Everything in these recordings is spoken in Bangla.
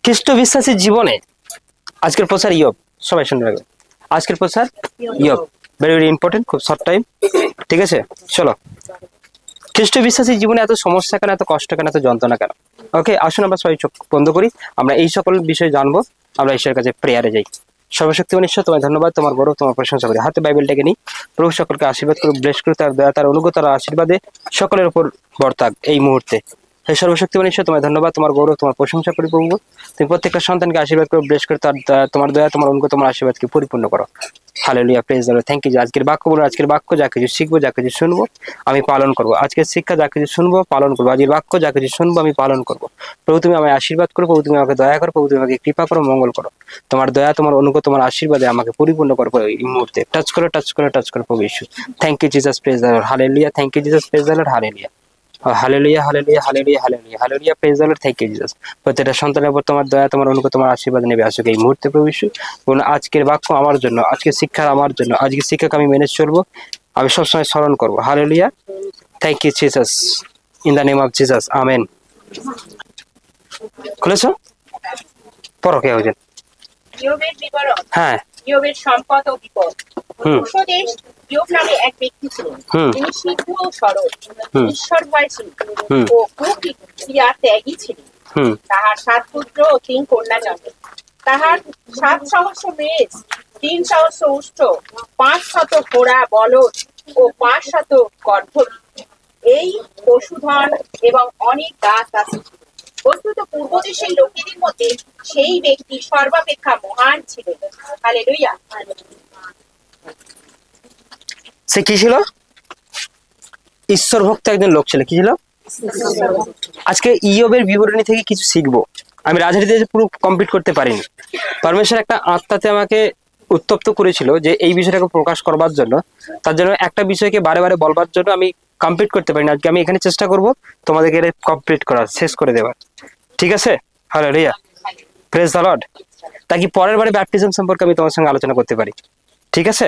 খ্রিস্ট বিশ্বাসীর জীবনে আজকের প্রচার ইয়োব। সবাই শুনে রাখবে, আজকের প্রচার ইয়োব। ভেরি ভেরি ইম্পর্টেন্ট, খুব শর্ট টাইম। ঠিক আছে, চলো। খ্রিস্ট বিশ্বাসীর জীবনে এত সমস্যা কেন, এত কষ্ট কেন, এত যন্ত্রণা কেন? ওকে, আসুন আমরা সবাই চোখ বন্ধ করি, আমরা এই সকল বিষয়ে জানবো। আমরা ঈশ্বরের কাছে প্রেয়ারে যাই। সর্বশক্তিমান ঈশ্বর, তোমায় ধন্যবাদ, তোমার গৌরব, তোমার প্রশংসা করি। হাতে বাইবেলটাকে নিই। প্রভু সকলকে আশীর্বাদ করুক, ব্লেস করুক, তার দয়া, তার অনুগ্রহ, তার আশীর্বাদে সকলের উপর বর্তাক এই মুহূর্তে। সেই সর্বশক্তিমান ঈশ্বর, তোমায় ধন্যবাদ, তোমার গৌরব, তোমার প্রশংসা করি। প্রভু, তুমি প্রত্যেকটা সন্তানকে আশীর্বাদ করো, ব্লেস করো, তার তোমার দয়া, তোমার অনুগ্রহ, তোমার আশীর্বাদকে পরিপূর্ণ করো। Hallelujah, praise the Lord. Thank you. আজকের বাক্য বলো, আজকের বাক্য যা কিছু শিখবো, যা কিছু শুনবো, আমি পালন করবো। আজকের শিক্ষা যা কিছু শুনবো, পালন করবো। আজকের বাক্য যা কিছু শুনবো, আমি পালন করবো। প্রভু, তুমি আমায় আশীর্বাদ করো। প্রভু, তুমি আমাকে দয়া করো। প্রভু, তুমি আমাকে কৃপা করো, মঙ্গল করো। তোমার দয়া, তোমার অনুগ্রহ, তোমার আশীর্বাদে আমাকে পরিপূর্ণ করো এই মুহূর্তে। টাচ করো, টাচ করো, টাচ করো প্রভু ঈশ্বর। Thank you Jesus, praise the Lord. Hallelujah, thank you Jesus, praise the Lord. Hallelujah, hallelujah, hallelujah, hallelujah, hallelujah, hallelujah, praise the Lord. Thank you Jesus. প্রত্যেকটা সন্তানের উপর তোমার দয়া, তোমার অনুগ্রহ, তোমার আশীর্বাদ নেবে আসুক এই মুহূর্তে প্রভু ঈশ্বর। আজকের বাক্য আমার জন্য, আজকের শিক্ষা আমার জন্য, আজকের শিক্ষাকে আমি মেনে চলবো, আমি সবসময় স্মরণ করবো। Hallelujah, thank you Jesus, in the name of Jesus, amen. খুলেছো? পড়ো কে হয়েছেন? ইয়োবের বিবরণ। হ্যাঁ। ইয়োবের সম্পদ ও বিপদ। উপদেশ। ইয়োব নামে এক ব্যক্তি ছিলেন, তিনি সিদ্ধ ও সরল, ঈশ্বর ভয় ছিলেন ও কুক্রিয়া ত্যাগী ছিলেন। তাহার 7 পুত্র ও 3 কন্যা জন্মে। তাহার 7 সহস্র মেষ, 3 সহস্র উষ্ঠ, 500 ঘোড়া বলদ ও 500 গর্ভবতী, এই পশুধন এবং অনেক গাছ আছে। বস্তুত পূর্বদেশের লোকেদের মধ্যে সেই ব্যক্তি সর্বাপেক্ষা মহান ছিলেন। হালেলুয়া। সে কি ছিল? ঈশ্বর ভক্ত একজন লোক ছিল। কি ছিল? আজকে ইয়োবের বিবরণী থেকে কিছু শিখবো। আমি রাজনীতিতে পুরো কমপ্লিট করতে পারিনি। পরমেশ্বর একটা আত্মাতে আমাকে উত্তপ্ত করেছিল যে এই বিষয়টাকে প্রকাশ করবার জন্য, তার জন্য একটা বিষয়কে বারে বারে বলবার জন্য আমি কমপ্লিট করতে পারিনি। আজকে আমি এখানে চেষ্টা করব তোমাদেরকে কমপ্লিট করার, শেষ করে দেওয়ার। ঠিক আছে? Hallelujah, praise the lord. তাকে পরের বারে ব্যাপটিজম সম্পর্কে আমি তোমার সঙ্গে আলোচনা করতে পারি। ঠিক আছে?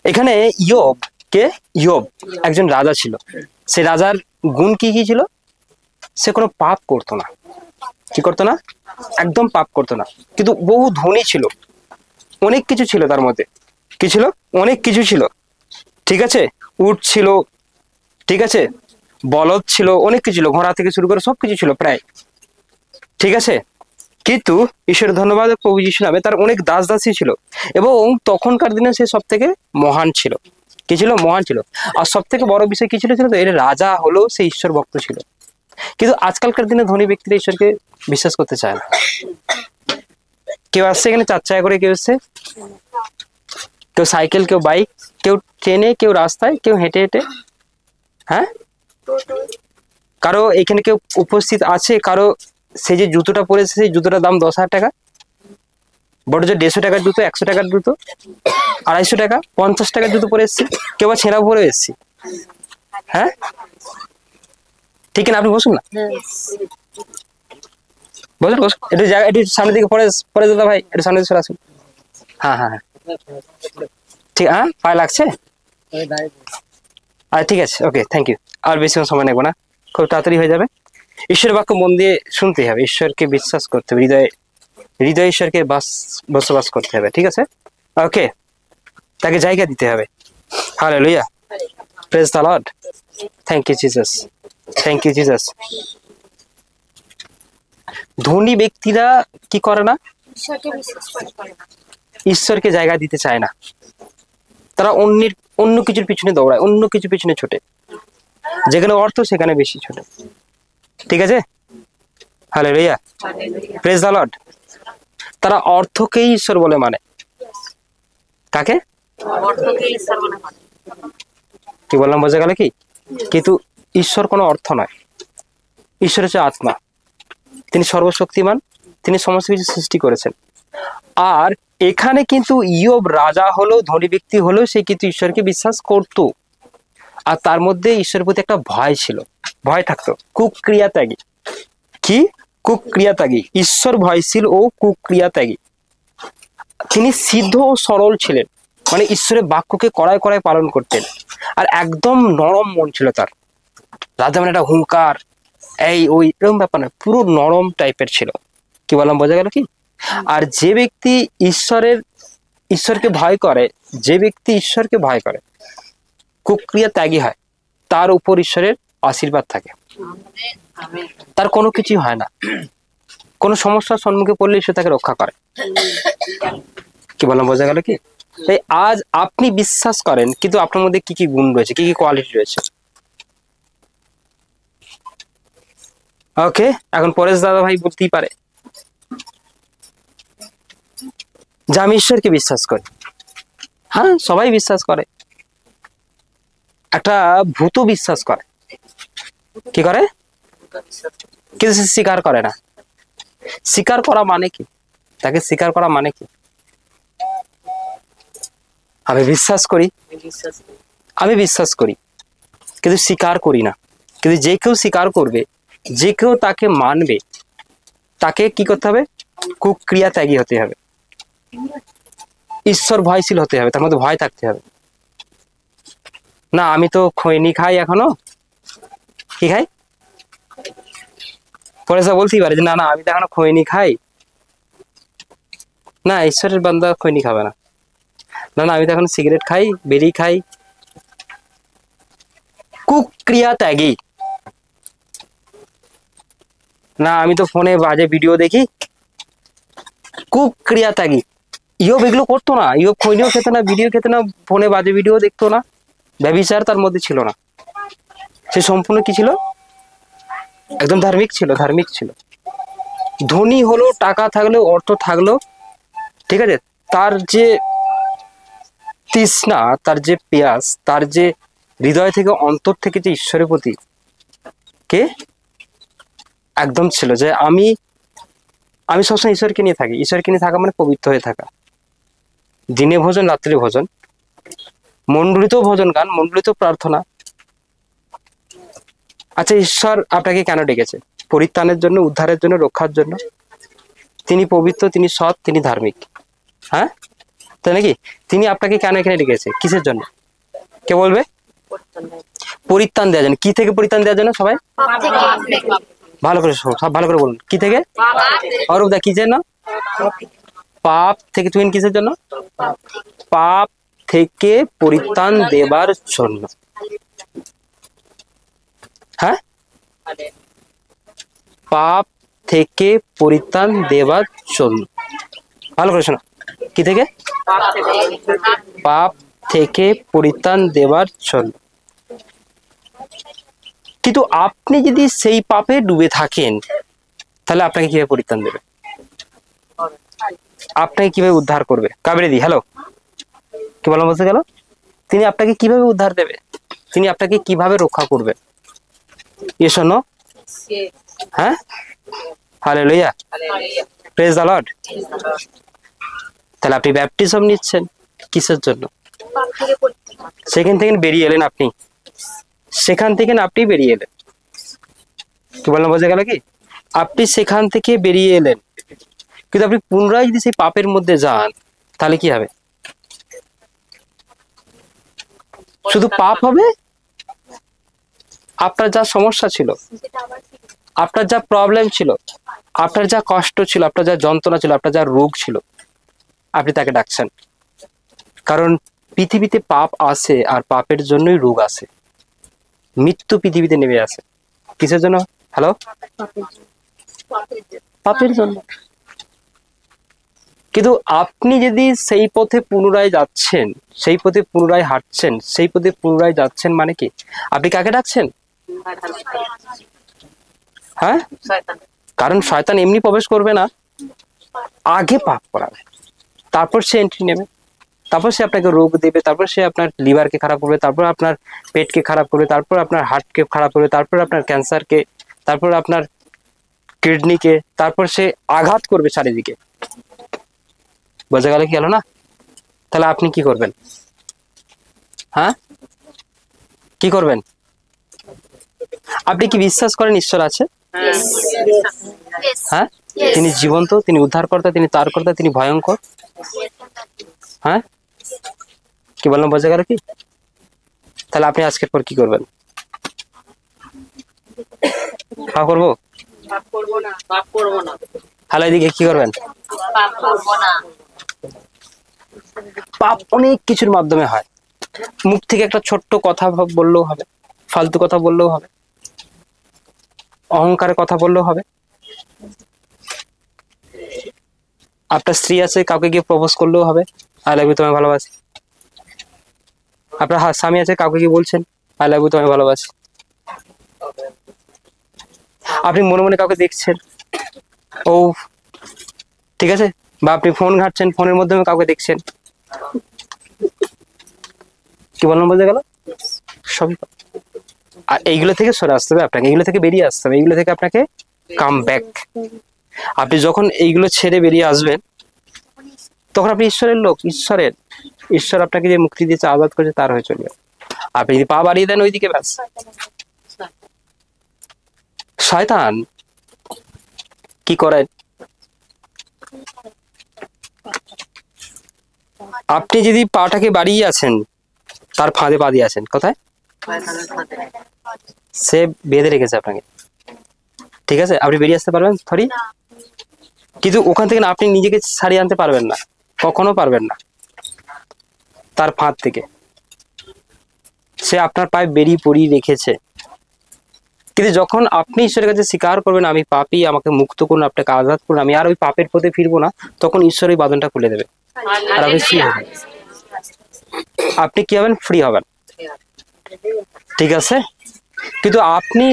এখানে ইয়োব একজন রাজা ছিল। সে রাজার গুণ কি কি ছিল? সে কোনো পাপ করতো না। কি করতো না? একদম পাপ করতো না। কিন্তু বহু ধনী ছিল, অনেক কিছু ছিল তার মধ্যে। কি ছিল? অনেক কিছু ছিল। ঠিক আছে? উট ছিল, ঠিক আছে, বলদ ছিল, অনেক কিছু ছিল, ঘোড়া থেকে শুরু করে সবকিছু ছিল প্রায়। ঠিক আছে? কিন্তু ঈশ্বরের ধন্যবাদ, প্রভু যিশু নামে তার অনেক দাস দাসী ছিল, এবং তখনকার দিনে সে সব থেকে মহান ছিল। কি ছিল? মহান ছিল। আর সব থেকে বড় বিষয় কি ছিল? এর রাজা হলেও সে ঈশ্বর ভক্ত ছিল। কিন্তু আজকালকার দিনে ধনী ব্যক্তিরা ঈশ্বরকে বিশ্বাস করতে চায় না। কেউ আসছে এখানে 4 চাকা করে, কেউ এসছে, কেউ সাইকেল, কেউ বাইক, কেউ ট্রেনে, কেউ রাস্তায়, কেউ হেঁটে হেঁটে। হ্যাঁ, কারো এখানে কেউ উপস্থিত আছে, কারো সে যে জুতোটা পরেছে সেই জুতোটার দাম 10,000 টাকা, বড় যে 150 টাকার জুতো, 100 টাকার জুতো, 250 টাকা, 50 টাকার জুতো পরে এসছে, কেউ বা ছেঁড়া পরে এসছে। হ্যাঁ, ঠিক না? আপনি বসুন না, বসুন বসুন, একটু জায়গা, একটু সামনের দিকে পরে দাদা ভাই, একটু সামনে দিকে সরে আসুন। হ্যাঁ হ্যাঁ ঠিক। হ্যাঁ, পায়ে লাগছে? আচ্ছা ঠিক আছে, ওকে, থ্যাংক ইউ। আর বেশি সময় নেবো না, খুব তাড়াতাড়ি হয়ে যাবে। ঈশ্বরের বাক্য মন দিয়ে শুনতে হবে, ঈশ্বরকে বিশ্বাস করতে হবে, হৃদয়ে ঈশ্বরকে বসবাস করতে হবে। ঠিক আছে? ওকে, তাকে জায়গা দিতে হবে। Hallelujah, praise the Lord. Thank you Jesus, thank you Jesus. ধনী ব্যক্তিরা কি করে না? ঈশ্বরকে জায়গা দিতে চায় না। তারা অন্য কিছুর পিছনে দৌড়ায়, অন্য কিছুর পিছনে ছোটে, যেখানে অর্থ সেখানে বেশি ছোটে। ঠিক আছে? Hallelujah, praise the Lord. তারা অর্থকেই ঈশ্বর বলে মানে। কাকে? কি বললাম, বোঝা গেল কি? কিন্তু ঈশ্বর কোনো অর্থ নয়, ঈশ্বর হচ্ছে আত্মা। তিনি সর্বশক্তিমান, তিনি সমস্ত কিছু সৃষ্টি করেছেন। আর এখানে কিন্তু ইয়োব রাজা হলো, ধনী ব্যক্তি হলো, সে কিন্তু ঈশ্বরকে বিশ্বাস করত। আর তার মধ্যে ঈশ্বরের প্রতি একটা ভয় ছিল, ভয় থাকতো। কুক্রিয়া ত্যাগী। কি? কুক্রিয়া ত্যাগী, ঈশ্বর ভয়শীল ও কুক্রিয়া ত্যাগী। তিনি সিদ্ধ ও সরল ছিলেন, মানে ঈশ্বরের বাক্যকে কড়ায় কড়ায় পালন করতেন। আর একদম নরম মন ছিল তার। রাজা মানে একটা হুঙ্কার, এই ওই এরকম ব্যাপার না, পুরো নরম টাইপের ছিল। কি বললাম, বোঝা গেল কি? আর যে ব্যক্তি ঈশ্বরকে ভয় করে, যে ব্যক্তি ঈশ্বরকে ভয় করে, কুক্রিয়া ত্যাগী হয়, তার উপর ঈশ্বরের আশীর্বাদ থাকে, তার কোনো কিছুই হয় না। কোনো সমস্যার সম্মুখে পড়লে ঈশ্বর তাকে রক্ষা করে। কি বললাম, বোঝা গেল কি? তাই আজ আপনি বিশ্বাস করেন, কিন্তু আপনার মধ্যে কি কি গুণ রয়েছে, কি কি কোয়ালিটি রয়েছে। ওকে, এখন পরেশ দাদা ভাই বলতেই পারে যে আমি ঈশ্বরকে বিশ্বাস করি। হ্যাঁ, সবাই বিশ্বাস করে। একটা ভূত বিশ্বাস করে, কি করে? কিন্তু সে স্বীকার করে না। স্বীকার করা মানে কি? তাকে স্বীকার করা মানে কি? আমি বিশ্বাস করি, কিন্তু স্বীকার করি না। কিন্তু যে কেউ স্বীকার করবে, যে কেউ তাকে মানবে, তাকে কি করতে হবে? কুক্রিয়া ত্যাগী হতে হবে, ঈশ্বর ভয়শীল হতে হবে, তার মধ্যে ভয় থাকতে হবে। না, আমি তো খৈনি খাই এখনো। কি খাই? পরে বলতেই পারে যে না না, আমি তো এখনো খৈনি খাই। না, ঈশ্বরের বান্দা খৈনি খাবে না। না না, আমি তো এখন সিগারেট খাই, বেরি খাই। কুক্রিয়া ত্যাগী। না, আমি তো ফোনে বাজে ভিডিও দেখি। কুক্রিয়া ত্যাগী। ইয়োব এগুলো করতো না। ইয়োব খৈনিও খেত না, ভিডিও খেত না, ফোনে বাজে ভিডিও দেখতো না। ব্যভিচার তার মধ্যে ছিল না। সে সম্পূর্ণ কি ছিল? একদম ধার্মিক ছিল, ধার্মিক ছিল। ধনী হলো, টাকা থাকলেও, অর্থ থাকলেও, ঠিক আছে, তার যে তৃষ্ণা, তার যে পেয়াস, তার যে হৃদয় থেকে, অন্তর থেকে যে ঈশ্বরের প্রতি কে একদম ছিল যে আমি সবসময় ঈশ্বরকে নিয়ে থাকি। ঈশ্বরকে নিয়ে থাকা মানে পবিত্র হয়ে থাকা। দিনে ভোজন, রাত্রে ভোজন, মন্ডলিত ভোজন গান, মন্ডলিত প্রার্থনা। আচ্ছা, ঈশ্বর আপনাকে কেন ডেকেছে? পরিত্রাণের জন্য, উদ্ধারের জন্য, রক্ষার জন্য। তিনি পবিত্র, তিনি সৎ, তিনি ধার্মিক। হ্যাঁ, তাই নাকি? তিনি আপনাকে কেন এখানে ডেকেছে? কিসের জন্য? কে বলবে? পরিত্রাণ দেওয়ার জন্য। কি থেকে পরিত্রাণ দেওয়ার জন্য? সবাই ভালো করে, সব ভালো করে বলুন। কি থেকে? অরূপ দা, কি জন্য? পাপ থেকে। তুমি কিসের জন্য? পাপ থেকে পরিত্রাণ দেবার জন্য। হ্যাঁ, পাপ থেকে পরিত্রাণ দেবার জন্য। ভালো করে শোনো। কি থেকে? পাপ থেকে পরিত্রাণ দেবার জন্য। কিন্তু আপনি যদি সেই পাপে ডুবে থাকেন, তাহলে আপনাকে কিভাবে পরিত্রাণ দেবে? আপনাকে কিভাবে উদ্ধার করবে? কাবেরী, হ্যালো, কি বলা বলতে গেল? তিনি আপনাকে কিভাবে উদ্ধার দেবে? তিনি আপনাকে কিভাবে রক্ষা করবে? Yes or no? হ্যাঁ, হালেলুয়া, প্রেজ দ্য লর্ড। তাহলে আপনি ব্যাপটিজম নিচ্ছেন কিসের জন্য? সেখান থেকে বেরিয়ে এলেন আপনি, সেখান থেকে আপনি বেরিয়ে এলেন। কি বললাম, বোঝা গেল কি? আপনি সেখান থেকে বেরিয়ে এলেন, কিন্তু আপনি পুনরায় যদি সেই পাপের মধ্যে যান, তাহলে কি হবে? শুধু পাপ হবে। আপনার যা সমস্যা ছিল, আপনার যা প্রবলেম ছিল, আপনার যা কষ্ট ছিল, আপনার যা যন্ত্রণা ছিল, আপনার যা রোগ ছিল, আপনি তাকে ডাকছেন। কারণ পৃথিবীতে পাপ আসে, আর পাপের জন্যই রোগ আসে, মৃত্যু পৃথিবীতে নেমে আসে। কিসের জন্য? হ্যালো, পাপের জন্য। কিন্তু আপনি যদি সেই পথে পুনরায় যাচ্ছেন, সেই পথে পুনরায় হাঁটছেন, সেই পথে পুনরায় যাচ্ছেন, মানে কি? আপনি কাকে ডাকছেন? হ্যাঁ, কারণ শয়তান এমনি প্রবেশ করবে না, আগে পাপ করাবে, তারপর সে এন্ট্রি নেবে, তারপর সে আপনাকে রোগ দেবে, তারপর সে আপনার লিভারকে খারাপ করবে, তারপর আপনার পেটকে খারাপ করবে, তারপর আপনার হার্টকে খারাপ করবে, তারপর আপনার ক্যান্সারকে, তারপর আপনার কিডনিকে, তারপর সে আঘাত করবে চারিদিকে। বোঝা গেল কি গেল না? তাহলে আপনি কি করবেন? হ্যাঁ, কি করবেন? আপনি কি বিশ্বাস করেন ঈশ্বর আছে? হ্যাঁ, তিনি জীবন্ত, তিনি উদ্ধারকর্তা, তিনি তারকর্তা, তিনি ভয়ঙ্কর। হ্যাঁ, কি বললাম, বোঝা গেল কি? তাহলে আপনি আজকের পর কি করবেন? পাপ করবো? পাপ করবো না, পাপ করবো না, তাহলে এদিকে কি করবেন? পাপ করবো না। পাপ অনেক কিছুর মাধ্যমে হয়। মুখ থেকে একটা ছোট্ট কথা বললেও হবে, ফালতু কথা বললেও হবে, অহংকারের কথা বললেও হবে। আপনার স্ত্রী আছে, কাউকে গিয়ে প্রপোজ করলেও হবে, আই লাভ ইউ, তোমায় ভালোবাসি। আপনার স্বামী আছে, কাউকে গিয়ে বলছেন আই লাভ ইউ, তোমায় ভালোবাসি। আপনি মনে মনে কাউকে দেখছেন, ও ঠিক আছে, বা আপনি ফোন ঘাঁটছেন, ফোনের মাধ্যমে কাউকে দেখছেন, কি বললাম বলতে গেল সবই। আর এইগুলো থেকে সরে আসতে হবে আপনাকে, এইগুলো থেকে বেরিয়ে আসতে হবে, এইগুলো থেকে আপনাকে কাম ব্যাক। আপনি যখন এইগুলো ছেড়ে বেরিয়ে আসবেন, তখন আপনি ঈশ্বরের লোক, ঈশ্বর আপনাকে যে মুক্তি দিয়েছে, আজাদ করেছে, তার হয়ে চলবে। আপনি যদি পা বাড়িয়ে দেন ওইদিকে, ব্যাস। শয়তান কি করেন, আপনি যদি পাটাকে বাড়িয়ে আছেন, তার ফাঁদে পা দিয়ে আছেন। কোথায়? সে বেঁধে রেখেছে আপনাকে, ঠিক আছে? আপনি বেরিয়ে আসতে পারবেন সরি, কিন্তু ওখান থেকে না আপনি নিজেকে ছাড়িয়ে আনতে পারবেন না, কখনো পারবেন না। তার ফাঁদ থেকে সে আপনার পায়ে বেরিয়ে পড়িয়ে রেখেছে। কিন্তু যখন আপনি ঈশ্বরের কাছে স্বীকার করবেন, আমি পাপী, আমাকে মুক্ত করুন, আপনাকে আজাদ করুন, আমি আর ওই পাপের পথে ফিরবো না, তখন ঈশ্বর ওই বাঁধনটা খুলে দেবে আর আপনি ফ্রি হবেন। আপনি কি হবেন? ফ্রি হবেন, ঠিক আছে? কিন্তু আপনি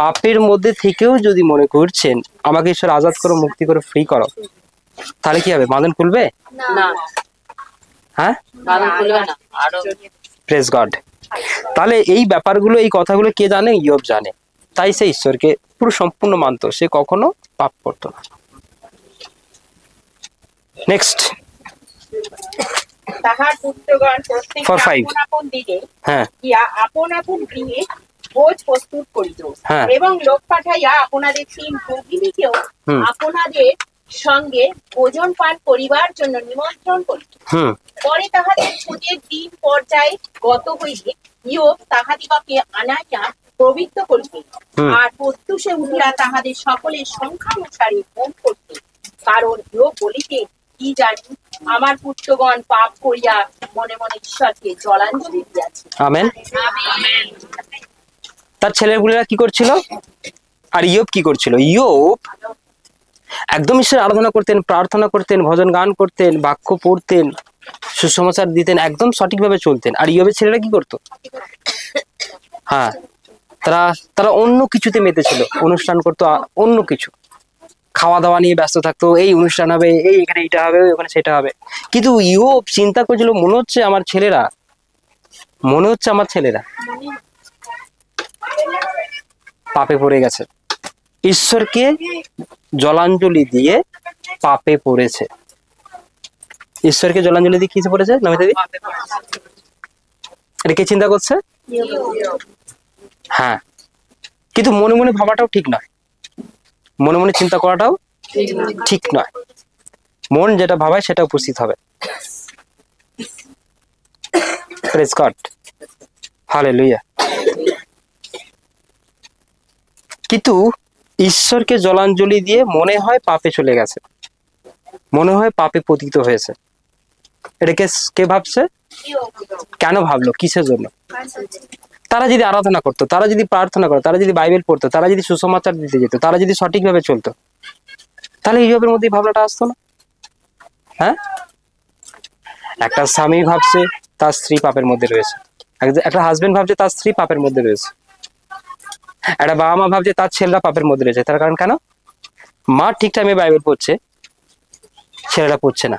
পাপের মধ্যে থেকেও যদি মনে করছেন আমাকে ঈশ্বর আজাদ করো, মুক্তি করো, ফ্রি করো, তাহলে কি হবে? বাঁধন খুলবে না, হ্যাঁ, বাঁধন খুলবে না। আরো প্রেজ গড। তাহলে এই ব্যাপারগুলো, এই কথাগুলো কে জানে? ইয়োব জানে। তাই সে ঈশ্বরকে পুরো সম্পূর্ণ মানত, সে কখনো পাপ করতো না। নেক্সট, তাহার পুত্রগণ প্রত্যেকে For five. আপন আপন দিকে হ্যাঁ গিয়া আপন আপন গৃহে ভোজ প্রস্তুত করিত, হ্যাঁ। এবং লোক পাঠাইয়া আপনাদের 3 ভগিনীকেও হুম। আপনাদের সঙ্গে ভোজন পান করিবার জন্য নিমন্ত্রণ করিত। হুম পরে তাহাদের ভোজের দিন পর্যায়ে গত হইলে ইয়োব তাহাদিগকে আনাইয়া প্রবৃত্ত করিত, হুম। আর প্রত্যুষে উঠিয়া তাহাদের সকলের সংখ্যা অনুসারে ভোগ করত। কারণ ইয়োব বলিতে, কি জানি, আমার পুত্রগণ পাপ করিয়া মনে মনে ঈশ্বরকে জলাঞ্জলি দিয়াছে। আমেন। আমেন। তার ছেলেগুলোরা কি করছিল, আর ইয়োব কি করছিল? ইয়োব একদম ঈশ্বরের আরাধনা করতেন, প্রার্থনা করতেন, ভজন গান করতেন, বাক্য পড়তেন, সুসমাচার দিতেন, একদম সঠিকভাবে চলতেন। আর ইয়োবের ছেলেরা কি করতো? হ্যাঁ, তারা তারা অন্য কিছুতে মেতেছিল, অনুষ্ঠান করতো, অন্য কিছু, খাওয়া দাওয়া নিয়ে ব্যস্ত থাকতো, এই অনুষ্ঠান হবে, এই এখানে এটা হবে, ওখানে সেটা হবে। কিন্তু ইয়োব চিন্তা করছিল, মনে হচ্ছে আমার ছেলেরা পাপে পড়ে গেছে, ঈশ্বরকে জলাঞ্জলি দিয়ে পাপে পড়েছে। ঈশ্বরকে জলাঞ্জলি দিয়ে কিসে পড়েছে? নমিতা দি, এটা কে চিন্তা করছে? হ্যাঁ, কিন্তু মনে মনে ভাবাটাও ঠিক নয়, মনে মনে চিন্তা করাটাও ঠিক নয়। মন যেটা ভাবায় সেটা উপস্থিত হবে। Praise God, hallelujah. কিন্তু ঈশ্বরকে জলাঞ্জলি দিয়ে মনে হয় পাপে চলে গেছে, মনে হয় পাপে পতিত হয়েছে। এটাকে কে ভাবছে? কেন ভাবলো? কিসের জন্য? তারা যদি আরাধনা করতো, তারা যদি প্রার্থনা করতো, তারা যদি বাইবেল পড়তো, তারা যদি সুসমাচার দিতে যেত, তারা যদি সঠিকভাবে চলতো, তাহলে ইয়োবের মধ্যে ভাবনাটা আসতো না। হ্যাঁ, একটা স্বামী ভাবছে তার স্ত্রী পাপের মধ্যে রয়েছে, একটা হাজবেন্ড ভাবছে তার স্ত্রী পাপের মধ্যে রয়েছে, একটা বাবা মা ভাবছে তার ছেলেরা পাপের মধ্যে রয়েছে। তার কারণ কেন? মা ঠিক টাইমে বাইবেল পড়ছে, ছেলেরা পড়ছে না।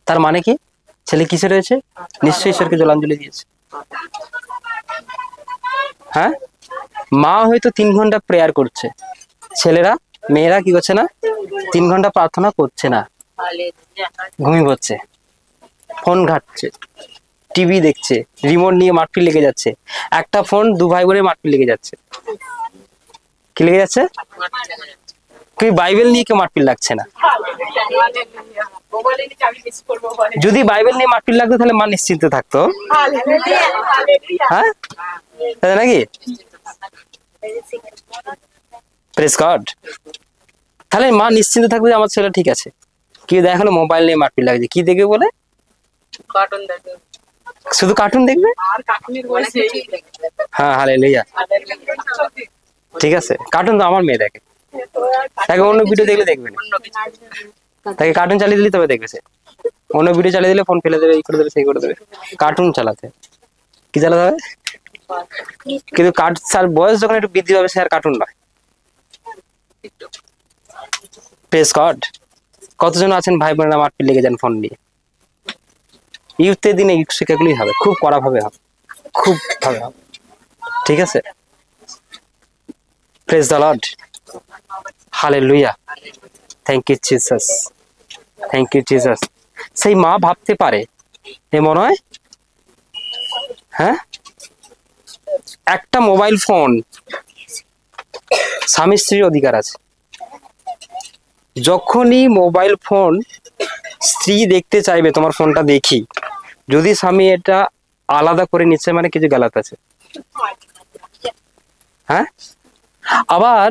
তার মানে কি? ছেলে কিসে রয়েছে? নিশ্চয়ই ঈশ্বরকে জলাঞ্জলি দিয়েছে। হ্যাঁ, মা হয়তো 3 ঘন্টা প্রেয়ার করছে, মেয়েরা কি করছে না? 3 ঘন্টা প্রার্থনা করছে না, ঘুমিয়ে পড়ছে, ফোন ঘাটছে, টিভি দেখছে, রিমোট নিয়ে মারপিট লেগে যাচ্ছে। একটা ফোন, 2 ভাই বোনের মারপিট লেগে যাচ্ছে। কি লেগে যাচ্ছে? কি বাইবেল নিয়ে কেউ মারপিট লাগছে না। বলেনি যে আমি মিস করবো বলে। যদি বাইবেল নিয়ে মারপিট লাগতো তাহলে মা নিশ্চিন্তে থাকতো, হালেলুয়া, হালেলুয়া। হ্যাঁ তাই নাকি? Praise God. তাহলে মা নিশ্চিন্তে থাকবে যে আমার ছেলে ঠিক আছে। কি দেখালো মোবাইল নিয়ে মারপিট লাগছে, কি দেখবে বলে? কার্টুন দেখে। শুধু কার্টুন দেখবে? আর কার্টুনের বয়সে হ্যাঁ হালেলুয়া, ঠিক আছে। কার্টুন তো আমার মেয়ে দেখে, তাকে অন্য ভিডিও দেখলে দেখবে না, তাকে কার্টুন চালিয়ে দিলে তবে দেখবে সে। অন্য ভিডিও চালিয়ে দিলে ফোন ফেলে দেবে, এই করে দেবে সেই করে দেবে। কার্টুন চালাতে কি চালাতে হবে? কিন্তু বয়স যখন একটু বৃদ্ধি হবে সে আর কার্টুন নয়। Praise God. কতজন আছেন ভাই বোনেরা মারপিট লেগে যান ফোন নিয়ে? ইউথের দিনে ইউথ শিক্ষাগুলোই হবে, খুব কড়া ভাবে হবে, খুব ভাবে হবে, ঠিক আছে। Praise the Lord, hallelujah, thank you Jesus, thank you Jesus. সেই মা ভাবতে পারে এ মনে হয়, হ্যাঁ একটা মোবাইল ফোন স্বামী স্ত্রীর অধিকার আছে। যখনই মোবাইল ফোন স্ত্রী দেখতে চাইবে তোমার ফোনটা দেখি, যদি স্বামী এটা আলাদা করে নিচ্ছে মানে কিছু গালাত আছে, হ্যাঁ। আবার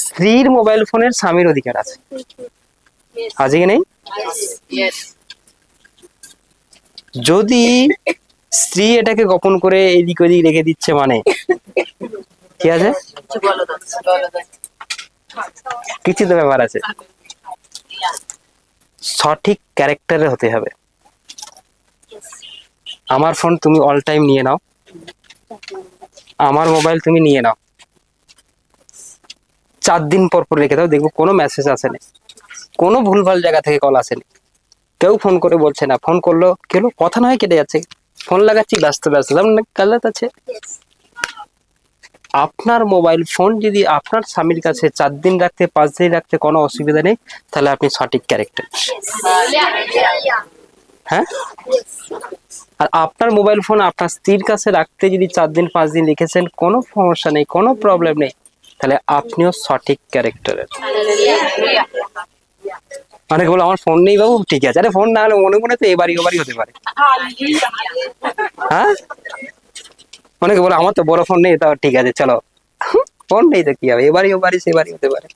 স্ত্রীর মোবাইল ফোনের স্বামীর অধিকার আছে, আছে কি নেই? যদি স্ত্রী এটাকে গোপন করে এদিক ওদিক রেখে দিচ্ছে মানে কি আছে? কিছু তো ব্যাপার আছে। সঠিক ক্যারেক্টারে হতে হবে। আমার ফোন তুমি অল টাইম নিয়ে নাও, আমার মোবাইল তুমি নিয়ে নাও, 4 দিন পর পর রেখে দাও, দেখবো কোনো মেসেজ আসেনি, কোনো ভুলভাল জায়গা থেকে কল আসেনি, কেউ ফোন করে বলছে না, ফোন করলো কেন কথা নয় কেটে যাচ্ছে, ফোন লাগাচ্ছি ব্যস্ত ব্যস্ত, গালাত আছে। আপনার মোবাইল ফোন যদি আপনার স্বামীর কাছে 4 দিন রাখতে 5 দিন রাখতে কোনো অসুবিধা নেই, তাহলে আপনি সঠিক ক্যারেক্টার, হ্যাঁ। আর আপনার মোবাইল ফোন আপনার স্ত্রীর কাছে রাখতে যদি 4 দিন 5 দিন রেখেছেন, কোনো সমস্যা নেই, কোনো প্রবলেম নেই, তাহলে আপনিও সঠিক ক্যারেক্টারের। অনেকে বলে আমার ফোন নেই বাবু, ঠিক আছে, আরে ফোন না হলে মনে মনে তো এবারই ওবারই হতে পারে, হ্যাঁ। অনেকে বলে আমার তো বড় ফোন নেই, তাও ঠিক আছে চলো, ফোন নেই তো কি হবে, এবারই ওবারই সেবারই হতে পারে,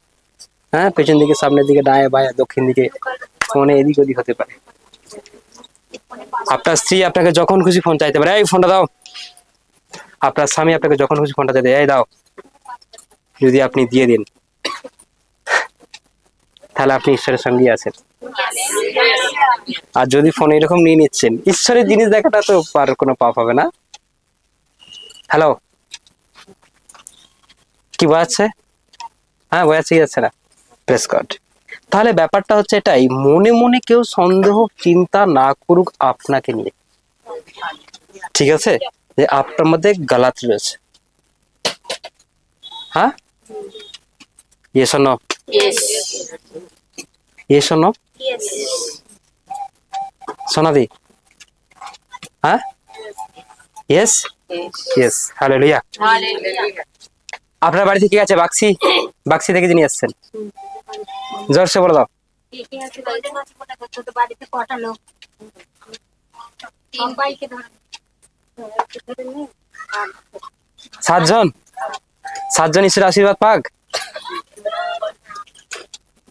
হ্যাঁ। পেছন দিকে সামনের দিকে ডায়ে বায়ে দক্ষিণ দিকে ফোনে এদিক ওদিক হতে পারে। আপনার স্ত্রী আপনাকে যখন খুশি ফোন চাইতে পারে, এই ফোনটা দাও। আপনার স্বামী আপনাকে যখন খুশি ফোনটা চাইতে, এই দাও। যদি আপনি দিয়ে দিন তাহলে আপনি ঈশ্বরের সঙ্গে আছেন। আর যদি ফোন এরকম নিয়ে নিচ্ছেন, ঈশ্বরের জিনিস দেখাটা তো আর কোনো পাপ হবে না। হ্যালো, কি বোঝাচ্ছে? হ্যাঁ বোঝাচ্ছে কি যাচ্ছে না? Press god. তাহলে ব্যাপারটা হচ্ছে এটাই, মনে মনে কেউ সন্দেহ চিন্তা না করুক আপনাকে নিয়ে, ঠিক আছে, যে আপনার মধ্যে গালাত রয়েছে, হ্যাঁ। Yes or no? Yes or no? সোনাদি, হ্যাঁ, ইয়েস ইয়েস, হালেলুয়া। আপনার বাড়িতে কি আছে? বাক্সি, বাক্সি থেকে যিনি আসছেন, জোরসে বলে দাও। 7 জন, 7 জন ঈশ্বরের আশীর্বাদ পাক।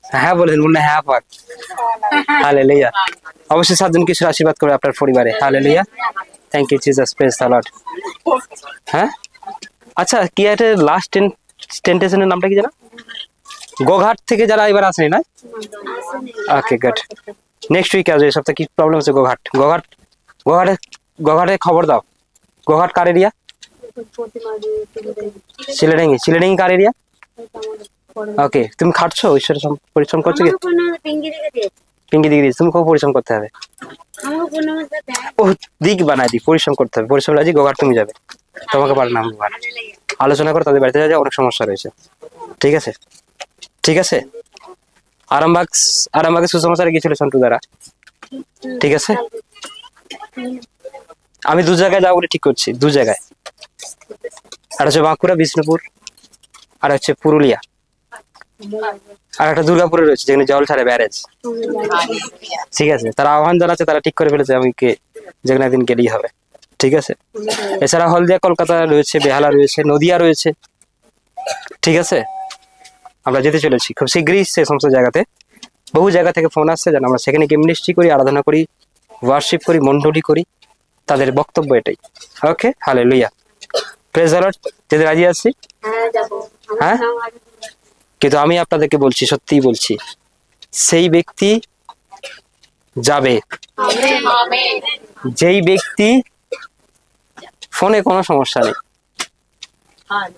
হ্যাঁ বলেন, মনে হ্যাঁ পাক। হালেলুয়া। অবশ্যই 7 জনকে ঈশ্বর আশীর্বাদ করে আপনার পরিবারে। Hallelujah, thank you Jesus, praise the Lord. হ্যাঁ, আচ্ছা কি এটা লাস্ট টেন্টেশনের নামটা কি জানা? গোঘাট থেকে যারা এবার আসেনি না? ওকে গুড, নেক্সট উইক আসবে। এই সপ্তাহে কি প্রবলেম হচ্ছে? গোঘাট, গোঘাট, গোঘাটে, গোঘাটে খবর দাও। গোঘাট কার এরিয়া? সিলেডাঙ্গি, সিলেডাঙ্গি কার এরিয়া? ওকে, তুমি খাটছো, ঈশ্বরের পরিশ্রম করছো কি? পিঙ্কি দিকে দিয়েছি, তুমি খুব পরিশ্রম করতে হবে। ও দিক বানায় দিই, পরিশ্রম করতে হবে, পরিশ্রম লাগছে। গোঘাট তুমি যাবে, তোমাকে পারে না, আলোচনা করে তাদের বাড়িতে যাওয়া, অনেক সমস্যা রয়েছে, ঠিক আছে, ঠিক আছে। আরামবাগ, আরামবাগে সুসমাচারে গিয়েছিল সন্টু দ্বারা, ঠিক আছে। আমি 2 জায়গায় যাবো বলে ঠিক করছি, 2 জায়গায়, আর হচ্ছে বাঁকুড়া বিষ্ণুপুর, আর হচ্ছে পুরুলিয়া। আর একটা দুর্গাপুরে রয়েছে যেখানে জল ছাড়ে ব্যারেজ। ঠিক আছে, তারা আহ্বান জানাচ্ছে, তারা ঠিক করে ফেলেছে আমি কে যেখানে একদিন গেলেই হবে। ঠিক আছে, এছাড়া হলদিয়া কলকাতা রয়েছে, বেহালা রয়েছে, নদিয়া রয়েছে। ঠিক আছে, আমরা যেতে চলেছি খুব শীঘ্রই সে সমস্ত জায়গাতে। বহু জায়গা থেকে ফোন আসছে যেন আমরা সেখানে গিয়ে মিনিস্ট্রি করি, আরাধনা করি, ওয়ার্শিপ করি, মন্ডলী করি। তাদের বক্তব্য এটাই। ওকে, হালেলুয়া, প্রেজ দ্য লর্ড। যেতে রাজি আছি? হ্যাঁ, কিন্তু আমি আপনাদেরকে বলছি, সত্যিই বলছি, সেই ব্যক্তি যাবে যেই ব্যক্তি ফোনে কোনো সমস্যা নেই।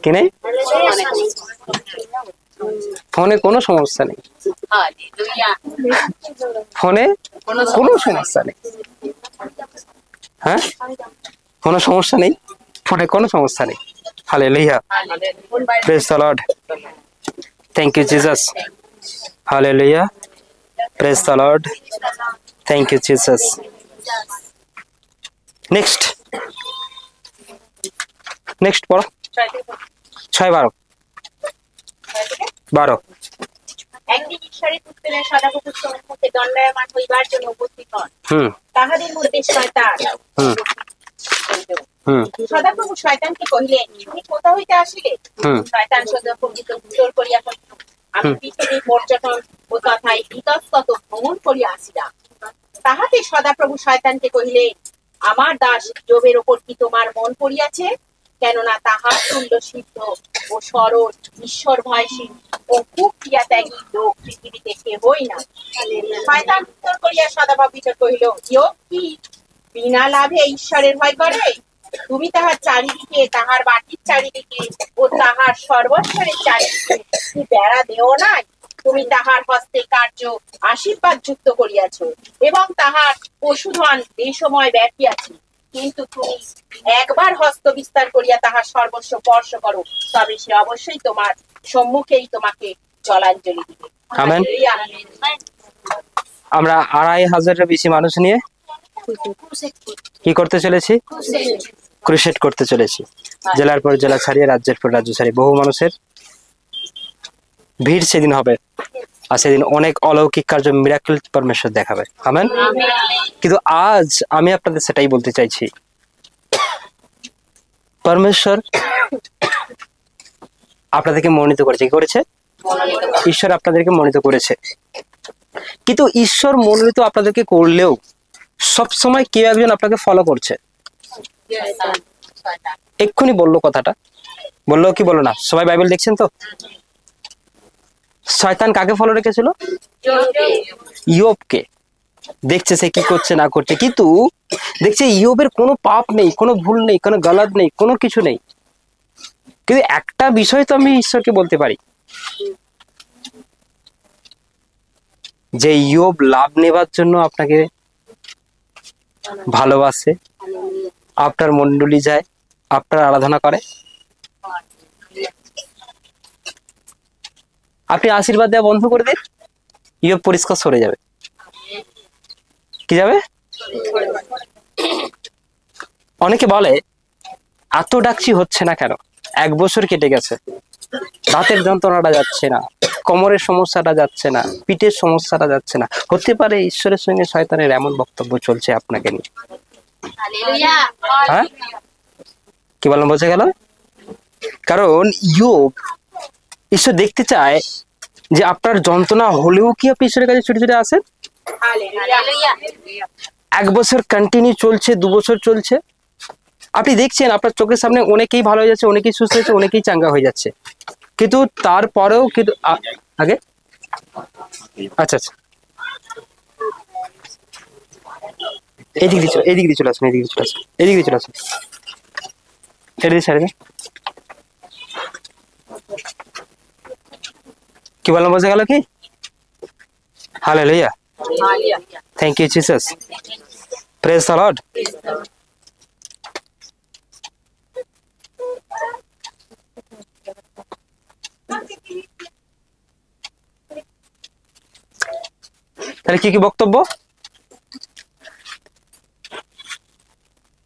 কি নেই? ফোনে কোনো সমস্যা নেই, ফোনে কোনো সমস্যা নেই। হ্যাঁ, কোনো সমস্যা নেই, ফোনে কোনো সমস্যা নেই। Hallelujah, praise the Lord. Thank you Jesus. Hallelujah, praise the Lord. Thank you Jesus. Next পড়ো। 6-12 একদিন ঈশ্বরের পুত্রের সদাপ্রভুর সম্মুখে দণ্ডায়মান হইবার জন্য উপস্থিত হন। তাহাদের মধ্যে শয়তান। সদাপ্রভু শয়তানকে কহিলেন, তুমি কোথা হইতে আসিলে? শয়তান সদাপ্রভুকে উত্তর করিয়া কহিল, আমি পৃথিবী পর্যটন ও তথা ইতস্তত ভ্রমণ করিয়া আসিলাম। তাহাতে সদাপ্রভু শয়তানকে কহিলেন, আমার দাস যোবের ওপর কি তোমার মন পড়িয়াছে? কেননা তাহার তুল্য সিদ্ধ ও সরল, ঈশ্বর ভয়শীল ও খুব ক্রিয়াত্যাগী লোক পৃথিবীতে কেহই না। শয়তান উত্তর করিয়া সদাপ্রভুকে কহিল, যোব কি বিনা লাভে ঈশ্বরের ভয় করে? তুমি তাহার চারিদিকে, তাহার বাটির চারিদিকে ও তাহার সর্বস্বরের চারিদিকে বেড়া দেও নাই। তুমি তাহার হস্তে কার্য আশীর্বাদ যুক্ত করিয়াছ এবং তাহার পশুধন দেশময় ব্যাপিয়াছে। কিন্তু তুমি একবার হস্ত বিস্তার করিয়া তাহার সর্বস্ব স্পর্শ করো, তবে সে অবশ্যই তোমার সম্মুখেই তোমাকে জলাঞ্জলি দিবে। আমেন। আমরা 2500-এর বেশি মানুষ নিয়ে কি করতে চলেছি? ক্রুসেড করতে চলেছি। জেলার পর জেলা ছাড়িয়ে, রাজ্যের পর রাজ্য ছাড়িয়ে বহু মানুষের ভিড় সেদিন হবে। আর সেদিন অনেক অলৌকিক কার্য, মিরাকেল পরমেশ্বর দেখাবে। আমেন। কিন্তু আজ আমি আপনাদের সেটাই বলতে চাইছি, পরমেশ্বর আপনাদেরকে মনোনীত করেছে। কি করেছে? ঈশ্বর আপনাদেরকে মনোনীত করেছে। কিন্তু ঈশ্বর মনোনীত আপনাদেরকে করলেও সবসময় কেউ একজন আপনাকে ফলো করছে। এক্ষুনি বললো কথাটা, বললো কি বললো না? সবাই বাইবেল দেখছেন তো? শয়তান কাকে ফলো রেখেছিল? ইয়োবকে। দেখছে সে কি করছে না করছে, কিন্তু দেখছে ইয়োবের কোনো পাপ নেই, কোনো ভুল নেই, কোনো গলদ নেই, কোনো কিছু নেই। কিন্তু একটা বিষয় তো আমি ঈশ্বরকে বলতে পারি, যে ইয়োব লাভ নেবার জন্য আপনাকে ভালোবাসে, আপনার মণ্ডলী যায়, আপনার আরাধনা করে। আপনি আশীর্বাদ দেওয়া বন্ধ করে দিন, ইয়োব পরিষ্কার সরে যাবে। কি যাবে? অনেকে বলে এত ডাকছি হচ্ছে না কেন? 1 বছর কেটে গেছে, দাঁতের যন্ত্রণাটা যাচ্ছে না, কোমরের সমস্যাটা যাচ্ছে না, পিঠের সমস্যাটা যাচ্ছে না। হতে পারে ঈশ্বরের সঙ্গে শয়তানের এমন বক্তব্য চলছে আপনাকে নিয়ে। হ্যাঁ, কি বললাম বোঝা গেল? কারণ ইয়োব, ঈশ্বর দেখতে চায় যে আপনার যন্ত্রণা হলেও কি আপনি ঈশ্বরের কাছে ছুটে ছুটে আসেন। 1 বছর কন্টিনিউ চলছে, 2 বছর চলছে, আপনি দেখছেন আপনার চোখের সামনে অনেকেই ভালো হয়ে যাচ্ছে, অনেকেই সুস্থ হয়েছে, অনেকেই চাঙ্গা হয়ে যাচ্ছে, কিন্তু তারপরেও কিন্তু আগে আচ্ছা আচ্ছা এদিক দিয়ে চলে আসুন, এদিক দিয়ে চলে আসুন, ছেড়ে দিন, ছেড়ে দিন। কি বললাম বোঝা গেল কি? Hallelujah, thank you Jesus, praise the Lord. তাহলে কি কি বক্তব্য?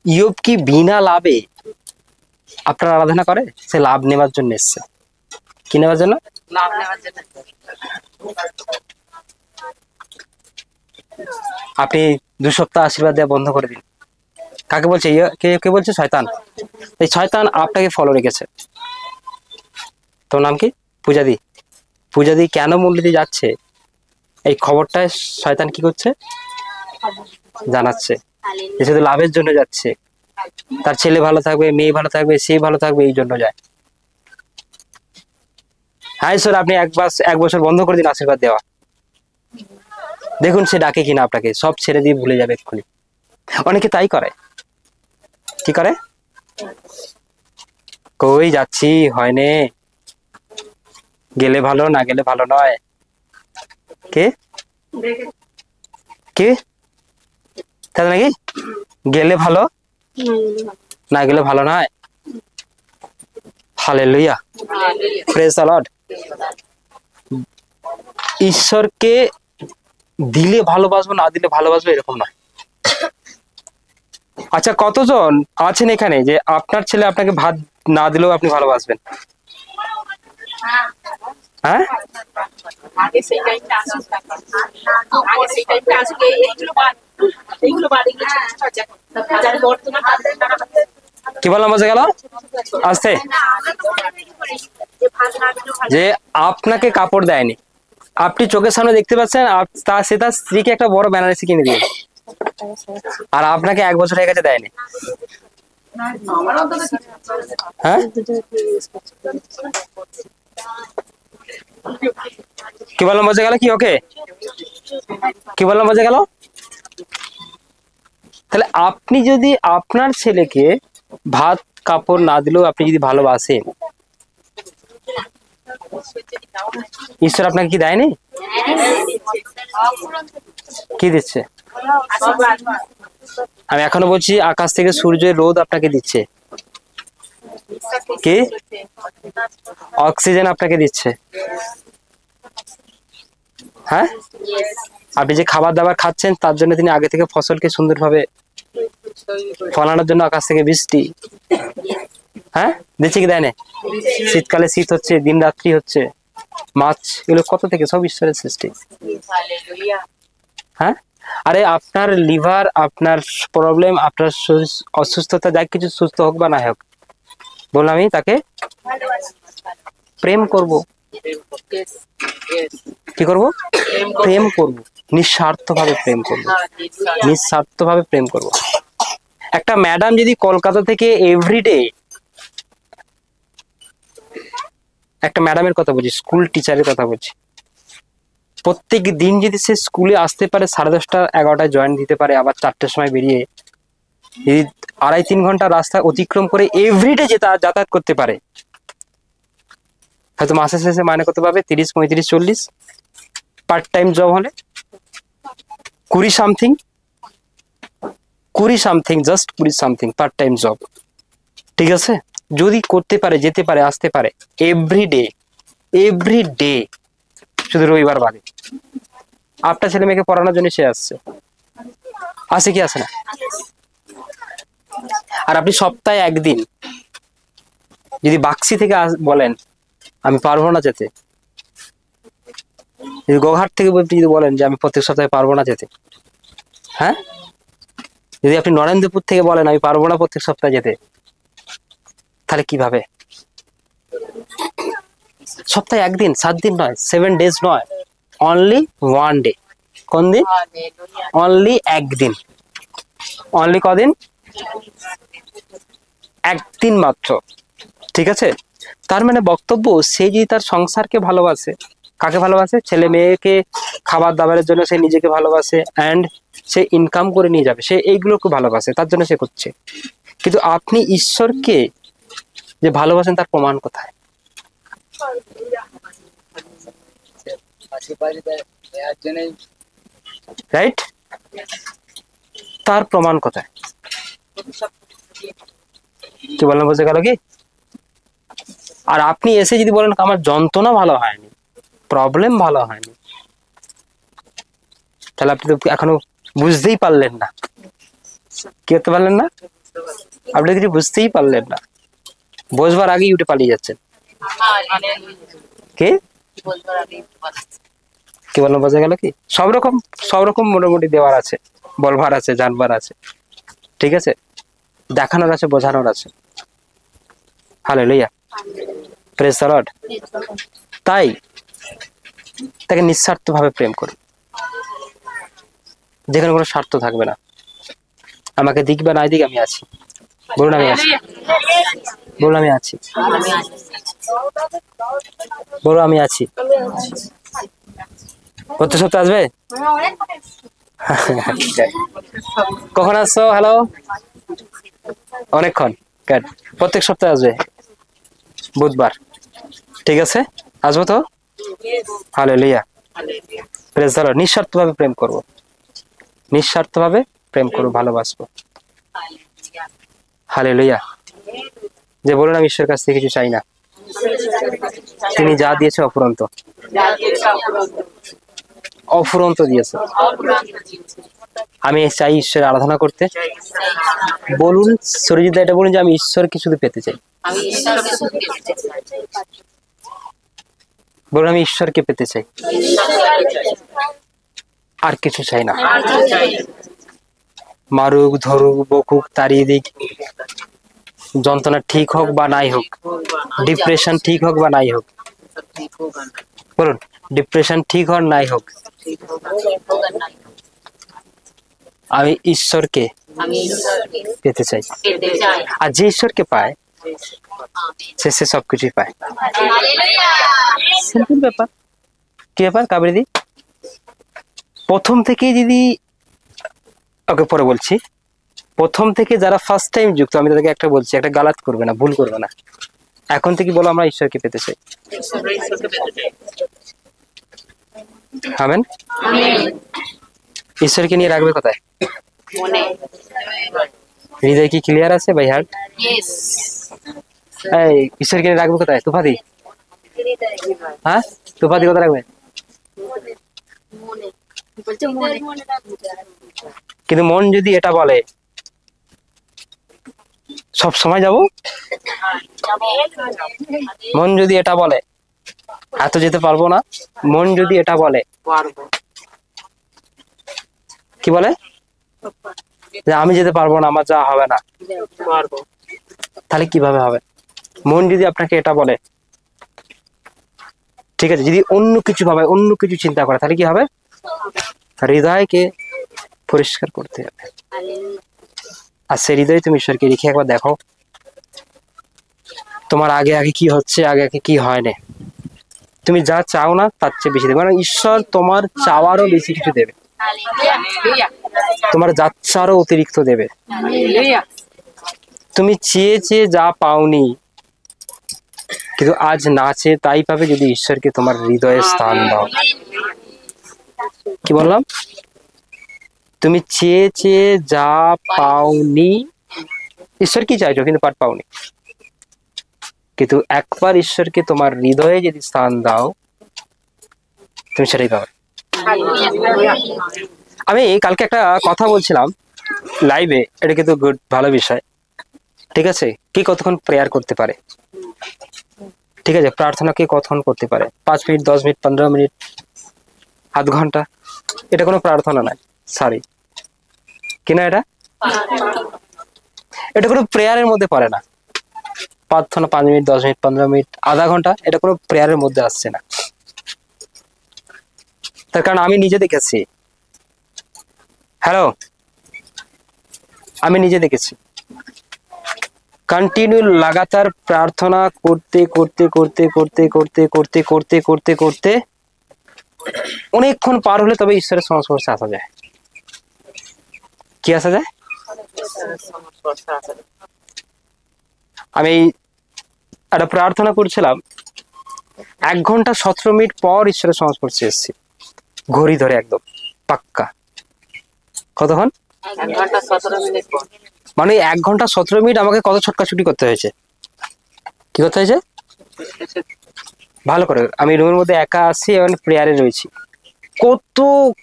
ইয়োব কি বিনা লাভে আপনার আরাধনা করে? সে লাভ নেবার জন্য এসছে। কি নেবার জন্য? লাভ নেওয়ার জন্য। আপনি 2 সপ্তাহ আশীর্বাদ দেওয়া বন্ধ করে দিন। কাকে বলছে? কে কে বলছে? শয়তান। এই শয়তান আপনাকে ফলো রেখেছে। তোর নাম কি? পূজাদি। পূজাদি কেন মন্দিরে যাচ্ছে এই খবরটা শয়তান কি করছে? জানাচ্ছে যে শুধু লাভের জন্য যাচ্ছে, তার ছেলে ভালো থাকবে, মেয়ে ভালো থাকবে, সে ভালো থাকবে, এই জন্য যায়। হ্যাঁ স্যার, আপনি 1 বছর বন্ধ করে দিন আশীর্বাদ দেওয়া, দেখুন সে ডাকে কিনা আপনাকে। সব ছেড়ে দিয়ে ভুলে যাবে এক্ষুনি। অনেকে তাই করে। কি করে? কই যাচ্ছি, হয়নি, গেলে ভালো, না গেলে ভালো নয়। কে কে তাই নাকি? গেলে ভালো, না গেলে ভালো নয়। Hallelujah, praise the Lord. ঈশ্বরকে দিলে ভালোবাসবো, না দিলে ভালোবাসবো এরকম নয়। আচ্ছা, কতজন আছেন এখানে যে আপনার ছেলে আপনাকে ভাত না দিলেও আপনি ভালোবাসবেন? হ্যাঁ, আগে সেই টাইমটা আসুক, আগে সেই টাইমটা আসুক, এইগুলো বাদ, এগুলো ছোট ছোট আছে। যার বর্তমান কি বললাম বোঝা গেল? আসতে যে আপনাকে কাপড় দেয়নি, আপনি চোখের সামনে দেখতে পাচ্ছেন, সে তার স্ত্রীকে একটা বড় বেনারসি কিনে দিয়ে, আর আপনাকে 1 বছর হয়ে গেছে দেয়নি। হ্যাঁ, কি বললাম বোঝা গেল? কি ওকে, কি বললাম বোঝা গেল? তাহলে আপনি যদি আপনার ছেলেকে ভাত কাপড় না দিলেও আপনি যদি ভালোবাসেন, ঈশ্বর আপনাকে কি দেয়নি? কি দিচ্ছে? আমি এখনো বলছি, আকাশ থেকে সূর্যের রোদ আপনাকে দিচ্ছে, কি অক্সিজেন আপনাকে দিচ্ছে। হ্যাঁ, আপনি যে খাবার দাবার খাচ্ছেন তার জন্য তিনি আগে থেকে ফসলকে সুন্দরভাবে ফলানোর জন্য আকাশ থেকে বৃষ্টি, হ্যাঁ, দিচ্ছে কি দেয় না? শীতকালে শীত হচ্ছে, দিন রাত্রি হচ্ছে, মাছ, এগুলো কত থেকে? সব ঈশ্বরের সৃষ্টি। হ্যাঁ, আরে আপনার লিভার, আপনার প্রবলেম, আপনার অসুস্থতা, যা কিছু সুস্থ হোক বা না হোক, বললাম আমি তাকে প্রেম করব। কি করব? প্রেম করব, নিঃস্বার্থভাবে প্রেম করব, নিঃস্বার্থভাবে প্রেম করব। একটা ম্যাডাম যদি কলকাতা থেকে এভরিডে, একটা ম্যাডামের কথা বলছি, স্কুল টিচারের কথা বলছি, প্রত্যেক দিন যদি সে স্কুলে আসতে পারে 10:30 11টায় জয়েন দিতে পারে, আবার 4টের সময় বেরিয়ে যদি 2.5-3 ঘন্টা রাস্তা অতিক্রম করে এভরিডে যাতায়াত করতে পারে, হয়তো মাসের শেষে মাইনে করতে পারবে 30, 35, 40। পার্ট টাইম জব হলে 20 something, just 20 something part time job. ঠিক আছে, যদি করতে পারে, যেতে পারে, আসতে পারে এভরিডে, শুধু রবিবার বাদে। আপনার ছেলে মেয়েকে পড়ানোর জন্য সে আসে কি আসে না? আর আপনি সপ্তাহে 1 দিন যদি বাক্সি থেকে বলেন আমি পারবো না যেতে, যদি গোঘাট থেকে যদি বলেন যে আমি প্রত্যেক সপ্তাহে পারবো না যেতে, হ্যাঁ, যদি আপনি নরেন্দ্রপুর থেকে বলেন আমি পারবো না প্রত্যেক সপ্তাহে যেতে, তাহলে কিভাবে? সপ্তাহে 1 দিন, 7 দিন নয়, 7 days নয়, অনলি 1 day। কোন দিন? অনলি 1 দিন। অনলি কদিন? 1 দিন মাত্র। ঠিক আছে, তার মানে বক্তব্য, সে যদি তার সংসারকে ভালোবাসে, কাকে ভালোবাসে? ছেলে মেয়েকে খাবার দাবারের জন্য সে নিজেকে ভালোবাসে, অ্যান্ড সে ইনকাম করে নিয়ে যাবে, সে এইগুলোকে ভালোবাসে, তার জন্য সে করছে। কিন্তু আপনি ঈশ্বরকে যে ভালোবাসেন তার প্রমাণ কোথায়? রাইট, তার প্রমাণ কোথায়? কি বললাম বুঝে গেল কি? আর আপনি এসে যদি বলেন আমার যন্ত্রণা ভালো হয়নি, প্রবলেম ভালো হয়নি, তাহলে আপনি তো এখনো বুঝতেই পারলেন না। কি করতে পারলেন না? আপনি কিছু বুঝতেই পারলেন না, বসবার আগেই উঠে পালিয়ে যাচ্ছেন। কে? কি বললাম, বোঝা গেল কি? সব রকম মোটামুটি দেওয়ার আছে, বলবার আছে, জানবার আছে, ঠিক আছে, দেখানোর আছে, বোঝানোর আছে। Hallelujah, praise the Lord. তাই তাকে নিঃস্বার্থ ভাবে প্রেম করুন, যেখানে কোনো স্বার্থ থাকবে না। আমাকে দিক বা নাই দিক, আমি আছি। বলুন আমি আছি, বলুন আমি আছি, বলুন আমি আছি। প্রত্যেক সপ্তাহে আসবে? কখন আসছো? হ্যালো, অনেকক্ষণ। প্রত্যেক সপ্তাহে আসবে বুধবার, ঠিক আছে? আসবো তো? Hallelujah, praise the Lord. নিঃস্বার্থভাবে প্রেম করবো, নিঃস্বার্থভাবে প্রেম করবো, ভালোবাসবো। হালেলুয়া। যে বলুন আমি ঈশ্বরের কাছ থেকে কিছু চাই না, তিনি যা দিয়েছে অফুরন্ত, অফুরন্ত দিয়েছে। আমি চাই ঈশ্বরের আরাধনা করতে। বলুন সরিজিৎ, এটা বলুন যে আমি ঈশ্বরকে শুধু পেতে চাই। বলুন আমি ঈশ্বরকে পেতে চাই, আর কিছু চাই না। মারুক, ধরুক, বকুক, তাড়িয়ে দিক, যন্ত্রণা ঠিক হোক বা নাই হোক, ডিপ্রেশন ঠিক হোক বা নাই হোক, বলুন ডিপ্রেশন ঠিক হোক নাই হোক, আমি ঈশ্বরকে পেতে চাই। আর যে ঈশ্বরকে পায় সে সবকিছুই পায়। সিম্পল ব্যাপার। কি ব্যাপার কাবেরী? প্রথম থেকেই যদি, ওকে পরে বলছি, প্রথম থেকে যারা ফার্স্ট টাইম যুক্ত, আমি তাদেরকে একটা বলছি, একটা গালাত করবে না, ভুল করবে না। এখন থেকে বলো আমরা ঈশ্বরকে পেতে চাই। আমেন। ঈশ্বরকে নিয়ে রাখবে কোথায়? হৃদয় কি ক্লিয়ার আছে ভাই? হার্ট। এই ঈশ্বরকে নিয়ে রাখবে কোথায়? তুফাদি, হ্যাঁ তুফাদি কোথায় রাখবে? কিন্তু মন যদি এটা বলে সব সময় যাব, মন যদি এটা বলে এত যেতে পারবো না, মন যদি এটা বলে, কি বলে যে আমি যেতে পারবো না, আমার যা হবে না, তাহলে কিভাবে হবে? মন যদি আপনাকে এটা বলে, ঠিক আছে, যদি অন্য কিছু ভাবে, অন্য কিছু চিন্তা করে, তাহলে কি হবে? হৃদয়কে পরিষ্কার করতে হবে। আর সে হৃদয় তুমি ঈশ্বরকে রেখে একবার দেখো, তোমার আগে আগে কি হচ্ছে, আগে আগে কি হয় না। তুমি যা চাও না তার চেয়ে বেশি দেবে, মানে ঈশ্বর তোমার চাওয়ারও বেশি কিছু দেবে, তোমার যাচ্ছারও অতিরিক্ত দেবে। তুমি চেয়ে চেয়ে যা পাওনি, কিন্তু আজ না চেয়ে তাই পাবে যদি ঈশ্বরকে তোমার হৃদয়ে স্থান দাও। কি বললাম? তুমি চেয়ে চেয়ে যা পাওনি, ঈশ্বর কি চাইছো কিন্তু পাওনি, কিন্তু একবার ঈশ্বরকে তোমার হৃদয়ে যদি স্থান দাও, তুমি সেটাই পাবে। আমি কালকে একটা কথা বলছিলাম লাইভে, এটা কিন্তু গুড, ভালো বিষয়, ঠিক আছে। কি কতক্ষণ প্রেয়ার করতে পারে? ঠিক আছে, প্রার্থনা কে কতক্ষণ করতে পারে? 5 মিনিট, 10 মিনিট, 15 মিনিট, আধ ঘন্টা? এটা কোনো প্রার্থনা নয়, সরি, কিনা এটা এটা কোনো প্রেয়ারের মধ্যে পড়ে না। প্রার্থনা 5 মিনিট, 10 মিনিট, 15 মিনিট, আধা ঘন্টা, এটা কোনো প্রেয়ারের মধ্যে আসছে না। তার কারণ আমি নিজে দেখেছি। হ্যালো, আমি নিজে দেখেছি কন্টিনিউ লাগাতার প্রার্থনা করতে করতে করতে করতে করতে করতে করতে করতে করতে অনেকক্ষণ পার হলে তবে ঈশ্বরের সংস্পর্শে আসা যায়। কি আসা যায়? আমি একটা প্রার্থনা করছিলাম, 1 ঘন্টা 17 মিনিট পর ঈশ্বরের সংস্পর্শে এসেছি, ঘড়ি ধরে একদম পাক্কা। কতক্ষণ? 1 ঘন্টা 17 মিনিট। মানে 1 ঘন্টা 17 মিনিট আমাকে কত ছটকাছুটি করতে হয়েছে। কি করতে হয়েছে? ভালো করে, আমি রুমের মধ্যে একা আছি এবং প্রেয়ারে রয়েছি, কত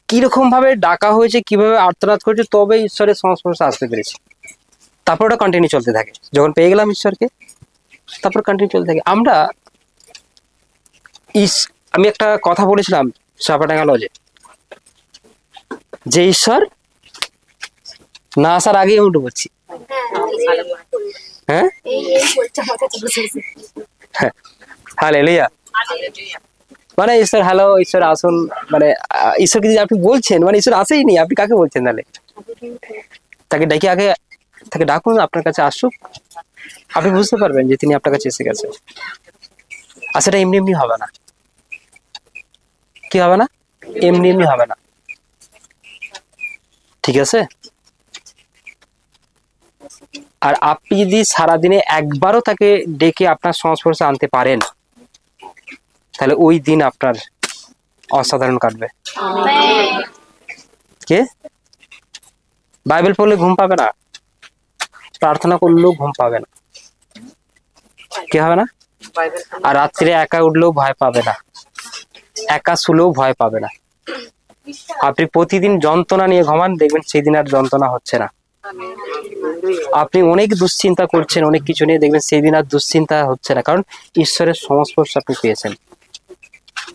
কিরকম ভাবে ডাকা হয়েছে, কিভাবে আর্তনাদ করেছে, তবে ঈশ্বরের সংস্পর্শে আসতে পেরেছি। তারপর ওটা কন্টিনিউ চলতে থাকে, যখন পেয়ে গেলাম ঈশ্বরকে, তারপর কন্টিনিউ চলতে থাকে। আমরা আমি একটা কথা বলেছিলাম চাপাডাঙ্গা লজে, যে ঈশ্বর না আসার আগেই আমি উঠে বলছি। হ্যাঁ, হালেলুয়া। মানে ঈশ্বর হ্যালো, ঈশ্বর আসুন, মানে ঈশ্বরকে যদি আপনি বলছেন, মানে ঈশ্বর আসেই নি, আপনি কাকে বলছেন তাহলে? তাকে ডেকে আগে, তাকে ডাকুন, আপনার কাছে আসুক, আপনি বুঝতে পারবেন যে তিনি আপনার কাছে এসে গেছেন। আর সেটা এমনি এমনি হবে না। কি হবে না? এমনি এমনি হবে না, ঠিক আছে? আর আপনি যদি সারাদিনে একবারও তাকে ডেকে আপনার সংস্পর্শে আনতে পারেন, তাহলে ওই দিন আপনার অসাধারণ কাটবে। কে বাইবেল পড়লে ঘুম পাবে না, প্রার্থনা করলেও ঘুম পাবে না, কি হবে না? আর রাত্রে একা উঠলেও ভয় পাবে না, একা শুলেও ভয় পাবে না। আপনি প্রতিদিন যন্ত্রণা নিয়ে ঘুমান, দেখবেন সেই দিন আর যন্ত্রণা হচ্ছে না। আপনি অনেক দুশ্চিন্তা করছেন অনেক কিছু নিয়ে, দেখবেন সেই দিন আর দুশ্চিন্তা হচ্ছে না, কারণ ঈশ্বরের সংস্পর্শ আপনি পেয়েছেন।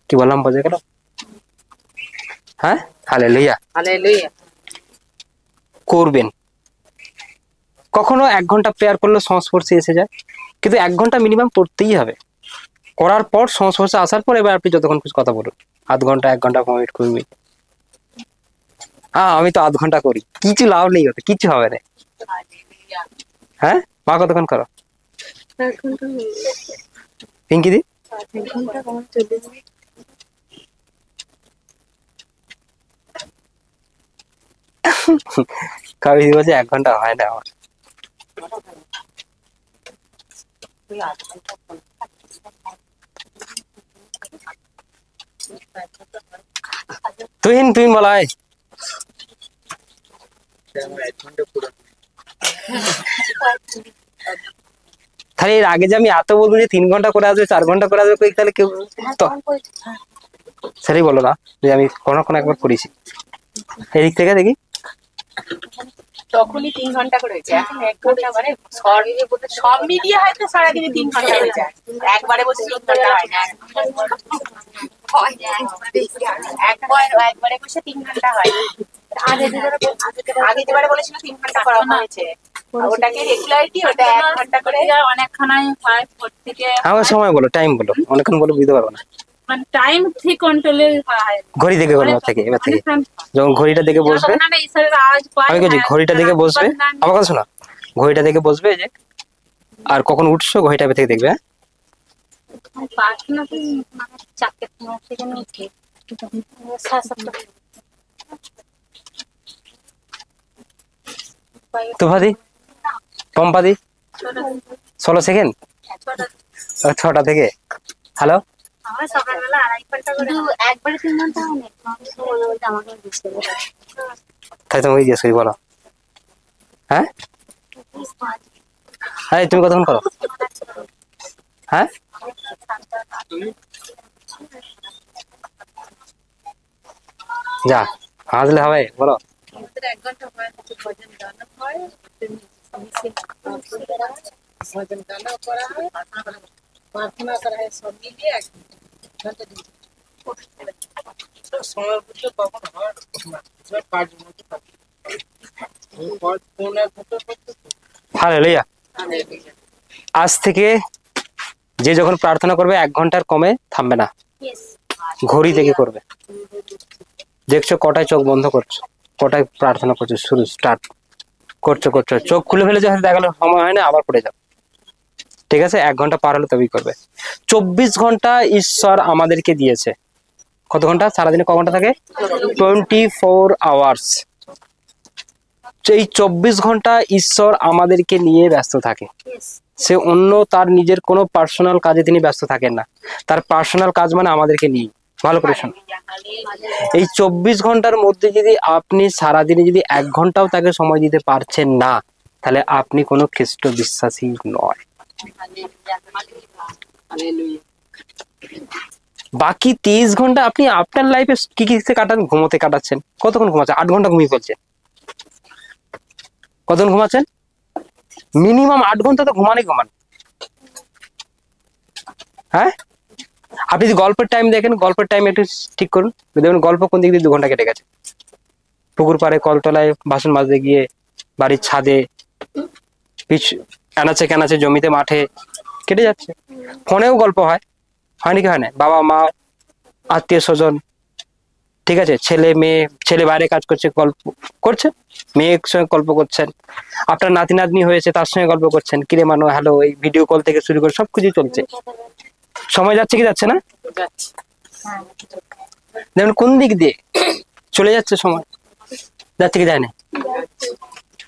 কি বললাম, বোঝা গেল? হ্যাঁ, হালেলুয়া। করবেন। কখনো 1 ঘন্টা প্রেয়ার করলে সংস্পর্শে এসে যায়, কিন্তু 1 ঘন্টা মিনিমাম করতেই হবে। করার পর সংস্পর্শে আসার পর এবার আপনি যতক্ষণ কিছু কথা বলুন, 0.5 ঘন্টা 1 ঘন্টা কমিট করবি। আমি তো 0.5 ঘন্টা করি, কিছু লাভ নেই, হতে কিছু হবে না। হ্যাঁ, মা কতক্ষণ করো? পিঙ্কি দি কবি বলছে 1 ঘন্টা হয় না আমার। তুই বলাই তাহলে এর আগে যে আমি এত বলবো যে 3 ঘন্টা করে আসবে, 4 ঘন্টা করে আসবে, তাহলে কেউ তো সেটাই বলো না যে আমি কোনো একবার করেছি। এদিক থেকে দেখি তখনই 3 ঘন্টা করে হয়েছে, এখন 1 ঘন্টা, মানে সব মিলিয়ে হয়তো সারাদিনে 3 ঘন্টা হয়ে যায়। একবারে বসে 3 ঘন্টা হয় না, একবারে বসে 3 ঘন্টা হয়। আগে যেবারে বলেছিল 3 ঘন্টা করা হয়েছে, ওটাকে রেগুলারিটি, ওটা 1 ঘন্টা করে অনেকখানাই হয় থেকে। আমার সময় বলো, টাইম বলো, অনেকক্ষণ বলো বুঝতে পারবো না। মানে টাইম ঠিক কন্ট্রোলে হয়, ঘড়ি দেখে বলো, এবার থেকে যখন ঘড়িটা দেখে বসবে, ঈশ্বরের আওয়াজ পাই। আমি বলছি ঘড়িটা দেখে বসবে, আমার কথা শোনো, ঘড়িটা দেখে বসবে যে আর কখন উঠছো ঘড়িটা থেকে দেখবে। হ্যাঁ, প্রার্থনা তো মানে 4:00 থেকে উঠে তুফাদি পম্পাদি 16 সেকেন্ড, 6টা থেকে। হ্যালো, আমার সকালবেলা 2.5 ঘন্টা করে, একবারে 3 ঘন্টা অনেক মনে বলতে আমাকে বুঝতে হবে। তাই তুমি জিজ্ঞেস করি, বলো। হ্যাঁ, তুমি কতক্ষণ করো? হ্যাঁ, যা হাসলে হবে, বলো। 1 ঘন্টা হয়, ভজন গান হয়, ভজন গান করা হয়, প্রার্থনা করা হয়, সব মিলিয়ে 1 ঘন্টা সময় বুঝতে কখন হয় কাজের মধ্যে থাকে। হালেলুয়া। আজ থেকে যে যখন প্রার্থনা করবে 1 ঘন্টার কমে থামবে না, ঘড়ি দেখে করবে। দেখছো কটায় চোখ বন্ধ করছো, কটায় প্রার্থনা করছো, শুরু স্টার্ট করছো, চোখ খুলে ফেলেছো, হয়তো দেখালো সময় হয় না, আবার পড়ে যাও। ঠিক আছে, 1 ঘন্টা পার হলে তবেই করবে। 24 ঘন্টা ঈশ্বর আমাদেরকে দিয়েছে। কত ঘন্টা? সারাদিনে ক ঘন্টা থাকে? 24 আওয়ার্স। এই 24 ঘন্টা ঈশ্বর আমাদেরকে নিয়ে ব্যস্ত থাকে। সে অন্য তার নিজের কোনো পার্সোনাল কাজে তিনি ব্যস্ত থাকেন না। তার পার্সোনাল কাজ মানে আমাদেরকে নিয়ে। ভালো করে শোনো, এই 24 ঘন্টার মধ্যে যদি আপনি সারাদিনে যদি 1 ঘন্টাও তাকে সময় দিতে পারছেন না, তাহলে আপনি কোনো খ্রিস্ট বিশ্বাসী নয়। বাকি 23 ঘন্টা আপনি আপনার লাইফে কি কি কাটান? ঘুমোতে কাটাচ্ছেন। কতক্ষণ ঘুমাচ্ছেন? 8 ঘন্টা ঘুমিয়ে ফেলছেন। কতক্ষণ ঘুমাচ্ছেন? মিনিমাম 8 ঘন্টা তো ঘুমান। হ্যাঁ, আপনি যদি গল্পের টাইম দেখেন, গল্পের টাইম একটু ঠিক করুন, দেখুন গল্প কোন দিক দিয়ে 2 ঘন্টা কেটে গেছে। পুকুর পাড়ে, কলতলায় বাসন মাজতে গিয়ে, বাড়ির ছাদে, আনাচে কানাচে, জমিতে, মাঠে কেটে যাচ্ছে। ফোনেও গল্প হয় নাকি হয় না? বাবা মা, আত্মীয় স্বজন, ঠিক আছে, ছেলে মেয়ে, ছেলে বাইরে কাজ করছে, গল্প করছে, মেয়ের সঙ্গে গল্প করছেন, আপনার নাতি নাতনি হয়েছে তার সঙ্গে গল্প করছেন, কিরে মানো, হ্যালো, এই ভিডিও কল থেকে শুরু করে সবকিছু চলছে। সময় যাচ্ছে কি যাচ্ছে না? দেখুন কোন দিক দিয়ে চলে যাচ্ছে সময়, যাচ্ছে কি যায় না?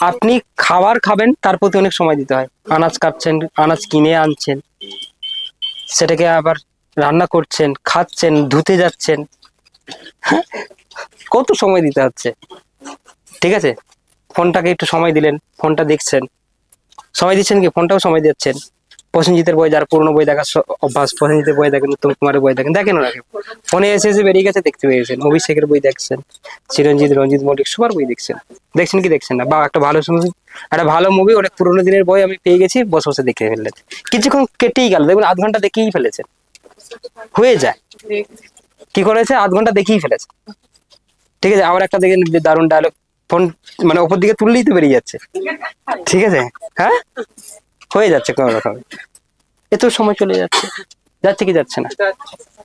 আপনি খাবার খাবেন, তার প্রতি অনেক সময় দিতে হয়। আনাজ কাটছেন, আনাজ কিনে আনছেন, সেটাকে আবার রান্না করছেন, খাচ্ছেন, ধুতে যাচ্ছেন, কত সময় দিতে হচ্ছে। ঠিক আছে, ফোনটাকে একটু সময় দিলেন, ফোনটা দেখছেন, সময় দিচ্ছেন কি, ফোনটাও সময় দিচ্ছেন। প্রসেনজিতের বই, যার পুরোনো বই দেখার অভ্যাস, প্রসেনজিতের বই দেখেন, উত্তম কুমারের বই দেখেন, দেখেন ওনাকে ফোনে এসে বেরিয়ে গেছে, দেখতে পেয়েছেন। অভিষেকের বই দেখছেন, চিরঞ্জিত, রঞ্জিত মল্লিক, সবার বই দেখছেন কি দেখছেন না? বা একটা ভালো মুভি, অনেক পুরোনো দিনের বই আমি পেয়ে গেছি, বসে বসে দেখে ফেললেন, কিছুক্ষণ কেটেই গেল, দেখুন আধ ঘন্টা দেখেই ফেলেছেন, হয়ে যায়। কি করেছে, আধ ঘন্টা দেখেই ফেলেছে। ঠিক আছে, আবার একটা দেখেন দারুণ ডায়লগ, ফোন মানে ওপর দিকে তুললেই তো বেরিয়ে যাচ্ছে। ঠিক আছে, হ্যাঁ, হয়ে যাচ্ছে কোনো রকম, এত সময় চলে যাচ্ছে, যাচ্ছে কি যাচ্ছে না?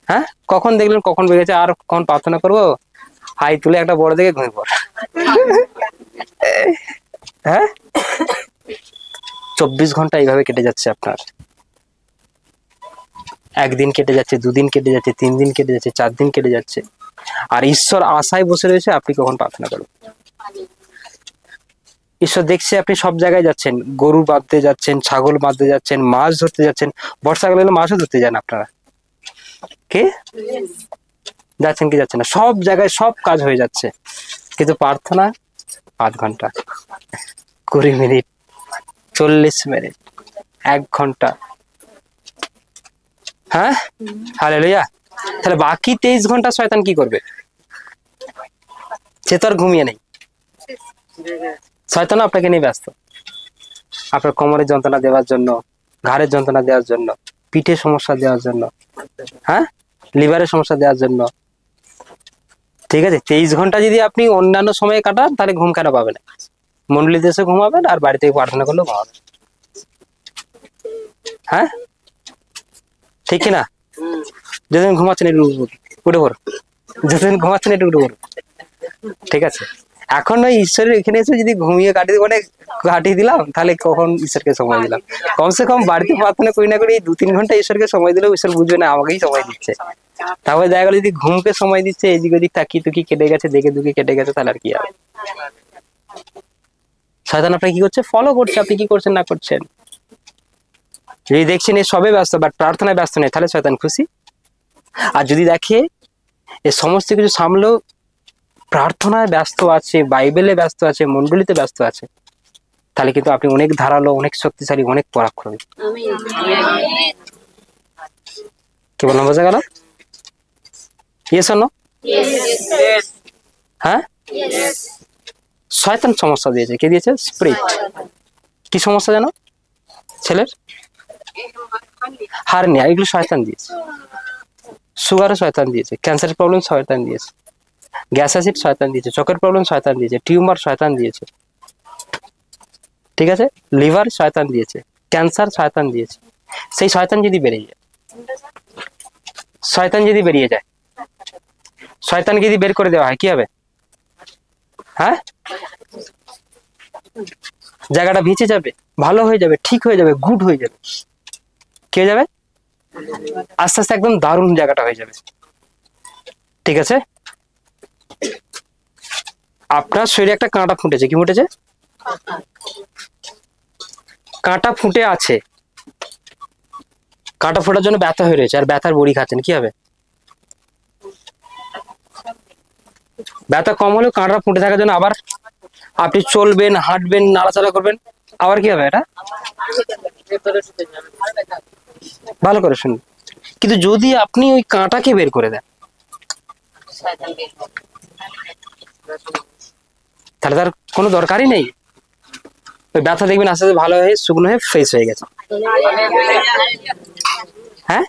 হ্যাঁ, কখন দেখলেন, কখন বেরিয়েছে, আর কখন প্রার্থনা করবো, হাই তুলে একটা বড় দেখে ঘুমিয়ে পড়। হ্যাঁ, 24 ঘন্টা এইভাবে কেটে যাচ্ছে আপনার। একদিন কেটে যাচ্ছে, 2 দিন কেটে যাচ্ছে, 3 দিন কেটে যাচ্ছে, 4 দিন কেটে যাচ্ছে, আর ঈশ্বর আশায় বসে রয়েছে আপনি কখন প্রার্থনা করবেন। ঈশ্বর দেখছে আপনি সব জায়গায় যাচ্ছেন, গরু বাঁধতে যাচ্ছেন, ছাগল বাঁধতে যাচ্ছেন, মাছ ধরতে যাচ্ছেন, বর্ষাকালে মাছও ধরতে যান আপনারা, কে যাচ্ছেন কি যাচ্ছেন না? সব জায়গায় সব কাজ হয়ে যাচ্ছে, কিন্তু প্রার্থনা আধ ঘন্টা, 20 মিনিট, 40 মিনিট, 1 ঘন্টা। হ্যাঁ, হালেলুয়া। তাহলে বাকি 23 ঘন্টা শয়তান কি করবে? সে তো আর ঘুমিয়ে নেই, শয়তান আপনাকে নিয়ে ব্যস্ত, আপনার কোমরের যন্ত্রণা দেওয়ার জন্য, ঘাড়ের যন্ত্রণা দেওয়ার জন্য, পিঠে সমস্যা দেওয়ার জন্য, হ্যাঁ, লিভারের সমস্যা দেওয়ার জন্য। ঠিক আছে, 23 ঘন্টা যদি আপনি অন্যান্য সময়ে কাটান, তাহলে ঘুম কেন পাবেন? মন্ডলীতে এসে ঘুমাবেন, আর বাড়ি থেকে প্রার্থনা করলেও ঘুমাবেন। হ্যাঁ, ঠিক কিনা? যতদিন ঘুমাচ্ছেন একটু উঠে পড়ুন, যতদিন ঘুমাচ্ছেন একটু উঠে পড়ুন। ঠিক আছে, এখন ওই ঈশ্বরের এখানে এসে যদি ঘুমিয়ে কাটিয়ে দিলাম, তাহলে কখন ঈশ্বরকে সময় দিলাম? কমসে কম বাড়িতে প্রার্থনা করি না করি 2-3 ঘন্টা ঈশ্বরকে সময় দিলেও ঈশ্বর বুঝবে না আমাকেই সময় দিচ্ছে। তারপরে দেখা গেলো যদি ঘুমকে সময় দিচ্ছে, এদিক ওদিক তাকিয়ে তুকি কেটে গেছে, দেখে দুকে কেটে গেছে, তাহলে আর কি হবে? শয়তান আপনাকে কি করছে? ফলো করছে, আপনি কি করছেন না করছেন। যদি দেখছেন এ সবে ব্যস্ত, বাট প্রার্থনায় ব্যস্ত নেই, তাহলে শয়তান খুশি। আর যদি দেখে এ সমস্ত কিছু সামলেও প্রার্থনায় ব্যস্ত আছে, বাইবেলে ব্যস্ত আছে, মন্ডলীতে ব্যস্ত আছে, তাহলে কিন্তু আপনি অনেক ধারালো, অনেক শক্তিশালী, অনেক পরাক্রমী। কি বললাম, বোঝা গেল? Yes or no? হ্যাঁ, শয়তান সমস্যা দিয়েছে। কে দিয়েছে? স্পিরিট। কি সমস্যা জানো? ছেলের হার্নিয়া, এগুলো শয়তান দিয়েছে। সুগারও শয়তান দিয়েছে, ক্যান্সারের প্রবলেম শয়তান দিয়েছে, গ্যাস অ্যাসিড শয়তান দিয়েছে, চোখের প্রবলেম শয়তান দিয়েছে, টিউমার শয়তান দিয়েছে। ঠিক আছে, লিভার শয়তান দিয়েছে, ক্যান্সার শয়তান দিয়েছে। সেই শয়তান যদি বেরিয়ে যায়, শয়তানকে যদি বের করে দেওয়া হয়, কি হবে? হ্যাঁ, জায়গাটা ভিজে যাবে, ভালো হয়ে যাবে, ঠিক হয়ে যাবে, গুড হয়ে যাবে। কি হয়ে যাবে? আস্তে আস্তে একদম দারুণ জায়গাটা হয়ে যাবে। ঠিক আছে, আপনার শরীরে একটা কাঁটা ফুটেছে। কি ফুটেছে? কাঁটা ফুটে আছে, কাঁটা ফোটার জন্য ব্যথা হয়ে রয়েছে, আর ব্যথার বড়ি খাচ্ছেন, কি হবে? ব্যথা কম হলেও কাঁটা ফুটে থাকার জন্য আবার আপনি চলবেন, হাঁটবেন, নাড়াচাড়া করবেন, আবার কি হবে? এটা ভালো করে শুনুন। কিন্তু যদি আপনি ওই কাঁটাকে বের করে দেন, তাহলে তার কোনো দরকারই নেই। ওই ব্যথা দেখবেন আস্তে আস্তে ভালো হয়ে শুকনো হয়ে ফ্রেশ হয়ে গেছে। হ্যাঁ,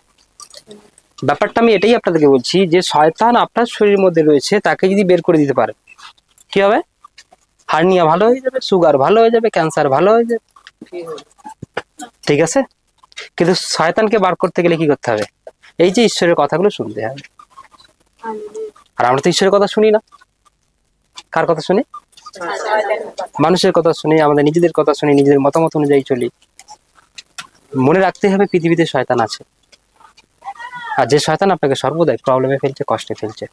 ব্যাপারটা আমি এটাই আপনাদেরকে বলছি যে শয়তান আপনার শরীরের মধ্যে রয়েছে, তাকে যদি বের করে দিতে পারে কি হবে? হার্নিয়া ভালো হয়ে যাবে, সুগার ভালো হয়ে যাবে, ক্যান্সার ভালো হয়ে যাবে, ঠিক আছে? কিন্তু শয়তানকে বার করতে গেলে কি করতে হবে? এই যে ঈশ্বরের কথাগুলো শুনতে হবে। আর আমরা তো ঈশ্বরের কথা শুনি না। কার কথা শুনি? মানুষের কথা শুনি, আমাদের নিজেদের কথা শুনি, নিজেদের মতামত অনুযায়ী চলি। মনে রাখতে হবে পৃথিবীতে শয়তান আছে, আর যে শয়তান আপনাকে সর্বদাই প্রবলেমে ফেলছে, কষ্টে ফেলছে,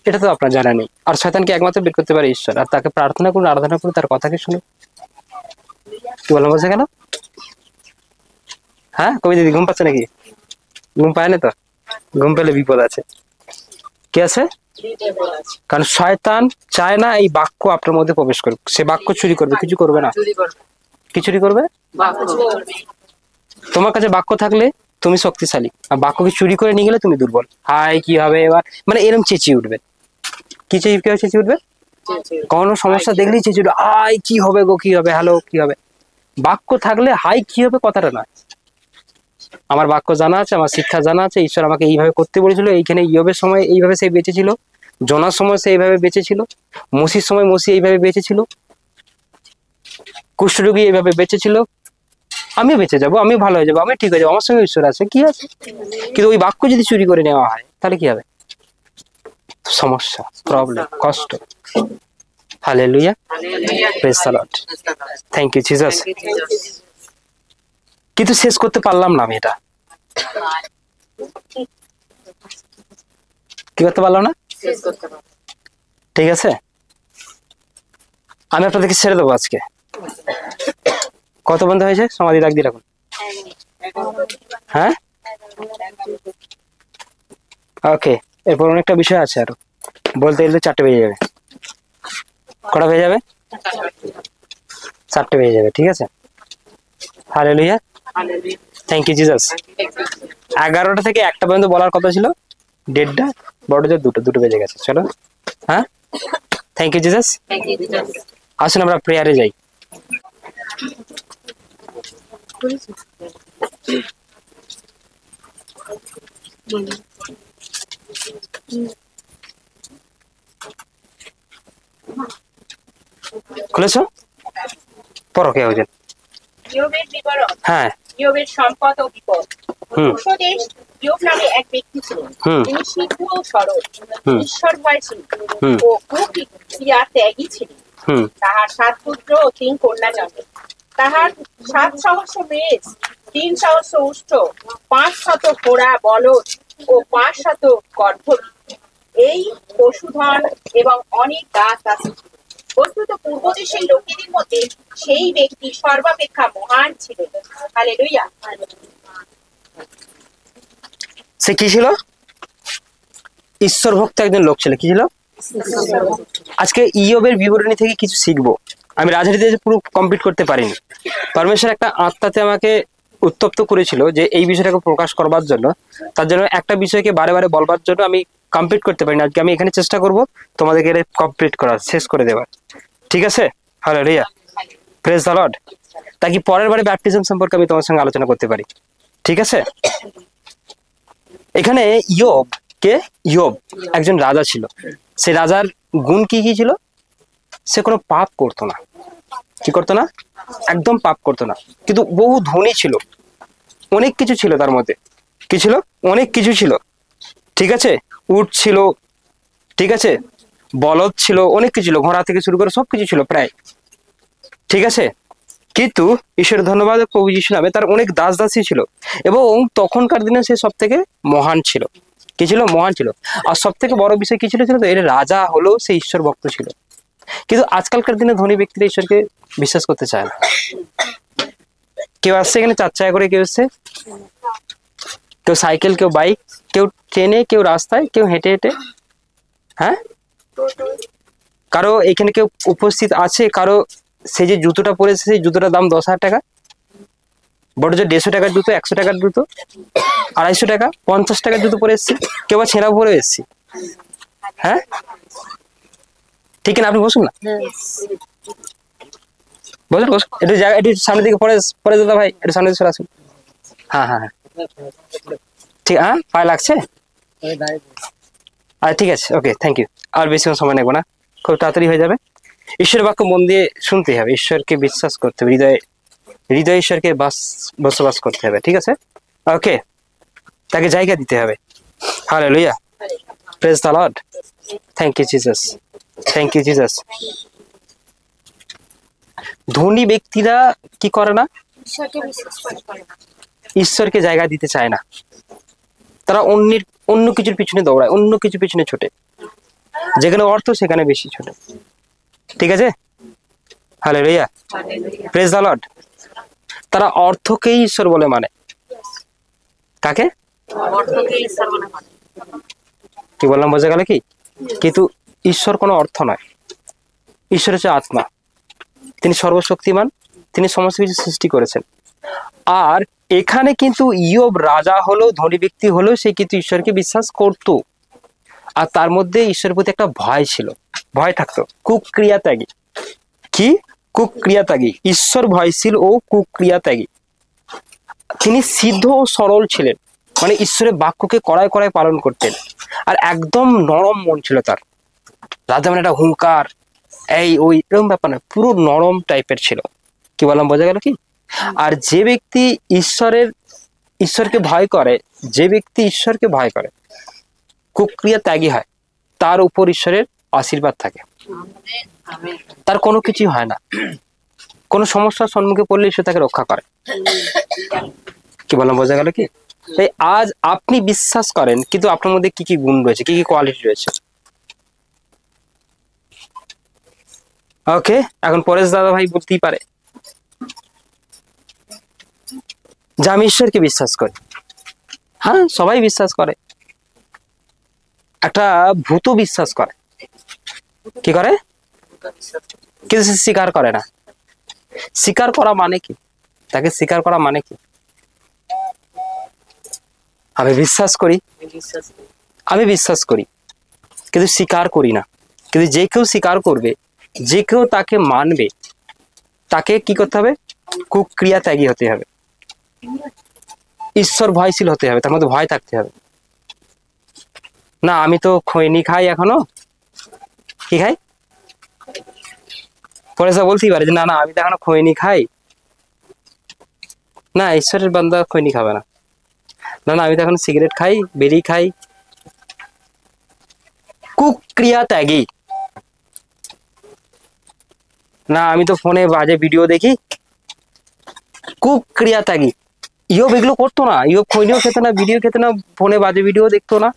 এটা তো আপনার জানা নেই। আর শয়তানকে একমাত্র বের করতে পারে ঈশ্বর। আর তাকে প্রার্থনা করুন, আরাধনা করুন, তার কথাকে শুনুন। কি বললাম বলছে কেন? হ্যাঁ কবি দিদি ঘুম পাচ্ছে নাকি? ঘুম পায় না তো? ঘুম পেলে বিপদ আছে। কি আছে? কারণ শয়তান চায় না এই বাক্য আপনার মধ্যে প্রবেশ করুক। সে বাক্য চুরি করবে, কিছু করবে না। কি চুরি করবে? তোমার কাছে বাক্য থাকলে তুমি শক্তিশালী, আর বাক্যকে চুরি করে নিয়ে গেলে তুমি দুর্বল। হাই কি হবে এবার, মানে এরকম চেঁচিয়ে উঠবে। কি চেঁচিয়ে উঠবে? কোনো সমস্যা দেখলেই চেঁচিয়ে উঠবে, হাই কি হবে গো, কি হবে, হ্যালো কি হবে। বাক্য থাকলে হাই কি হবে কথাটা না। আমার বাক্য জানা আছে, আমার শিক্ষা জানা আছে, ঈশ্বর আমাকে এইভাবে করতে বলেছিল। এইখানে ইয়োবের সময় এইভাবে সে বেঁচেছিল, জোনার সময় সে এইভাবে বেঁচেছিল, মসির সময় মসি এইভাবে বেঁচেছিল, কুষ্ঠরোগী এইভাবে বেঁচেছিল। আমিও বেঁচে যাবো, আমিও ভালো হয়ে যাবো, আমি ঠিক হয়ে যাবো, আমার সঙ্গে ঈশ্বর আছে, কি আছে? কিন্তু ওই বাক্য যদি চুরি করে নেওয়া হয় তাহলে কি হবে? সমস্যা, প্রবলেম, কষ্ট। Hallelujah, praise the Lord, thank you Jesus. কিন্তু শেষ করতে পারলাম না আমি এটা। কি করতে পারলাম না? ঠিক আছে, আমি আপনাদেরকে ছেড়ে দেবো আজকে। কত বন্ধ হয়েছে? সমাধি রাখ দিয়ে রাখুন। হ্যাঁ ওকে, এরপর অনেকটা বিষয় আছে আরো বলতে গেলে 4টে বেজে যাবে। কটা বেজে যাবে? 4টে বেজে যাবে, ঠিক আছে। Hallelujah, thank you Jesus. 11টা থেকে 1টা পর্যন্ত বলার কথা ছিল, 1:30, বড় যে 2টো বেজে গেছে। চলো, হ্যাঁ, থ্যাংক ইউ জিসাস। আসুন আমরা প্রেয়ারে যাই। খুলেছো? পড়ো কে হয়েছেন? ইয়োবের বিবরণ। হ্যাঁ, ইয়োবের সম্পদ ও বিপদ। হুম। উপদেশ। ইয়োব নামে এক ব্যক্তি ছিলেন, হুম। তিনি সিদ্ধ ও সরল, হুম। ঈশ্বর ভয় ছিলেন হুম। ও কুক্রিয়া ত্যাগী ছিলেন। হুম। তাহার 7 পুত্র ও 3 কন্যা জন্মে। তাহার 7 সহস্র মেষ, 3 সহস্র উষ্ঠ, 500 ঘোড়া বলদ ও 500 গর্ভবতী, এই পশুধন এবং অনেক গাছ আছে। বস্তুত পূর্বদেশের লোকেদের মধ্যে সেই ব্যক্তি সর্বাপেক্ষা মহান ছিলেন। হালেলুয়া। সে কি ছিল? ঈশ্বর ভক্ত একজন লোক ছিল। কি ছিল? আজকে ইয়োবের বিবরণী থেকে কিছু শিখবো। আমি রাজনীতিতে পুরো কমপ্লিট করতে পারিনি। পরমেশ্বর একটা আত্মাতে আমাকে উত্তপ্ত করেছিল যে এই বিষয়টাকে প্রকাশ করবার জন্য, তার জন্য একটা বিষয়কে বারে বারে বলবার জন্য আমি কমপ্লিট করতে পারিনি। আজকে আমি এখানে চেষ্টা করব তোমাদেরকে এটা কমপ্লিট করার, শেষ করে দেওয়ার, ঠিক আছে? Hallelujah, praise the Lord. তাই কি পরের বারে ব্যাপটিজম সম্পর্কে আমি তোমার সঙ্গে আলোচনা করতে পারি, ঠিক আছে? এখানে ইয়োব কে? ইয়োব একজন রাজা ছিল। সে রাজার গুণ কি কি ছিল? সে কোনো পাপ করতো না। কি করতো না? একদম পাপ করতো না। কিন্তু বহু ধনী ছিল, অনেক কিছু ছিল তার মধ্যে। কি ছিল? অনেক কিছু ছিল, ঠিক আছে। উট ছিল, ঠিক আছে, বলদ ছিল, অনেক কিছু ছিল, ঘোড়া থেকে শুরু করে সবকিছু ছিল প্রায়, ঠিক আছে। কিন্তু ঈশ্বর ধন্যবাদ, প্রভু যিশু নামে তার অনেক দাস দাসী ছিল, এবং তখনকার দিনে সে সব থেকে মহান ছিল। কি ছিল? মহান ছিল। আর সব থেকে বড় বিষয় কি ছিল? তো এর রাজা হলেও সে ঈশ্বর ভক্ত ছিল। কিন্তু আজকালকার দিনে ধনী ব্যক্তিরা ঈশ্বরকে বিশ্বাস করতে চায় না। কেউ আসছে এখানে 4 চাকা করে, কেউ এসছে, কেউ সাইকেল, কেউ বাইক, কেউ ট্রেনে, কেউ রাস্তায়, কেউ হেঁটে হেঁটে, হ্যাঁ। কারো এখানে কেউ উপস্থিত আছে, কারো সে যে জুতোটা পরেছে সেই জুতোটার দাম 10,000 টাকা, বড় যে 150 টাকার জুতো, 100 টাকার জুতো, 250 টাকা, 50 টাকার জুতো পরে এসছি, কেউ বা ছেঁড়া পরে এসছি, হ্যাঁ ঠিক না? আপনি বসুন না, বসুন বসুন, একটু জায়গা, একটু সামনের দিকে পরে পরে দাদা ভাই, একটু সামনের দিকে সরে আসুন। হ্যাঁ হ্যাঁ হ্যাঁ, ঠিক, হ্যাঁ পায়ে লাগছে? আচ্ছা ঠিক আছে, ওকে, থ্যাংক ইউ। আর বেশিক্ষণ সময় নেবো না, খুব তাড়াতাড়ি হয়ে যাবে। ঈশ্বরের বাক্য মন দিয়ে শুনতে হবে, ঈশ্বরকে বিশ্বাস করতে হবে, হৃদয়ে হৃদয়ে ঈশ্বরকে বসবাস করতে হবে, ঠিক আছে? ওকে, তাকে জায়গা দিতে হবে। Hallelujah, praise the Lord, thank you Jesus, thank you Jesus. ধনী ব্যক্তিরা কি করে না? ঈশ্বরকে জায়গা দিতে চায় না, তারা অন্য কিছুর পিছনে দৌড়ায়, অন্য কিছুর পিছনে ছোটে, যেখানে অর্থ সেখানে বেশি ছোটে, ঠিক আছে? Hallelujah, praise the Lord. তারা অর্থকেই ঈশ্বর বলে মানে। কাকে? কি বললাম, বোঝা গেল কি? কিন্তু ঈশ্বর কোনো অর্থ নয়, ঈশ্বর হচ্ছে আত্মা, তিনি সর্বশক্তিমান, তিনি সমস্ত কিছু সৃষ্টি করেছেন। আর এখানে কিন্তু ইয়োব রাজা হলো, ধনী ব্যক্তি হলো, সে কিন্তু ঈশ্বরকে বিশ্বাস করত, আর তার মধ্যে ঈশ্বরের প্রতি একটা ভয় ছিল, ভয় থাকতো, কুক্রিয়া ত্যাগী। কি? কুক্রিয়া ত্যাগী, ঈশ্বর ভয়শীল ও কুক্রিয়া ত্যাগী। তিনি সিদ্ধ ও সরল ছিলেন, মানে ঈশ্বরের বাক্যকে কড়ায় কড়ায় পালন করতেন, আর একদম নরম মন ছিল তার। রাজা মানে একটা হুঙ্কার, এই ওই এরকম ব্যাপার না, পুরো নরম টাইপের ছিল। কি বললাম, বোঝা গেল কি? আর যে ব্যক্তি ঈশ্বরকে ভয় করে, যে ব্যক্তি ঈশ্বরকে ভয় করে, কুক্রিয়া ত্যাগী হয়, তার উপর ঈশ্বরের আশীর্বাদ থাকে, তার কোনো কিছুই হয় না, কোনো সমস্যার সম্মুখে পড়লে ঈশ্বর তাকে রক্ষা করে। কি বললাম, বোঝা গেল কি? তাই আজ আপনি বিশ্বাস করেন, কিন্তু আপনার মধ্যে কি কি গুণ রয়েছে, কি কি কোয়ালিটি রয়েছে? ওকে, এখন পরেশ দাদা ভাই বলতেই পারে যে আমি ঈশ্বরকে বিশ্বাস করি। হ্যাঁ, সবাই বিশ্বাস করে। একটা ভূত বিশ্বাস করে, কি করে? কিন্তু সে স্বীকার করে না। স্বীকার করা মানে কি? তাকে স্বীকার করা মানে কি? আমি বিশ্বাস করি, কিন্তু স্বীকার করি না। কিন্তু যে কেউ স্বীকার করবে, যে কেউ তাকে মানবে, তাকে কি করতে হবে? কুক্রিয়া ত্যাগী হতে হবে, ঈশ্বর ভয়শীল হতে হবে, তার মধ্যে ভয় থাকতে হবে। না আমি তো খৈনি খাই এখনো। কি খাই? পরে সব বলতেই পারে যে না না আমি তো এখনো খৈনি খাই। না, ঈশ্বরের বান্দা খৈনি খাবে না। না না আমি তো এখন সিগারেট খাই, বেরি খাই। কুক্রিয়া ত্যাগী। না আমি তো ফোনে বাজে ভিডিও দেখি। কুক্রিয়া ত্যাগী। ইয়োব এগুলো করতো না, ইয়োব খৈনিও খেতে না, ভিডিও খেতে না, ফোনে বাজে ভিডিও দেখতো না,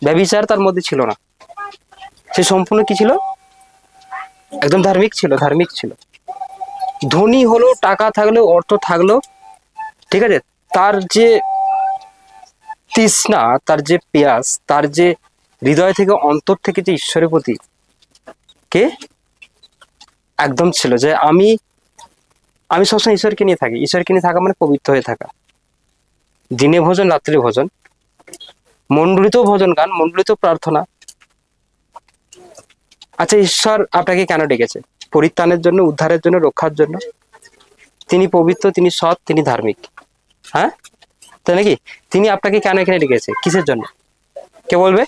ব্যভিচার তার মধ্যে ছিল না। সে সম্পূর্ণ কি ছিল? একদম ধার্মিক ছিল, ধার্মিক ছিল। ধনী হলো, টাকা থাকলেও, অর্থ থাকলো, ঠিক আছে, তার যে তৃষ্ণা, তার যে পেয়াস, তার যে হৃদয় থেকে অন্তর থেকে যে ঈশ্বরের প্রতি কে একদম ছিল যে আমি সবসময় ঈশ্বরকে নিয়ে থাকি। ঈশ্বরকে নিয়ে থাকা মানে পবিত্র হয়ে থাকা। দিনে ভোজন, রাত্রে ভোজন, মন্ডলিত ভোজন গান, মন্ডলিত প্রার্থনা। আচ্ছা, ঈশ্বর আপনাকে কেন ডেকেছে? পরিত্রাণের জন্য, উদ্ধারের জন্য, রক্ষার জন্য। তিনি পবিত্র, তিনি সৎ, তিনি ধার্মিক। হ্যাঁ, তাই নাকি? তিনি আপনাকে কেন এখানে ডেকেছে? কিসের জন্য? কে বলবে?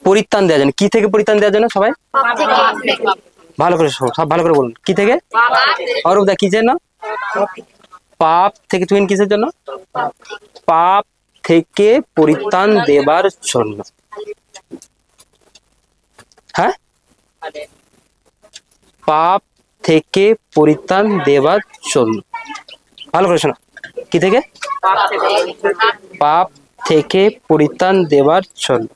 পরিত্রাণ দেওয়ার জন্য। কি থেকে পরিত্রাণ দেওয়ার জন্য? সবাই ভালো করে, সব ভালো করে বলুন। কি থেকে? অরূপদা কি জন্য? পাপ থেকে। তুমি কিসের জন্য? পাপ থেকে পরিত্রাণ দেবার জন্য। হ্যাঁ, পাপ থেকে পরিত্রাণ দেবার জন্য। ভালো করে শোনো। কি থেকে? পাপ থেকে পরিত্রাণ দেবার জন্য।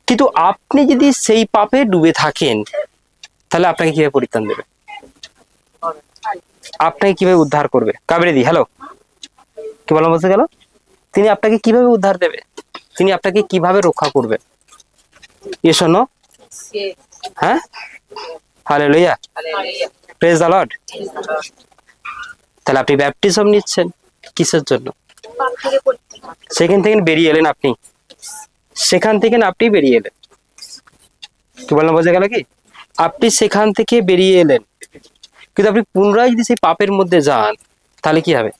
কিন্তু আপনি যদি সেই পাপে ডুবে থাকেন, তাহলে আপনাকে কিভাবে পরিত্রাণ দেবে? আপনাকে কিভাবে উদ্ধার করবে? কাবেরী দি, হ্যালো, কি বললাম বলতে গেল? তিনি আপনাকে কিভাবে উদ্ধার দেবে? তিনি আপনাকে কিভাবে রক্ষা করবে? Yes or no? হ্যাঁ, হালেলুয়া, প্রেজ দ্য লর্ড। তাহলে আপনি ব্যাপটিজম নিচ্ছেন কিসের জন্য? সেখান থেকে বেরিয়ে এলেন আপনি, সেখান থেকে আপনি বেরিয়ে এলেন। কি বললাম, বোঝা গেল কি? আপনি সেখান থেকে বেরিয়ে এলেন, কিন্তু আপনি পুনরায় যদি সেই পাপের মধ্যে যান, তাহলে কি হবে?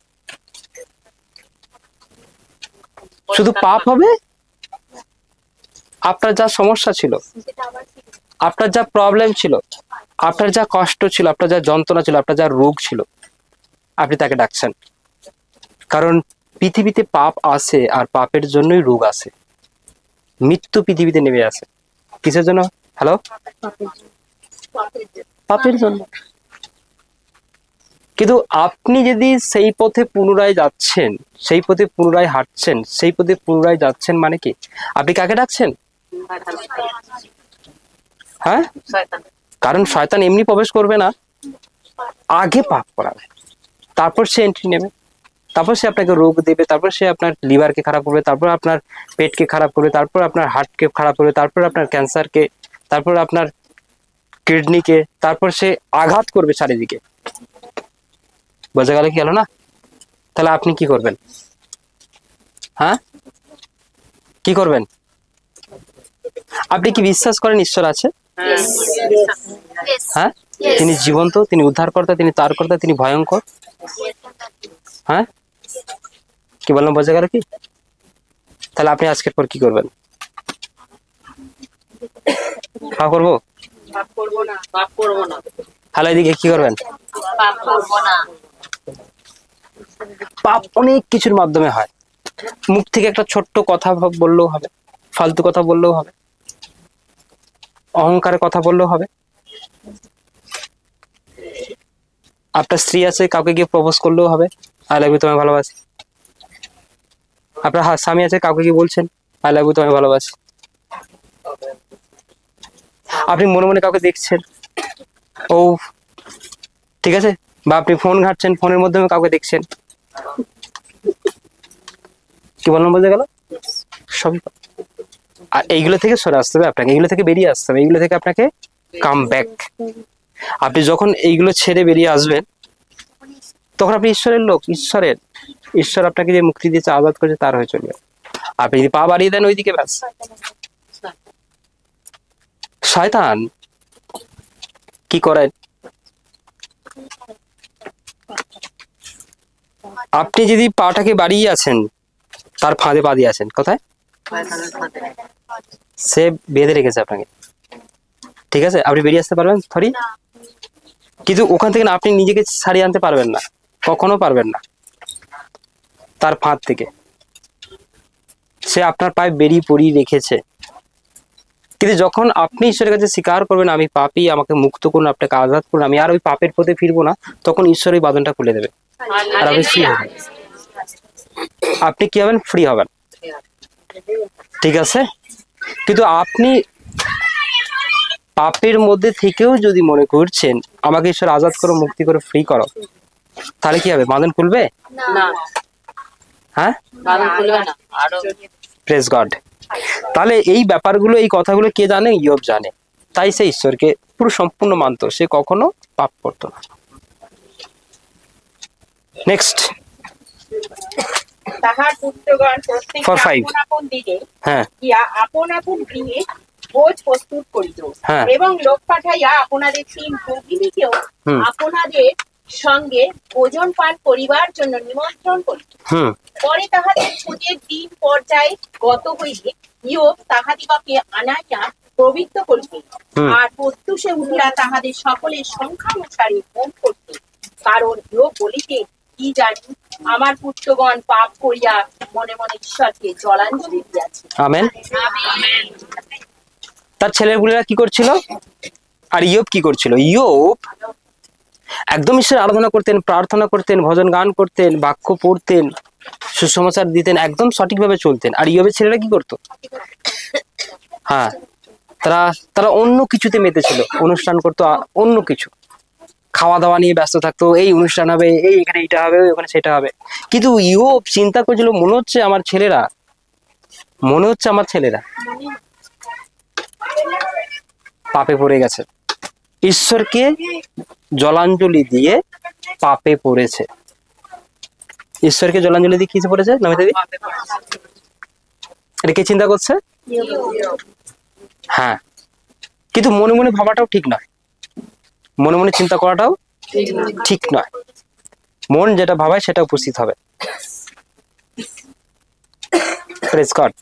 শুধু পাপ হবে। আপনার যা সমস্যা ছিল, আপনার যা প্রবলেম ছিল, আপনার যা কষ্ট ছিল, আপনার যা যন্ত্রণা ছিল, আপনার যা রোগ ছিল, আপনি তাকে ডাকছেন। কারণ পৃথিবীতে পাপ আসে আর পাপের জন্যই রোগ আসে, মৃত্যু পৃথিবীতে নেমে আসে। কিসের জন্য? হ্যালো, পাপের জন্য। কিন্তু আপনি যদি সেই পথে পুনরায় যাচ্ছেন, সেই পথে পুনরায় হাঁটছেন, সেই পথে পুনরায় যাচ্ছেন, মানে কি আপনি কাকে ডাকছেন? হ্যাঁ, কারণ শয়তান এমনি প্রবেশ করবে না, আগে পাপ করাবে, তারপর সে এন্ট্রি নেবে, তারপর সে আপনাকে রোগ দেবে, তারপর সে আপনার লিভারকে খারাপ করবে, তারপর আপনার পেটকে খারাপ করবে, তারপর আপনার হার্টকে খারাপ করবে, তারপর আপনার ক্যান্সারকে, তারপর আপনার কিডনিকে, তারপর সে আঘাত করবে চারিদিকে। বোঝা গেল কি গেল না? তাহলে আপনি কি করবেন? হ্যাঁ, কি করবেন? আপনি কি বিশ্বাস করেন ঈশ্বর আছে? হ্যাঁ, তিনি জীবন্ত, তিনি উদ্ধারকর্তা, তিনি তারকর্তা, তিনি ভয়ঙ্কর। হ্যাঁ, কি বললাম, বোঝা গেল কি? তাহলে আপনি আজকের পর কি করবেন? পাপ করবো? তাহলে এদিকে কি করবেন? পাপ অনেক কিছুর মাধ্যমে হয়। মুখ থেকে একটা ছোট্ট কথা বললেও হবে, ফালতু কথা বললেও হবে, অহংকারের কথা বললেও হবে। আপনার স্ত্রী আছে, কাউকে গিয়ে প্রপোজ করলেও হবে, আই লাভ ইউ, তোমায় ভালোবাসি। আপনার স্বামী আছে, কাউকে গিয়ে বলছেন আই লাভ ইউ, তোমায় ভালোবাসি। আপনি মনে মনে কাউকে দেখছেন, ও ঠিক আছে, বা আপনি ফোন ঘাঁটছেন, ফোনের মাধ্যমে কাউকে দেখছেন। কি বললাম, বোঝা গেল? সবই। আর এইগুলো থেকে সরে আসতে হবে আপনাকে, এইগুলো থেকে বেরিয়ে আসতে হবে, এইগুলো থেকে আপনাকে কাম ব্যাক। আপনি যখন এইগুলো ছেড়ে বেরিয়ে আসবেন, তখন আপনি ঈশ্বরের লোক, ঈশ্বর আপনাকে যে মুক্তি দিয়েছে, আজাদ করেছে, তার হয়ে চলবে। আপনি যদি পা বাড়িয়ে দেন ওইদিকে, ব্যাস। শয়তান কি করেন? আপনি যদি পাটাকে বাড়িয়ে আছেন, তার ফাঁদে পা দিয়ে আছেন। কোথায়? সে বেঁধে রেখেছে আপনাকে, ঠিক আছে? আপনি বেরিয়ে আসতে পারবেন সরি, কিন্তু ওখান থেকে আপনি নিজেকে ছাড়িয়ে আনতে পারবেন না, কখনো পারবেন না। তার ফাঁদ থেকে সে আপনার পায়ে বেরিয়ে পড়িয়ে রেখেছে। কিন্তু যখন আপনি ঈশ্বরের কাছে স্বীকার করবেন, আমি পাপী, আমাকে মুক্ত করুন, আপনাকে আজাদ করুন, আমি আর ওই পাপের পথে ফিরবো না, তখন ঈশ্বর ওই বাঁধনটা খুলে দেবে আর আপনি ফ্রি হবেন। আপনি কি হবেন? ফ্রি হবেন, ঠিক আছে? কিন্তু আপনি পাপের মধ্যে থেকেও যদি মনে করছেন আমাকে ঈশ্বর আজাদ করো, মুক্তি করে ফ্রি করো, তাহলে কি হবে? বাঁধন খুলবে না। হ্যাঁ, প্রেজ গড। তাহলে এই ব্যাপারগুলো, এই কথাগুলো কে জানে? ইয়োব জানে। তাই সে ঈশ্বরকে পুরো সম্পূর্ণ মানত, সে কখনো পাপ করতো না। নেক্সট, তাহার পুত্রগণ প্রত্যেকে For five. আপন আপন দিকে হ্যাঁ গিয়া আপন আপন গৃহে ভোজ প্রস্তুত করিত, হ্যাঁ। এবং লোক পাঠাইয়া আপনাদের 3 ভগিনীকেও হুম। আপনাদের সঙ্গে ভোজন পান করিবার জন্য নিমন্ত্রণ করিত। পরে তাহাদের ভোজের দিন পর্যায়ে গত হইলে ইয়োব তাহাদিগকে আনাইয়া প্রবৃত্ত করিতে, আর প্রত্যুষে উঠিয়া তাহাদের সকলের সংখ্যানুসারে ভোগ করতে। কারণ ইয়োব বলিতে, কি জানি আমার পুত্রগণ পাপ করিয়া মনে মনে ঈশ্বরকে জলাঞ্জলি দিয়াছে। আমেন। তার ছেলেগুলোরা কি করছিল, আর ইয়োব কি করছিল? ইয়োব একদম ঈশ্বর আরাধনা করতেন, প্রার্থনা করতেন, ভজন গান করতেন, বাক্য পড়তেন, সুসমাচার দিতেন, একদম সঠিকভাবে চলতেন। আর ইয়োবের ছেলেরা কি করতো? হ্যাঁ, তারা অন্য কিছুতে মেতেছিল, অনুষ্ঠান করতো, অন্য কিছু, খাওয়া দাওয়া নিয়ে ব্যস্ত থাকতো, এই অনুষ্ঠান হবে, এই এখানে এটা হবে, ওখানে সেটা হবে। কিন্তু ইয়োব চিন্তা করছিল, মনে হচ্ছে আমার ছেলেরা পাপে পড়ে গেছে, ঈশ্বরকে জলাঞ্জলি দিয়ে পাপে পড়েছে। ঈশ্বরকে জলাঞ্জলি দিয়ে কিসে পড়েছে? নমিতা দি, এটা কে চিন্তা করছে? হ্যাঁ, কিন্তু মনে মনে ভাবাটাও ঠিক নয়, মনে মনে চিন্তা করাটাও ঠিক নয়। মন যেটা ভাবায় সেটা উপস্থিত হবে। Praise God,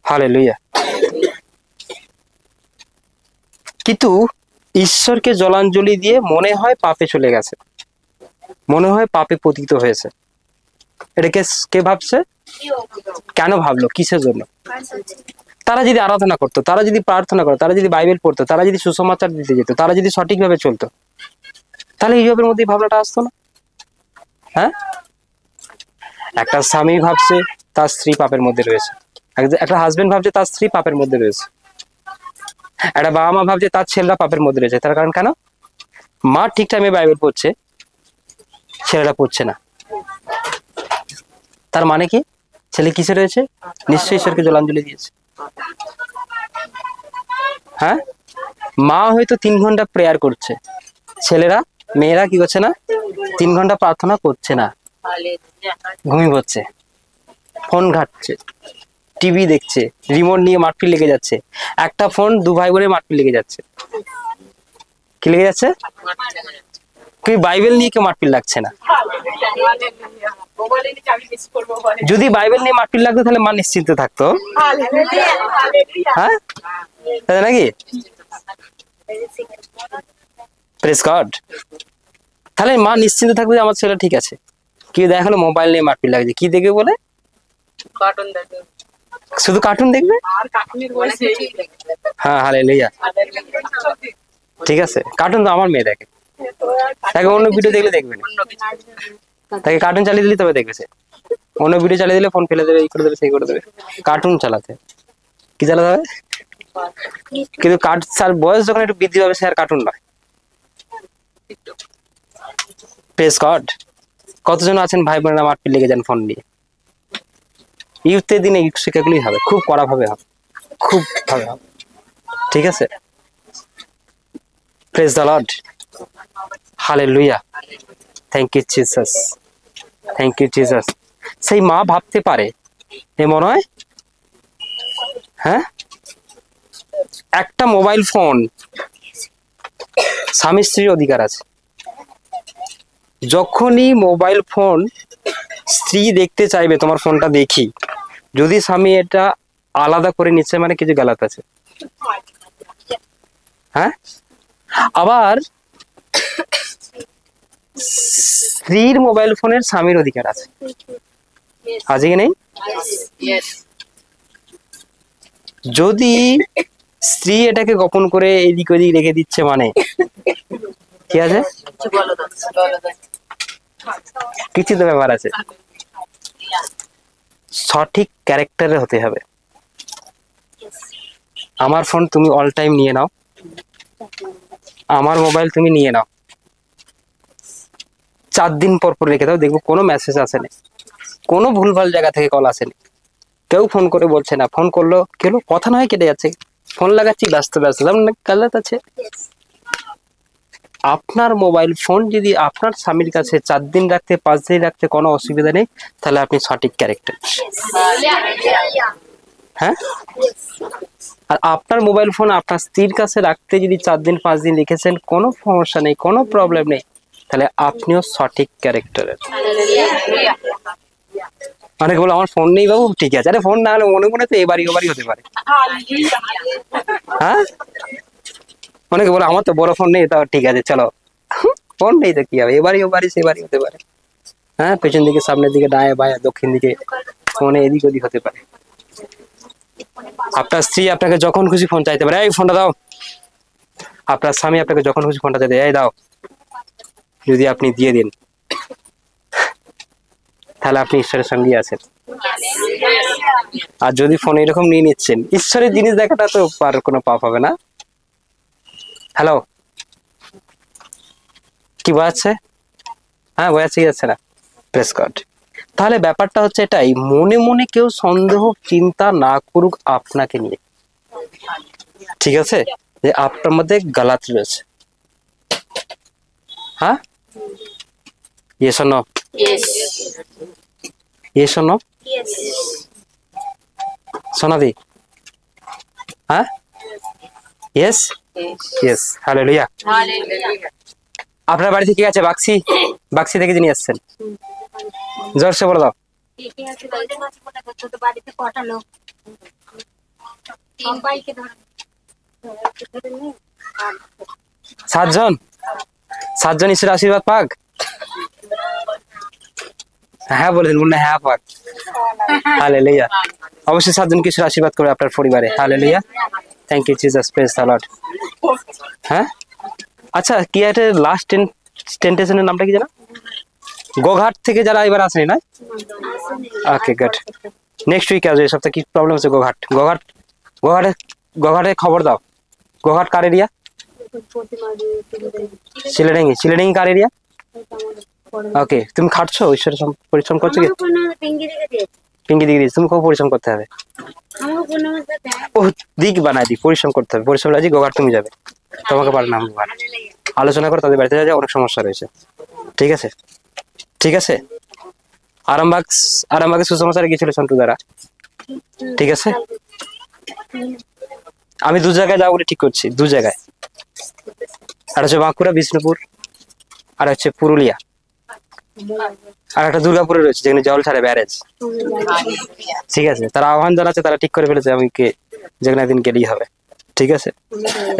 hallelujah. কিন্তু ঈশ্বরকে জলাঞ্জলি দিয়ে মনে হয় পাপে চলে গেছে, মনে হয় পাপে পতিত হয়েছে। এটাকে কে ভাবছে? কেন ভাবলো? কিসের জন্য? তারা যদি আরাধনা করতো, তারা যদি প্রার্থনা করতো, তারা যদি বাইবেল পড়তো, তারা যদি সুসমাচার দিতে যেত, তারা যদি সঠিকভাবে চলতো, তাহলে ইয়োবের মধ্যে ভাবনাটা আসতো না। হ্যাঁ, একটা স্বামী ভাবছে তার স্ত্রী পাপের মধ্যে রয়েছে, একটা হাজবেন্ড ভাবছে তার স্ত্রী পাপের মধ্যে রয়েছে, একটা বাবা মা ভাবছে তার ছেলেরা পাপের মধ্যে রয়েছে। তার কারণ কেন? মা ঠিক টাইমে বাইবেল পড়ছে, ছেলেরা পড়ছে না। তার মানে কি? ছেলে কিসে রয়েছে? নিশ্চয়ই ঈশ্বরকে জলাঞ্জলি দিয়েছে। হ্যাঁ, মা হয়তো 3 ঘন্টা প্রেয়ার করছে, ছেলেরা মেয়েরা কি করছে না? 3 ঘন্টা প্রার্থনা করছে না, ঘুমিয়ে পড়ছে, ফোন ঘাটছে, টিভি দেখছে, রিমোট নিয়ে মারপিট লেগে যাচ্ছে। একটা ফোন 2 ভাই বোনের মারপিট লেগে যাচ্ছে। কি লেগে যাচ্ছে? কি বাইবেল নিয়ে কেউ মারপিট লাগছে না। যদি বাইবেল নিয়ে মারপিট লাগতো তাহলে মা নিশ্চিন্ত থাকতো। হ্যাঁ, তাই নাকি? Praise God. তাহলে মা নিশ্চিন্ত থাকবে যে আমার ছেলে ঠিক আছে। কি দেখালো? মোবাইল নিয়ে মারপিট লাগছে। কি দেখবে বলে? কার্টুন দেখে, শুধু কার্টুন দেখবে? আর কার্টুনের বয়সে হ্যাঁ, হালেলুয়া। ঠিক আছে, কার্টুন তো আমার মেয়ে দেখে, তাকে অন্য ভিডিও দেখলে দেখবে না। তাকে কার্টুন চালিয়ে দিলে তবে দেখবে সে। অন্য ভিডিও চালিয়ে দিলে ফোন ফেলে দেবে, এই করে দেবে, সেই করে দেবে। কার্টুন চালাতে কি চালাতে হবে? কিন্তু তার বয়স যখন একটু বৃদ্ধি পাবে সে আর কার্টুন নয়। Praise God. কতজন আছেন ভাই বোনেরা মারপিট লেগে যান ফোন নিয়ে? ইউথের দিনে ইউথ শিক্ষাগুলোই হবে, খুব কড়া ভাবে হবে, খুব ভাবে হবে। ঠিক আছে, praise the Lord, hallelujah. Thank you Jesus, thank you Jesus. সেই মা ভাবতে পারে এ মনে হয়, হ্যাঁ, একটা মোবাইল ফোন স্বামী স্ত্রীর অধিকার আছে। যখনই মোবাইল ফোন স্ত্রী দেখতে চাইবে তোমার ফোনটা দেখি, যদি স্বামী এটা আলাদা করে নিচ্ছে মানে কিছু গালাত আছে। হ্যাঁ, আবার স্ত্রীর মোবাইল ফোনের স্বামীর অধিকার আছে, আছে কি নেই? যদি স্ত্রী এটাকে গোপন করে এদিক ওদিক রেখে দিচ্ছে মানে কি আছে? কিছু তো ব্যাপার আছে। সঠিক ক্যারেক্টারে হতে হবে। আমার ফোন তুমি অল টাইম নিয়ে নাও, আমার মোবাইল তুমি নিয়ে নাও, 4 দিন পর পর রেখে দাও, দেখবো কোনো মেসেজ আসেনি, কোনো ভুলভাল জায়গা থেকে কল আসেনি, কেউ ফোন করে বলছে না, ফোন করলো কি হলো, কথা নয় কেটে যাচ্ছে, ফোন লাগাচ্ছি ব্যস্ত ব্যস্ত, গালাত আছে। আপনার মোবাইল ফোন যদি আপনার স্বামীর কাছে 4 দিন রাখতে, 5 দিন রাখতে কোনো অসুবিধা নেই, তাহলে আপনি সঠিক ক্যারেক্টার। হ্যাঁ, আর আপনার মোবাইল ফোন আপনার স্ত্রীর কাছে রাখতে যদি 4 দিন 5 দিন রেখেছেন, কোনো সমস্যা নেই, কোনো প্রবলেম নেই, তাহলে আপনিও সঠিক ক্যারেক্টারের। অনেকে বলে আমার ফোন নেই বাবু, ঠিক আছে, আরে ফোন না হলে মনে মনে তো এবারই ওবারই হতে পারে। হ্যাঁ, অনেকে বলে আমার তো বড় ফোন নেই, তাও ঠিক আছে, চলো, ফোন নেই তো কি হবে, এবারই ওবারই সেবারই হতে পারে। হ্যাঁ, পেছন দিকে, সামনের দিকে, ডায়ে বায়ে, দক্ষিণ দিকে, ফোনে এদিক ওদিক হতে পারে। আপনার স্ত্রী আপনাকে যখন খুশি ফোন চাইতে পারে, এই ফোনটা দাও। আপনার স্বামী আপনাকে যখন খুশি ফোনটা চাইতে, এই দাও। যদি আপনি দিয়ে দিন, তাহলে আপনি ঈশ্বরের সঙ্গে আছেন। আর যদি ফোন এরকম নিয়ে নিচ্ছেন, ঈশ্বরের জিনিস দেখাটা তো আর কোনো পাপ হবে না। হ্যালো, কি বোঝাচ্ছে? হ্যাঁ, বোঝাচ্ছে কি যাচ্ছে না? Praise God. তাহলে ব্যাপারটা হচ্ছে এটাই, মনে মনে কেউ সন্দেহ চিন্তা না করুক আপনাকে নিয়ে, ঠিক আছে, যে আপনার মধ্যে গালাত রয়েছে। হ্যাঁ, yes or no? Yes or no? সোনাদি, হ্যাঁ, ইয়েস ইয়েস, হালেলুয়া। আপনার বাড়িতে কি আছে? বাক্সি, বাক্সি থেকে যিনি আসছেন, জোরসে বলে দাও। বাড়িতে কটা লোক সবাইকে ধরে 7 জন, 7 জন ঈশ্বরের আশীর্বাদ পাক। হ্যাঁ বলেন, বলুন হ্যাঁ পাক। হালেলুয়া। অবশ্যই 7 জনকে ঈশ্বর আশীর্বাদ করে আপনার পরিবারে। Hallelujah. Thank you Jesus, praise the Lord. হ্যাঁ, আচ্ছা কি একটা লাস্ট টেন্টেশনের নামটা কি জানো? গোঘাট থেকে যারা এবার আসেনি না? Okay good. নেক্সট উইক আসবে। এই সপ্তাহে কি প্রবলেম হচ্ছে? গোঘাটে খবর দাও। গোঘাট কার এরিয়া? সিলেডাঙ্গি কার এরিয়া? ওকে, তুমি খাটছো, ঈশ্বরের পরিশ্রম করছো কি? পিঙ্কি দিকে দিয়েছি। তুমি খুব পরিশ্রম করতে হবে। ও দিক বানাই দি, পরিশ্রম করতে হবে। পরিশ্রম রাজি গোঘাট তুমি যাবে, তোমাকে পারে নাম আলোচনা করে তাদের বাড়িতে যাওয়া, অনেক সমস্যা রয়েছে। ঠিক আছে, ঠিক আছে। আরামবাগে সুসমাচারে গিয়েছিল সন্তু দ্বারা। ঠিক আছে, আমি 2 জায়গায় যাবো বলে ঠিক করছি। 2 জায়গায়, আর হচ্ছে বাঁকুড়া, বিষ্ণুপুর, আর হচ্ছে পুরুলিয়া, আর একটা দুর্গাপুরে রয়েছে যেখানে জল ছাড়ে ব্যারেজ। ঠিক আছে, তারা আহ্বান জানাচ্ছে, তারা ঠিক করে ফেলেছে আমি যেখানে একদিন গেলেই হবে। ঠিক আছে,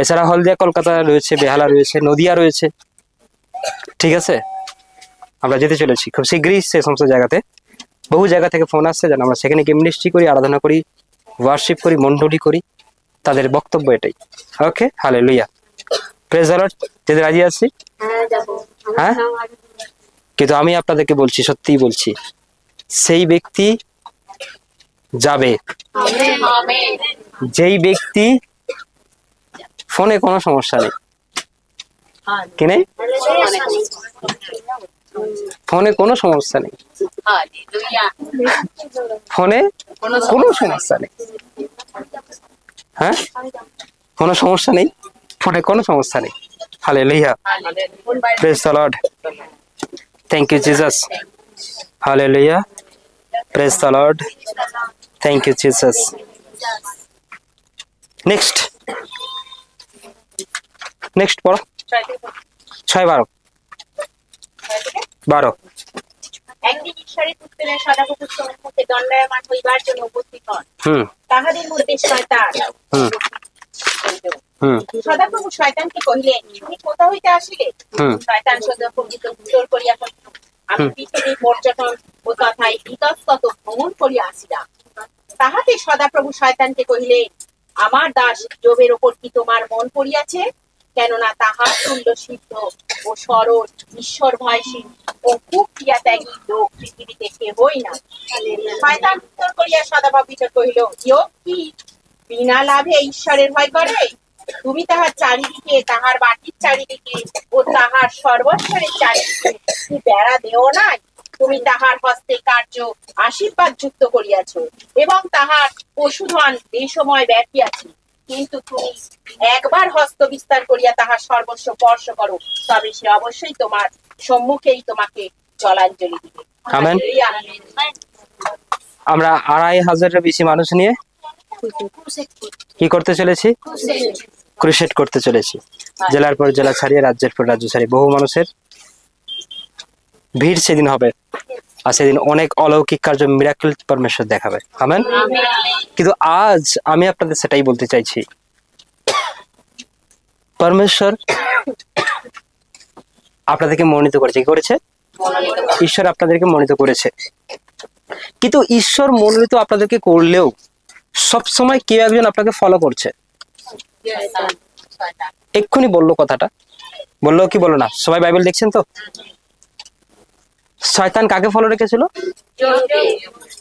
এছাড়া হলদিয়া কলকাতা রয়েছে, বেহালা রয়েছে, নদিয়া রয়েছে। ঠিক আছে, আমরা যেতে চলেছি খুব শীঘ্রই সে সমস্ত জায়গাতে। বহু জায়গা থেকে ফোন আসছে যেন আমরা সেখানে গিয়ে মিনিস্ট্রি করি, আরাধনা করি, ওয়ার্শিপ করি, মন্ডলী করি। তাদের বক্তব্য এটাই। ওকে, হালেলুয়া, প্রেজ দ্য লর্ড। যেতে রাজি আছি। হ্যাঁ, কিন্তু আমি আপনাদেরকে বলছি, সত্যিই বলছি, সেই ব্যক্তি যাবে যেই ব্যক্তি ফোনে কোনো সমস্যা নেই। কি নেই? ফোনে কোনো সমস্যা নেই। ফোনে কোনো সমস্যা নেই। হ্যাঁ, কোনো সমস্যা নেই, ফোনে কোনো সমস্যা নেই। Hallelujah, praise the Lord. Thank you Jesus. Hallelujah, praise the Lord. Thank you Jesus. Next পড়ো। 6-12। একদিন ঈশ্বরের পুত্রের সদাপ্রভুর সম্মুখে দণ্ডায়মান হইবার জন্য উপস্থিত হন। তাহাদের মধ্যে শয়তান। সদাপ্রভু শয়তানকে কহিলেন, তুমি কোথা হইতে আসিলে? শয়তান সদাপ্রভুকে উত্তর করিয়া কহিল, আমি পৃথিবীর পর্যটন ও তথায় ইতস্তত ভ্রমণ করিয়া আসিলাম। তাহাতে সদাপ্রভু শয়তানকে কহিলেন, আমার দাস যোবের ওপর কি তোমার মন পড়িয়াছে? কেননা তাহার তুল্য সিদ্ধ ও সরল, ঈশ্বর ভয়শীল ও খুব ক্রিয়াত্যাগী লোক পৃথিবীতে কেহই না। শয়তান উত্তর করিয়া সদাপ্রভুকে কহিল, যোব কি বিনা লাভে ঈশ্বরের ভয় করে? তুমি তাহার চারিদিকে, তাহার বাটির চারিদিকে ও তাহার সর্বস্বরের চারিদিকে কি বেড়া দেও নাই? তুমি তাহার হস্তে কার্য আশীর্বাদ যুক্ত করিয়াছ এবং তাহার পশুধন দেশময় ব্যাপিয়াছে। কিন্তু তুমি একবার হস্ত বিস্তার করিয়া তাহার সর্বস্ব স্পর্শ করো, তবে সে অবশ্যই তোমার সম্মুখেই তোমাকে জলাঞ্জলি দিবে। আমেন। আমরা 2500-এর বেশি মানুষ নিয়ে কি করতে চলেছি? ক্রুসেড করতে চলেছি। জেলার পর জেলা ছাড়িয়ে, রাজ্যের পর রাজ্য ছাড়িয়ে বহু মানুষের ভিড় সেদিন হবে। আর সেদিন অনেক অলৌকিক কার্য, মিরাকেল পরমেশ্বর দেখাবে। আমেন। কিন্তু আজ আমি আপনাদের সেটাই বলতে চাইছি, পরমেশ্বর আপনাদেরকে মনোনীত করেছে। কি করেছে? ঈশ্বর আপনাদেরকে মনোনীত করেছে। কিন্তু ঈশ্বর মনোনীত আপনাদেরকে করলেও সবসময় কেউ একজন আপনাকে ফলো করছে। এক্ষুনি বললো কথাটা, বললো কি বললো না? সবাই বাইবেল দেখছেন তো? শয়তান কাকে ফলো রেখেছিল?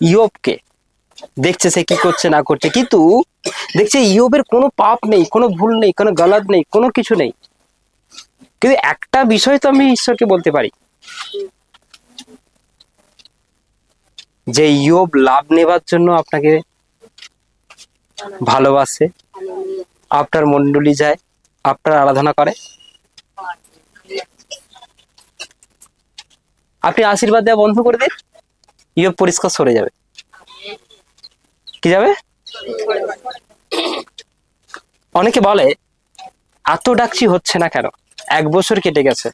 ইয়োবকে। দেখছে সে কি করছে না করছে, কিন্তু দেখছে ইয়োবের কোনো পাপ নেই, কোনো ভুল নেই, কোনো গলদ নেই, কোনো কিছু নেই। কিন্তু একটা বিষয় তো আমি ঈশ্বরকে বলতে পারি, যে ইয়োব লাভ নেবার জন্য আপনাকে ভালোবাসে, আপনার মণ্ডলী যায়, আপনার আরাধনা করে। আপনি আশীর্বাদ দেওয়া বন্ধ করে দিন, ইয়োব পরিষ্কার সরে যাবে। কি যাবে? অনেকে বলে এত ডাকছি হচ্ছে না কেন? 1 বছর কেটে গেছে,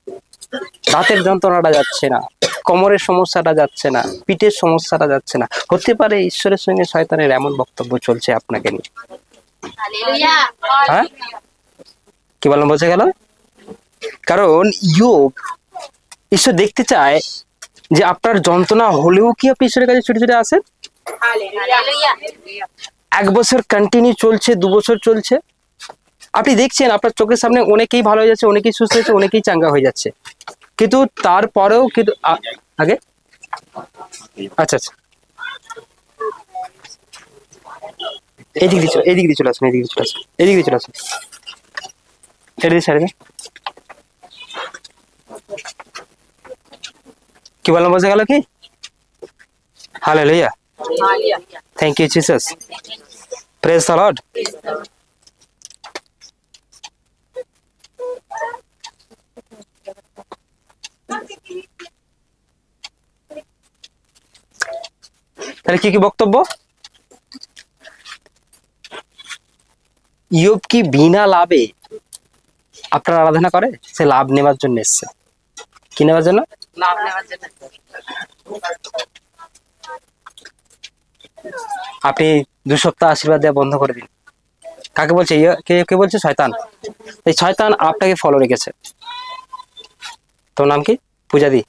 দাঁতের যন্ত্রণাটা যাচ্ছে না, কোমরের সমস্যাটা যাচ্ছে না, পিঠের সমস্যাটা যাচ্ছে না। হতে পারে ঈশ্বরের সঙ্গে শয়তানের এমন বক্তব্য চলছে আপনাকে নিয়ে। হ্যাঁ, কি বললাম বোঝা গেল? কারণ ইয়োব, ঈশ্বর দেখতে চায় যে আপনার যন্ত্রণা হলেও কি আপনি ঈশ্বরের কাছে ছুটে ছুটে আসেন। 1 বছর কন্টিনিউ চলছে, 2 বছর চলছে, আপনি দেখছেন আপনার চোখের সামনে অনেকেই ভালো হয়ে যাচ্ছে, অনেকেই সুস্থ হচ্ছে, অনেকেই চাঙ্গা হয়ে যাচ্ছে, কিন্তু তারপরেও কিন্তু আগে আচ্ছা আচ্ছা এইদিক দিয়ে চলে আসুন, এদিকে চলে আসুন, এদিকে চলে আসুন, ছেড়ে দিন, ছেড়ে দিন। কি বললাম বোঝা গেল কি? Hallelujah, thank you Jesus, praise the Lord. তাহলে কি কি বক্তব্য? ইয়োব কি বিনা লাভে আপনার আরাধনা করে? সে লাভ নেওয়ার জন্য এসছে। কি নেওয়ার জন্য? লাভ নেওয়ার জন্য। আপনি 2 সপ্তাহ আশীর্বাদ দেওয়া বন্ধ করে দিন। কাকে বলছে? কে বলছে? শয়তান। এই শয়তান আপনাকে ফলো রেখেছে। তোর নাম কি? পূজাদি।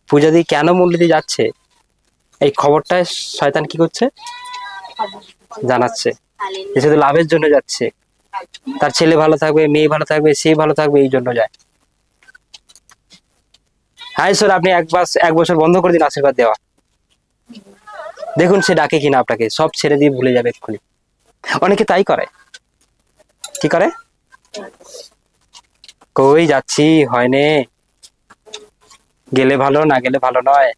পূজাদি কেন মন্দিরে যাচ্ছে এই খবরটা শয়তান কি করছে? জানাচ্ছে যে শুধু লাভের জন্য যাচ্ছে, তার ছেলে ভালো থাকবে, মেয়ে ভালো থাকবে, সে ভালো থাকবে, এই জন্য যায়। হ্যাঁ স্যার, আপনি 1 বছর বন্ধ করে দিন আশীর্বাদ দেওয়া, দেখুন সে ডাকে কিনা আপনাকে। সব ছেড়ে দিয়ে ভুলে যাবে এক্ষুনি। অনেকে তাই করে। কি করে? কই যাচ্ছি, হয়নি, গেলে ভালো, না গেলে ভালো নয়।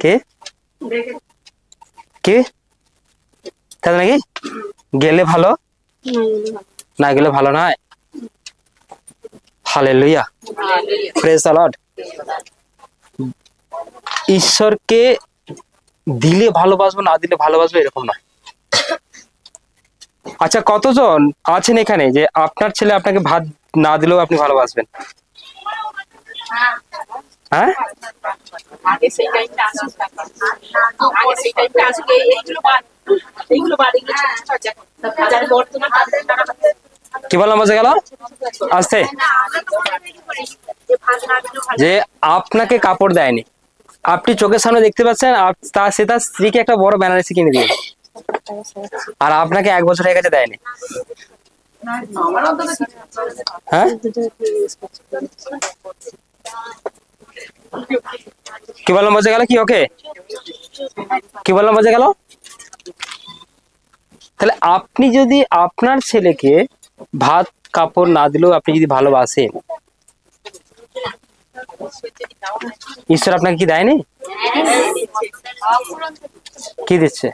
কে কে তাহলে নাকি গেলে ভালো, না গেলে ভালো নয়। Hallelujah, praise the Lord. ঈশ্বরকে দিলে ভালোবাসবো, না দিলে ভালোবাসবো এরকম নয়। আচ্ছা, কতজন আছেন এখানে যে আপনার ছেলে আপনাকে ভাত না দিলেও আপনি ভালোবাসবেন? হ্যাঁ, আগে সেই টাইমটা আসুক, আগে সেই টাইমটা আসুক, এইগুলো বাদ এগুলো ছোট ছোট আছে, যারা বর্তমান কি বললাম বোঝা গেল? আসতে যে আপনাকে কাপড় দেয়নি, আপনি চোখের সামনে দেখতে পাচ্ছেন, সে তার স্ত্রীকে একটা বড় বেনারসি কিনে দিয়ে, আর আপনাকে 1 বছর হয়ে গেছে দেয়নি। হ্যাঁ, কি বললাম বোঝা গেল কি? ওকে, কি বললাম বোঝা গেল? তাহলে আপনি যদি আপনার ছেলেকে ভাত কাপড় না দিলেও আপনি যদি ভালোবাসেন, ঈশ্বর আপনাকে কি দেয়নি? কি দিচ্ছে?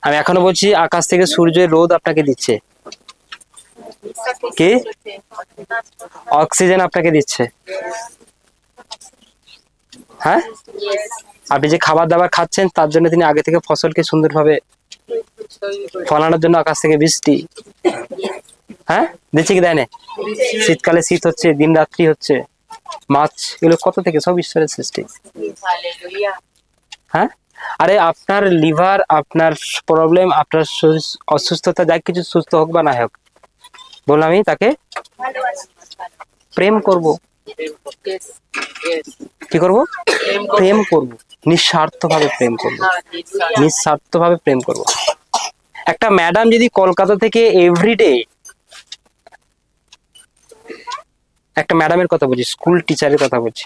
আমি এখনো বলছি, আকাশ থেকে সূর্যের রোদ আপনাকে দিচ্ছে, কি অক্সিজেন আপনাকে দিচ্ছে। হ্যাঁ, আপনি যে খাবার দাবার খাচ্ছেন তার জন্য তিনি আগে থেকে ফসলকে সুন্দরভাবে ফলানোর জন্য আকাশ থেকে বৃষ্টি, হ্যাঁ, দিচ্ছে কি দেয় না? শীতকালে শীত হচ্ছে, দিন রাত্রি হচ্ছে, মাছ, এগুলো কত থেকে? সব ঈশ্বরের সৃষ্টি। হ্যাঁ, আরে আপনার লিভার, আপনার প্রবলেম, আপনার অসুস্থতা, যা কিছু সুস্থ হোক বা না হোক, বললাম আমি তাকে প্রেম করব। কি করব? প্রেম করব, নিঃস্বার্থভাবে প্রেম করব, নিঃস্বার্থভাবে প্রেম করব। একটা ম্যাডাম যদি কলকাতা থেকে এভরিডে, একটা ম্যাডামের কথা বলছি, স্কুল টিচারের কথা বলছি,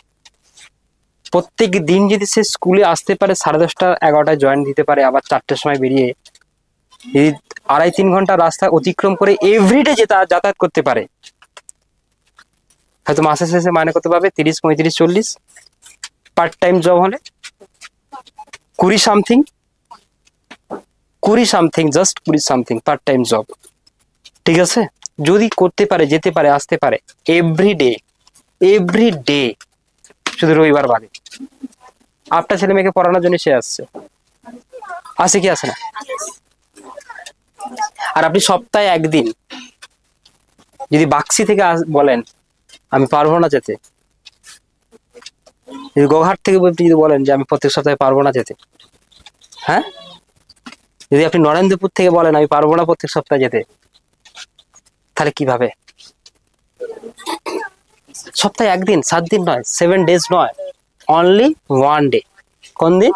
প্রত্যেক দিন যদি সে স্কুলে আসতে পারে 10:30 11টায় জয়েন দিতে পারে, আবার 4টের সময় বেরিয়ে যদি 2.5-3 ঘন্টা রাস্তা অতিক্রম করে এভরিডে যাতায়াত করতে পারে, হয়তো মাসের শেষে মাইনে করতে পারবে 30, 35, 40। পার্ট টাইম জব হলে 20 something, just 20 something part time job. ঠিক আছে, যদি করতে পারে, যেতে পারে, আসতে পারে এভরিডে, শুধু রবিবার বাদে। আপনার ছেলে মেয়েকে পড়ানোর জন্য সে আসে কি আসে না? আর আপনি সপ্তাহে 1 দিন যদি বাক্সি থেকে বলেন আমি পারবো না যেতে, যদি গোঘাট থেকে যদি বলেন যে আমি প্রত্যেক সপ্তাহে পারবো না যেতে, হ্যাঁ, যদি আপনি নরেন্দ্রপুর থেকে বলেন আমি পারবো না প্রত্যেক সপ্তাহে যেতে, তাহলে কিভাবে? সপ্তাহে একদিন, 7 দিন নয়, 7 days নয়, অনলি 1 day। কোন দিন?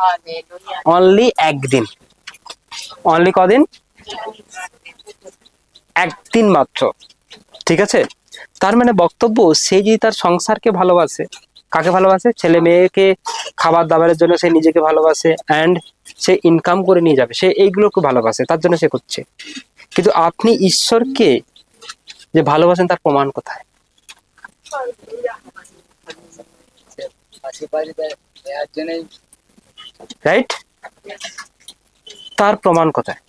অনলি একদিন। অনলি কদিন? একদিন মাত্র। ঠিক আছে, তার মানে বক্তব্য সে যদি তার সংসারকে ভালোবাসে, কাকে ভালোবাসে? ছেলে মেয়েকে খাবার দাবারের জন্য সে নিজেকে ভালোবাসে, অ্যান্ড সে ইনকাম করে নিয়ে যাবে, সে এইগুলোকে ভালোবাসে, তার জন্য সে করছে। কিন্তু আপনি ঈশ্বরকে যে ভালোবাসেন তার প্রমাণ কোথায়? রাইট, তার প্রমাণ কোথায়?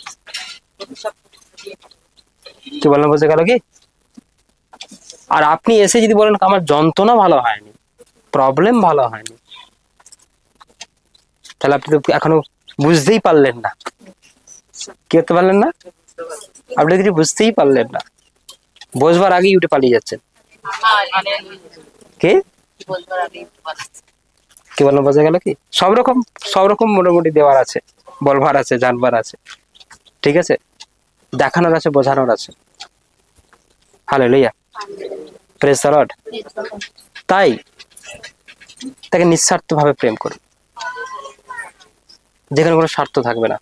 কি বললাম, বুঝে গেল কি? আর আপনি এসে যদি বলেন আমার যন্ত্রণা ভালো হয়নি, প্রবলেম ভালো হয়নি, তাহলে আপনি তো এখনো বুঝতেই পারলেন না। কি করতে পারলেন না? আপনি কিছু বুঝতেই পারলেন না, বসবার আগেই উঠে পালিয়ে যাচ্ছেন। কি কি বললাম, বোঝা গেল কি? সব রকম মোটামুটি দেওয়ার আছে, বলবার আছে, জানবার আছে, ঠিক আছে, দেখানোর আছে, বোঝানোর আছে। Hallelujah, praise the Lord. তাই তাকে নিঃস্বার্থ ভাবে প্রেম করুন, যেখানে কোনো স্বার্থ থাকবে না।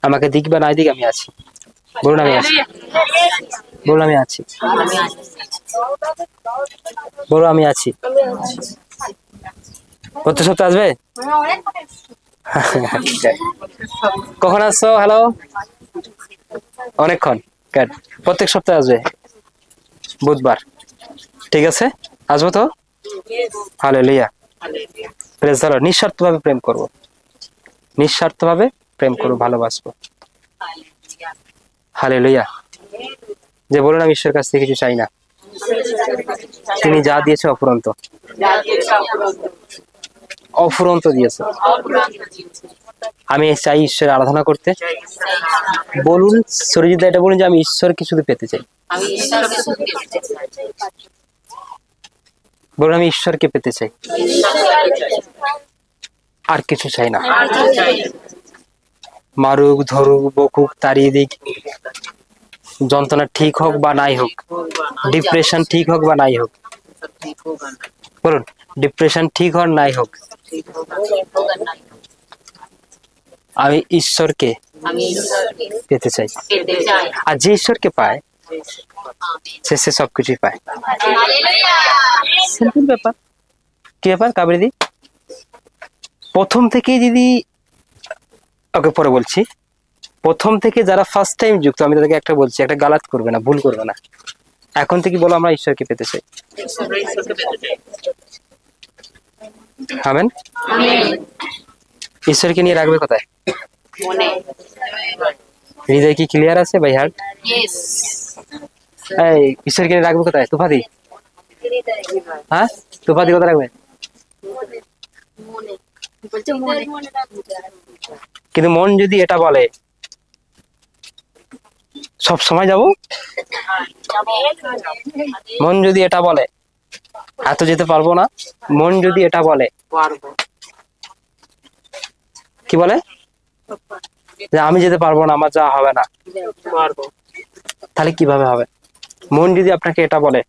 আমাকে দিক বা নাই দিক, আমি আছি। বলুন আমি আছি, বলুন আমি আছি, বলুন আমি আছি। প্রত্যেক সপ্তাহে আসবে? কখন আসছো? হ্যালো, অনেকক্ষণ। প্রত্যেক সপ্তাহে আসবে বুধবার, ঠিক আছে, আসবো তো। Hallelujah, praise the Lord. নিঃস্বার্থ ভাবে প্রেম করবো, নিঃস্বার্থ ভাবে প্রেম করবো, ভালোবাসবো। হালেলুয়া। যে বলুন আমি ঈশ্বরের কাছ থেকে কিছু চাই না, তিনি যা দিয়েছে অফুরন্ত, অফুরন্ত দিয়েছে। আমি চাই ঈশ্বরের আরাধনা করতে। বলুন সরিজিৎ দা, এটা বলুন যে আমি ঈশ্বরকে শুধু পেতে চাই। বলুন আমি ঈশ্বরকে পেতে চাই, আর কিছু চাই না। মারুক, ধরুক, বকুক, তাড়িয়ে দিক, যন্ত্রণা ঠিক হোক বা নাই হোক, ডিপ্রেশন ঠিক হোক বা নাই হোক, বলুন ডিপ্রেশন ঠিক হোক নাই হোক, আমি ঈশ্বরকে পেতে চাই। আর যে ঈশ্বরকে পায় সে সবকিছুই পায়। সিম্পল ব্যাপার। কি ব্যাপার কাবেরী? প্রথম থেকে যদি, ওকে পরে বলছি, প্রথম থেকে যারা ফার্স্ট টাইম যুক্ত, আমি তাদেরকে একটা বলছি, একটা গালাত করবে না, ভুল করবে না। এখন থেকে বলো আমরা ঈশ্বরকে পেতে চাই। আমেন। ঈশ্বরকে নিয়ে রাখবে কোথায়? হৃদয় কি ক্লিয়ার আছে বাই হার্ট? এই ঈশ্বরকে নিয়ে রাখবে কোথায়? তুফাদি, হ্যাঁ তুফাদি কোথায় রাখবে? কিন্তু মন যদি এটা বলে সব সময় যাব, মন যদি এটা বলে এত যেতে পারবো না, মন যদি এটা বলে, কি বলে যে আমি যেতে পারবো না, আমার যা হবে না, তাহলে কিভাবে হবে? মন যদি আপনাকে এটা বলে,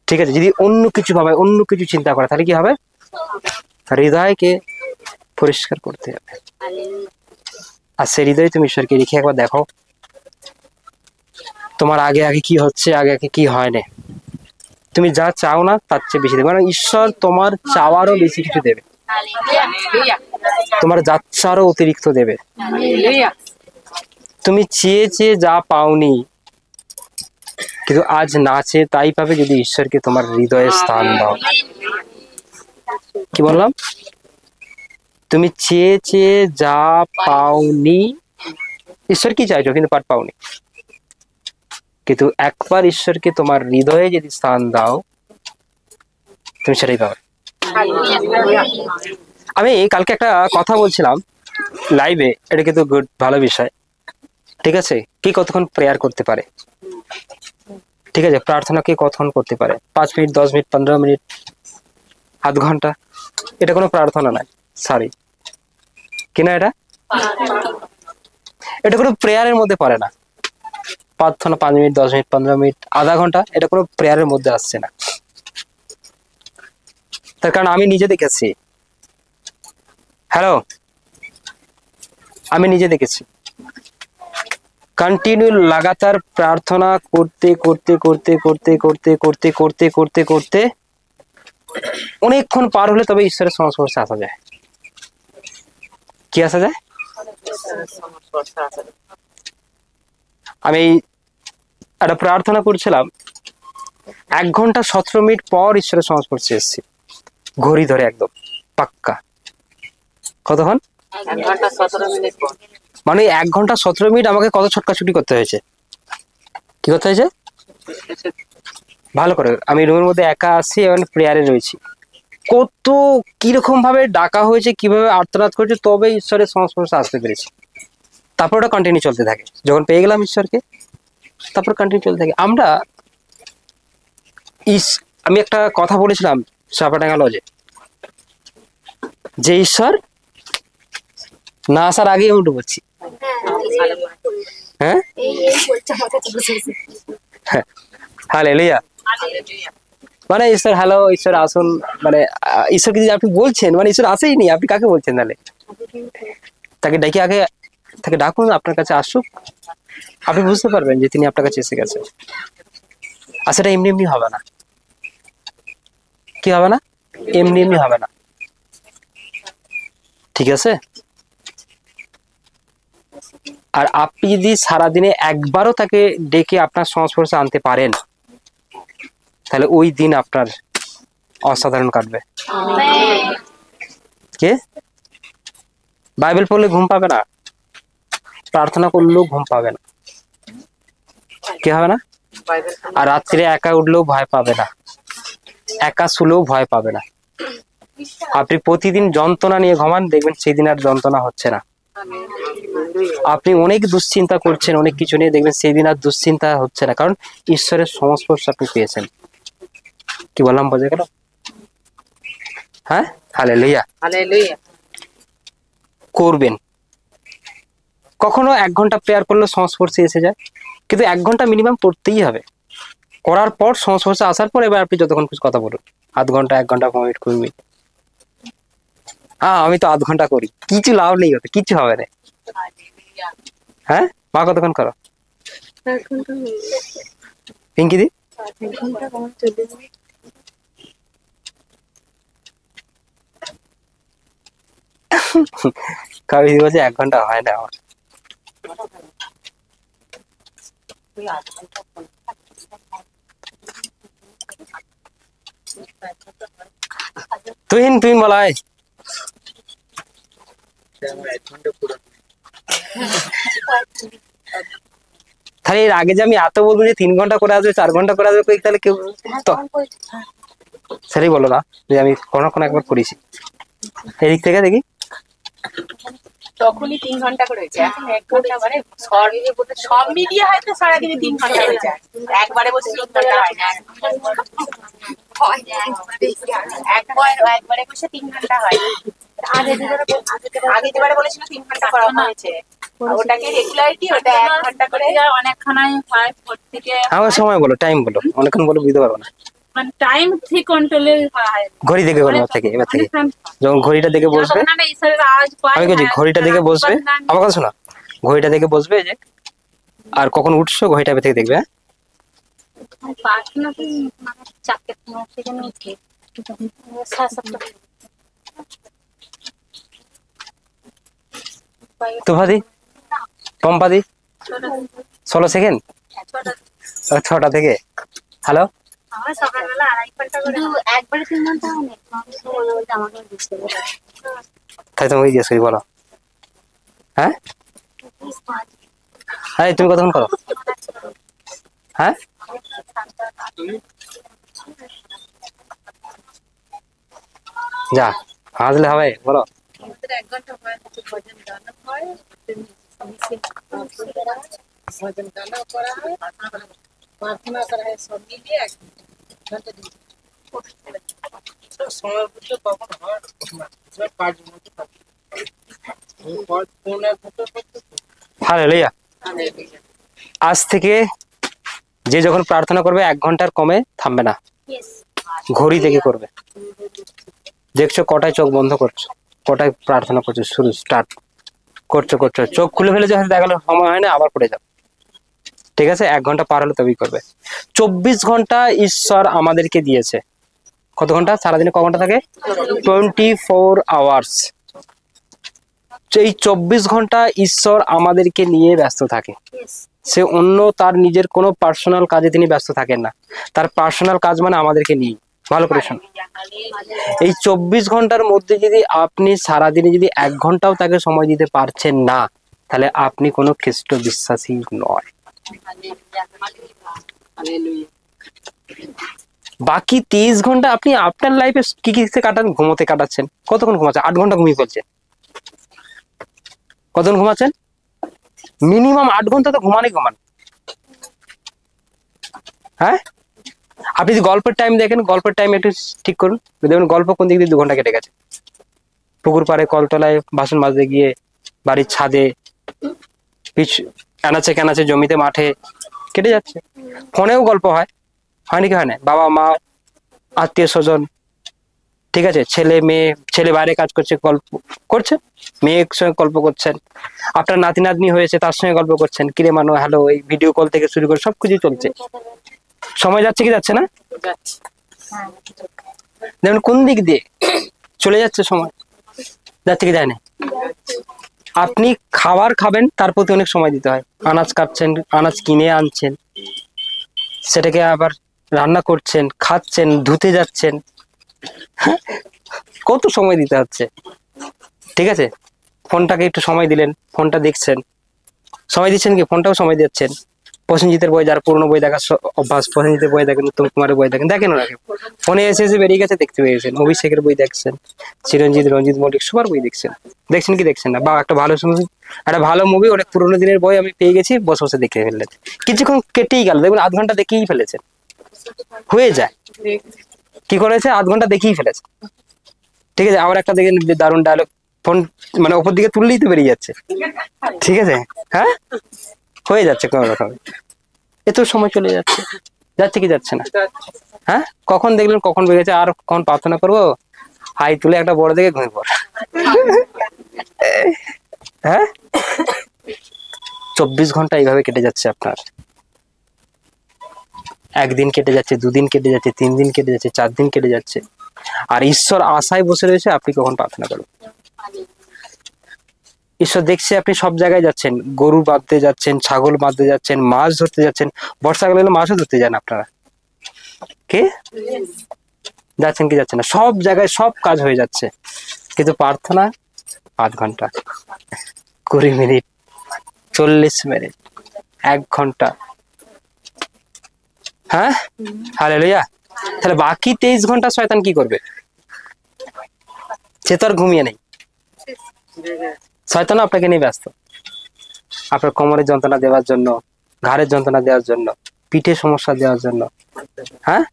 ঠিক আছে, যদি অন্য কিছু ভাবে, অন্য কিছু চিন্তা করে, তাহলে কি হবে? হৃদয়কে পরিষ্কার করতে হবে। আর সে হৃদয় তুমি ঈশ্বরকে রেখে একবার দেখো তোমার আগে আগে কি হচ্ছে, আগে আগে কি হয় না। তুমি যা চাও না তার চেয়ে বেশি দেবে, কারণ ঈশ্বর তোমার চাওয়ারও বেশি কিছু দেবে, তোমার যাচ্ছারও অতিরিক্ত দেবে। তুমি চেয়ে চেয়ে যা পাওনি, কিন্তু আজ না চেয়ে তাই পাবে যদি ঈশ্বরকে তোমার হৃদয়ে স্থান দাও। কি বললাম? তুমি চেয়ে চেয়ে যা পাওনি, ঈশ্বর কি চাইছো কিন্তু পাট পাওনি, কিন্তু একবার ঈশ্বরকে তোমার হৃদয়ে যদি স্থান দাও তুমি সেটাই পাবে। আমি কালকে একটা কথা বলছিলাম লাইভে, এটা কিন্তু গুড, ভালো বিষয়, ঠিক আছে। কে কতক্ষণ প্রেয়ার করতে পারে? ঠিক আছে, প্রার্থনা কে কতক্ষণ করতে পারে? 5 মিনিট, 10 মিনিট, 15 মিনিট, আধ ঘন্টা, এটা কোনো প্রার্থনা নয়, সরি কিনা, এটা কোনো প্রেয়ারের মধ্যে পড়ে না। প্রার্থনা 5 মিনিট, 10 মিনিট, 15 মিনিট, আধা ঘন্টা, এটা কোনো প্রেয়ারের মধ্যে আসছে না। তার কারণ আমি নিজে দেখেছি। হ্যালো, আমি নিজে দেখেছি কন্টিনিউ লাগাতার প্রার্থনা করতে করতে করতে করতে করতে করতে করতে করতে করতে অনেকক্ষণ পার হলে তবে ঈশ্বরের সংস্পর্শে আসা যায়। কি আসা যায়? আমি একটা প্রার্থনা করছিলাম, 1 ঘন্টা 17 মিনিট পর ঈশ্বরের সংস্পর্শে এসেছি, ঘড়ি ধরে একদম পাক্কা। কতক্ষণ? 1 ঘন্টা 17 মিনিট পর। মানে 1 ঘন্টা 17 মিনিট আমাকে কত ছটকাছুটি করতে হয়েছে। কি করতে হয়েছে? ভালো করে, আমি রুমের মধ্যে একা আছি এবং প্রেয়ারে রয়েছি, কত কিরকম ভাবে ডাকা হয়েছে, কিভাবে আর্তনাদ করেছে, তবে ঈশ্বরের সংস্পর্শে আসতে পেরেছি। তারপর ওটা কন্টিনিউ চলতে থাকে, যখন পেয়ে গেলাম ঈশ্বরকে তারপর কন্টিনিউ চলতে থাকে। আমি একটা কথা বলেছিলাম সাপাডাঙ্গা লজে, যে ঈশ্বর না আসার আগেই উঠে পড়ছি। হ্যাঁ, হালেলুয়া। মানে ঈশ্বর হ্যালো, ঈশ্বর আসুন, মানে ঈশ্বরকে যদি আপনি বলছেন, মানে ঈশ্বর আসেইনি, আপনি কাকে বলছেন তাহলে? তাকে ডেকে আগে, তাকে ডাকুন, আপনার কাছে আসুক, আপনি বুঝতে পারবেন যে তিনি আপনার কাছে এসে গেছে। আর সেটা এমনি এমনি হবে না। কি হবে না? এমনি এমনি হবে না, ঠিক আছে? আর আপনি যদি সারাদিনে একবারও তাকে ডেকে আপনার সংস্পর্শে আনতে পারেন, তাহলে ওই দিন আপনার অসাধারণ কাটবে। কে বাইবেল পড়লে ঘুম পাবে না, প্রার্থনা করলেও ঘুম পাবে না, কি হবে না? আর রাত্রে একা উঠলেও ভয় পাবে না, একা শুলেও ভয় পাবে না। আপনি প্রতিদিন যন্ত্রণা নিয়ে ঘুমান, দেখবেন সেই দিন আর যন্ত্রণা হচ্ছে না। আপনি অনেক দুশ্চিন্তা করছেন অনেক কিছু নিয়ে, দেখবেন সেই দিন আর দুশ্চিন্তা হচ্ছে না, কারণ ঈশ্বরের সংস্পর্শ আপনি পেয়েছেন। কি বললাম, বোঝা গেল? হ্যাঁ, হালেলুয়া। করবেন। কখনো 1 ঘন্টা প্রেয়ার করলে সংস্পর্শে এসে যায়, কিন্তু 1 ঘন্টা মিনিমাম পড়তেই হবে। করার পর সংস্পর্শে আসার পর এবার আপনি যতক্ষণ খুশি কথা বলুন, আধ ঘন্টা, 1 ঘন্টা, 5 মিনিট, 20 মিনিট। আমি তো আধ ঘন্টা করি, কিছু লাভ নেই, হতে কিছু হবে না। হ্যাঁ, মা কতক্ষণ করো? পিঙ্কি দি কাবি বলছে 1 ঘন্টা হয় না আমার। তুই বলাই তাহলে এর আগে যে আমি এত বলবো যে 3 ঘন্টা করে আসবে, 4 ঘন্টা করে আসবে, তাহলে কেউ তো সেটাই বলো না যে আমি কোনো একবার করেছি। এদিক থেকে দেখি, তখনই 3 ঘন্টা করে হয়েছে, এখন 1 ঘন্টা, মানে সব মিলিয়ে হয়তো সারাদিনে 3 ঘন্টা হয়ে যায়। একবারে বসে 3 ঘন্টা হয় না, একবারে বসে 3 ঘন্টা হয়। আগে যেবারে বলেছিল 3 ঘন্টা করা হয়েছে, ওটাকে রেগুলারিটি, ওটা 1 ঘন্টা করে অনেকখানাই হয় থেকে। আমার সময় বলো, টাইম বলো, অনেকক্ষণ বলো বুঝতে পারবো না। মানে টাইম ঠিক কন্ট্রোলে হয়, ঘড়ি দেখে বলো থেকে, এবার থেকে যখন ঘড়িটা দেখে বসবে, আমি বলছি ঘড়িটা দেখে বসবে, আমার কথা শোনো, ঘড়িটা দেখে বসবে যে, আর কখন উঠছো ঘড়িটা থেকে দেখবে। তোফাদি, পম্পাদি, 16 সেকেন্ড, 6টা থেকে। হ্যালো, তাই তোমাকে জিজ্ঞেস করি, বলো। হ্যাঁ, তুমি কতক্ষণ করো? হ্যাঁ, যা হাসলে হবে, বলো। 1 ঘন্টা হয়, ভজন গানও হয়, ভজন গানও করা হয়, প্রার্থনা করা হয়, সব মিলিয়ে 1 ঘন্টা। সময় বুঝলে কখন হয় কাজের মধ্যে থাকে। ফোনের ভিতর করতে হালেলুয়া। আজ থেকে যে যখন প্রার্থনা করবে 1 ঘন্টার কমে থামবে না, ঘড়ি থেকে করবে। দেখছো কটায় চোখ বন্ধ করছো, কটায় প্রার্থনা করছো, শুরু স্টার্ট করছো করছো, চোখ খুলে ফেলে যখন দেখা গেলো সময় হয় না, আবার পড়ে যাও। ঠিক আছে, 1 ঘন্টা পার হলে তবেই করবে। 24 ঘন্টা ঈশ্বর আমাদেরকে দিয়েছে। কত ঘন্টা? সারাদিনে ক ঘন্টা থাকে? 24 আওয়ার্স। এই 24 ঘন্টা ঈশ্বর আমাদেরকে নিয়ে ব্যস্ত থাকে। সে অন্য তার নিজের কোনো পার্সোনাল কাজে তিনি ব্যস্ত থাকেন না। তার পার্সোনাল কাজ মানে আমাদেরকে নিয়ে। ভালো করে শোনো, এই 24 ঘন্টার মধ্যে যদি আপনি সারাদিনে যদি 1 ঘন্টাও তাকে সময় দিতে পারছেন না, তাহলে আপনি কোনো খ্রিস্ট বিশ্বাসী নয়। বাকি 23 ঘন্টা আপনি আপনার লাইফে কি কিসে কাটান? ঘুমোতে কাটাচ্ছেন। কতক্ষণ ঘুমাচ্ছেন? 8 ঘন্টা ঘুমিয়ে ফেলছেন। কতক্ষণ ঘুমাচ্ছেন? মিনিমাম 8 ঘন্টা তো ঘুমান। হ্যাঁ, আপনি যদি গল্পের টাইম দেখেন, গল্পের টাইম একটু ঠিক করুন, দেখুন গল্প কোন দিক দিয়ে 2 ঘন্টা কেটে গেছে। পুকুর পাড়ে, কলতলায় বাসন মাজতে গিয়ে, বাড়ির ছাদে, আনাচে কানাচে, জমিতে, মাঠে কেটে যাচ্ছে। ফোনেও গল্প হয় নাকি? হয় না? বাবা মা, আত্মীয় স্বজন, ঠিক আছে, ছেলে মেয়ে, ছেলে বাইরে কাজ করছে, গল্প করছেন, মেয়ের সঙ্গে গল্প করছেন, আপনার নাতি নাতনি হয়েছে তার সঙ্গে গল্প করছেন, কিরে মানো, হ্যালো, এই ভিডিও কল থেকে শুরু করে সবকিছু চলছে। সময় যাচ্ছে কি যাচ্ছে না? দেখুন কোন দিক দিয়ে চলে যাচ্ছে সময়, যাচ্ছে কি যায় না? আপনি খাবার খাবেন, তার প্রতি অনেক সময় দিতে হয়। আনাজ কাটছেন, আনাজ কিনে আনছেন, সেটাকে আবার রান্না করছেন, খাচ্ছেন, ধুতে যাচ্ছেন, কত সময় দিতে হচ্ছে। ঠিক আছে, ফোনটাকে একটু সময় দিলেন, ফোনটা দেখছেন, সময় দিচ্ছেন কি? ফোনটাও সময় দিচ্ছেন। প্রসেনজিতের বই, যার পুরোনো বই দেখার অভ্যাস, প্রসেনজিতের বই দেখেন, উত্তম কুমারের বই দেখেন, দেখেন ওনাকে ফোনে এসে বেরিয়ে গেছে, দেখতে পেয়ে গেছেন। অভিষেকের বই দেখছেন, চিরঞ্জিত, রঞ্জিত মল্লিক, সবার বই দেখছেন কি দেখছেন না? বা একটা ভালো মুভি, অনেক পুরোনো দিনের বই আমি পেয়ে গেছি, বসে বসে দেখে ফেললেন, কিছুক্ষণ কেটেই গেল, দেখুন 1/2 ঘন্টা দেখেই ফেলেছেন। হয়ে যায় কি করেছে? 1/2 ঘন্টা দেখেই ফেলেছে। ঠিক আছে, আবার একটা দেখেন দারুণ ডায়লগ, ফোন মানে ওপর দিকে তুললেই তো বেরিয়ে যাচ্ছে। ঠিক আছে, হ্যাঁ, হয়ে যাচ্ছে কোনো রকম। এত সময় চলে যাচ্ছে, যাচ্ছে কি যাচ্ছে না? হ্যাঁ, কখন দেখলেন, কখন বেরিয়েছে, আর কখন প্রার্থনা করবো, হাই তুলে একটা বড় দেখে ঘুমিয়ে পড়। হ্যাঁ, 24 ঘন্টা এইভাবে কেটে যাচ্ছে আপনার। 1 দিন কেটে যাচ্ছে, 2 দিন কেটে যাচ্ছে, 3 দিন কেটে যাচ্ছে, 4 দিন কেটে যাচ্ছে, আর ঈশ্বর আশায় বসে রয়েছে আপনি কখন প্রার্থনা করবেন। ঈশ্বর দেখছে আপনি সব জায়গায় যাচ্ছেন, গরু বাঁধতে যাচ্ছেন, ছাগল বাঁধতে যাচ্ছেন, মাছ ধরতে যাচ্ছেন। বর্ষাকালে হলে মাছও ধরতে যান আপনারা, কে যাচ্ছেন কি যাচ্ছেন না? সব জায়গায় সব কাজ হয়ে যাচ্ছে, কিন্তু প্রার্থনা 5 ঘন্টা, 20 মিনিট, 40 মিনিট, 1 ঘন্টা। হ্যাঁ, হালেলুয়া। তাহলে বাকি 23 ঘন্টা শয়তান কি করবে? সে তো আর ঘুমিয়ে নেই। শয়তান আপনাকে নিয়ে ব্যস্ত, আপনার কোমরের যন্ত্রণা দেওয়ার জন্য, ঘাড়ের যন্ত্রণা দেওয়ার জন্য, পিঠে সমস্যা দেওয়ার জন্য, হ্যাঁ,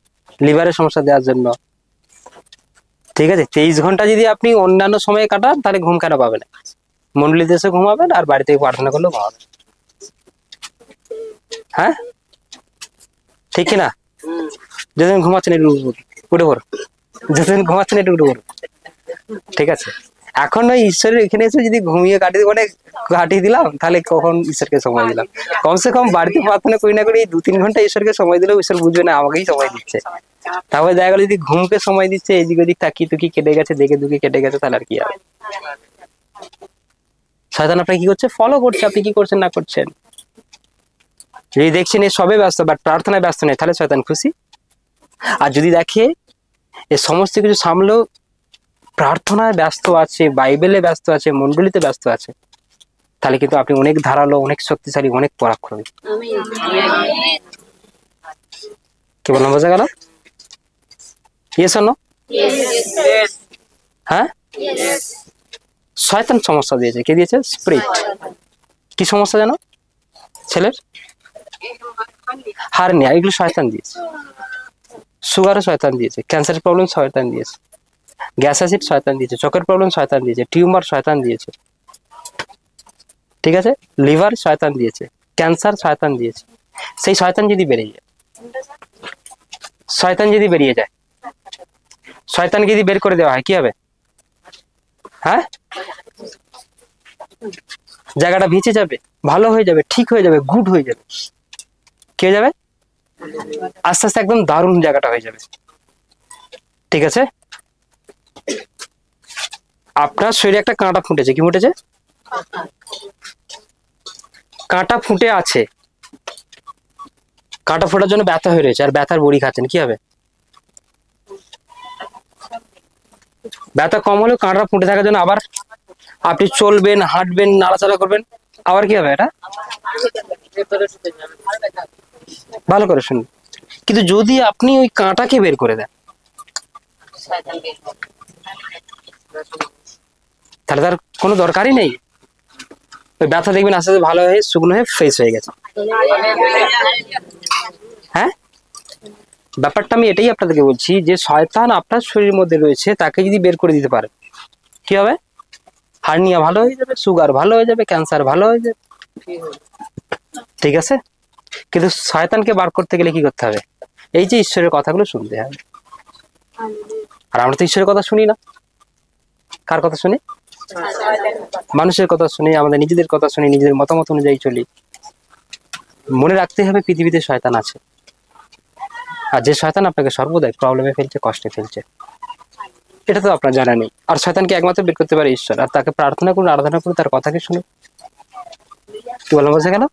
লিভারের সমস্যা দেওয়ার জন্য। ঠিক আছে, 23 ঘন্টা যদি আপনি অন্যান্য সময়ে কাটান, তাহলে ঘুম কেন পাবেন? মন্ডলীতে এসে ঘুমাবেন, আর বাড়িতে প্রার্থনা করলেও ঘুমাবেন। হ্যাঁ, ঠিক কিনা? যেদিন ঘুমাচ্ছেন একটু উঠে পড়ো, যেদিন ঘুমাচ্ছেন একটু উঠে পড়ো। ঠিক আছে, এখন ওই ঈশ্বরের এখানে এসে যদি ঘুমিয়ে কাটিয়ে দিলাম, তাহলে কখন ঈশ্বরকে সময় দিলাম? কমসে কম বাড়িতে প্রার্থনা করি না করি 2-3 ঘন্টা ঈশ্বরকে সময় দিলেও ঈশ্বর বুঝবে না আমাকেই সময় দিচ্ছে। তারপরে দেখা গেল যদি ঘুমকে সময় দিচ্ছে, এদিক ওদিক তাকিয়ে তুকি কেটে গেছে, দেখে দুকি কেটে গেছে, তাহলে আর কি হবে? শয়তান আপনাকে কি করছে? ফলো করছে, আপনি কি করছেন না করছেন। যদি দেখছেন এ সবে ব্যস্ত, বাট প্রার্থনায় ব্যস্ত নেই, তাহলে শয়তান খুশি। আর যদি দেখে এ সমস্ত কিছু সামলেও প্রার্থনায় ব্যস্ত আছে, বাইবেলে ব্যস্ত আছে, মন্ডলীতে ব্যস্ত আছে, তাহলে কিন্তু আপনি অনেক ধারালো, অনেক শক্তিশালী, অনেক পরাক্রমী। কি বললাম, বোঝা গেল? Yes or no? হ্যাঁ, শয়তান সমস্যা দিয়েছে। কে দিয়েছে? স্পিরিট। কি সমস্যা জানো? ছেলের হারনিয়া, এগুলো শয়তান দিয়েছে। সুগারও শয়তান দিয়েছে, ক্যান্সারের প্রবলেম শয়তান দিয়েছে, গ্যাস অ্যাসিড শয়তান দিয়েছে, চোখের প্রবলেম শয়তান দিয়েছে, টিউমার শয়তান দিয়েছে, ঠিক আছে, লিভার শয়তান দিয়েছে, ক্যান্সার শয়তান দিয়েছে। সেই শয়তান যদি বেরিয়ে যায়, শয়তান যদি বেরিয়ে যায়, শয়তানকে যদি বের করে দেওয়া হয় কি হবে? হ্যাঁ, জায়গাটা ভিজে যাবে, ভালো হয়ে যাবে, ঠিক হয়ে যাবে, গুড হয়ে যাবে, কি হয়ে যাবে? আস্তে আস্তে একদম দারুণ জায়গাটা হয়ে যাবে, ঠিক আছে। আপনার শরীরে একটা কাঁটা ফুটেছে, কি ফুটেছে? কাঁটা ফুটে আছে, কাঁটা ফোটার জন্য ব্যথা হয়ে রয়েছে, আর ব্যথার বড়ি খাচ্ছেন, কি হবে? ব্যথা কম হলেও কাঁটা ফুটে থাকার জন্য আবার আপনি চলবেন, হাঁটবেন, নাড়াচাড়া করবেন, আবার কি হবে? এটা ভালো করে শুনুন। কিন্তু যদি আপনি ওই কাঁটাকে বের করে দেন, তাহলে তার কোনো দরকারই নেই। ওই ব্যথা দেখবেন আস্তে আস্তে ভালো হয়ে শুকনো হয়ে ফ্রেশ হয়ে গেছে। হ্যাঁ, ব্যাপারটা আমি এটাই আপনাদেরকে বলছি যে শয়তান আপনার শরীরের মধ্যে রয়েছে, তাকে যদি বের করে দিতে পারে কি হবে? হার্নিয়া ভালো হয়ে যাবে, সুগার ভালো হয়ে যাবে, ক্যান্সার ভালো হয়ে যাবে, ঠিক আছে। কিন্তু শয়তানকে বার করতে গেলে কি করতে হবে? এই যে ঈশ্বরের কথাগুলো শুনতে হবে। আর আমরা তো ঈশ্বরের কথা শুনি না, কার কথা শুনি? মানুষের কথা শুনি, আমাদের নিজেদের কথা শুনি, নিজেদের মতামত অনুযায়ী চলি। মনে রাখতে হবে পৃথিবীতে শয়তান আছে, আর যে শয়তান আপনাকে সর্বদাই প্রবলেমে ফেলছে, কষ্টে ফেলছে, এটা তো আপনার জানা নেই। আর শয়তানকে একমাত্র বের করতে পারে ঈশ্বর, আর তাকে প্রার্থনা করুন, আরাধনা করুন, তার কথাকে শুনুন। কি বললাম বলছে কেন?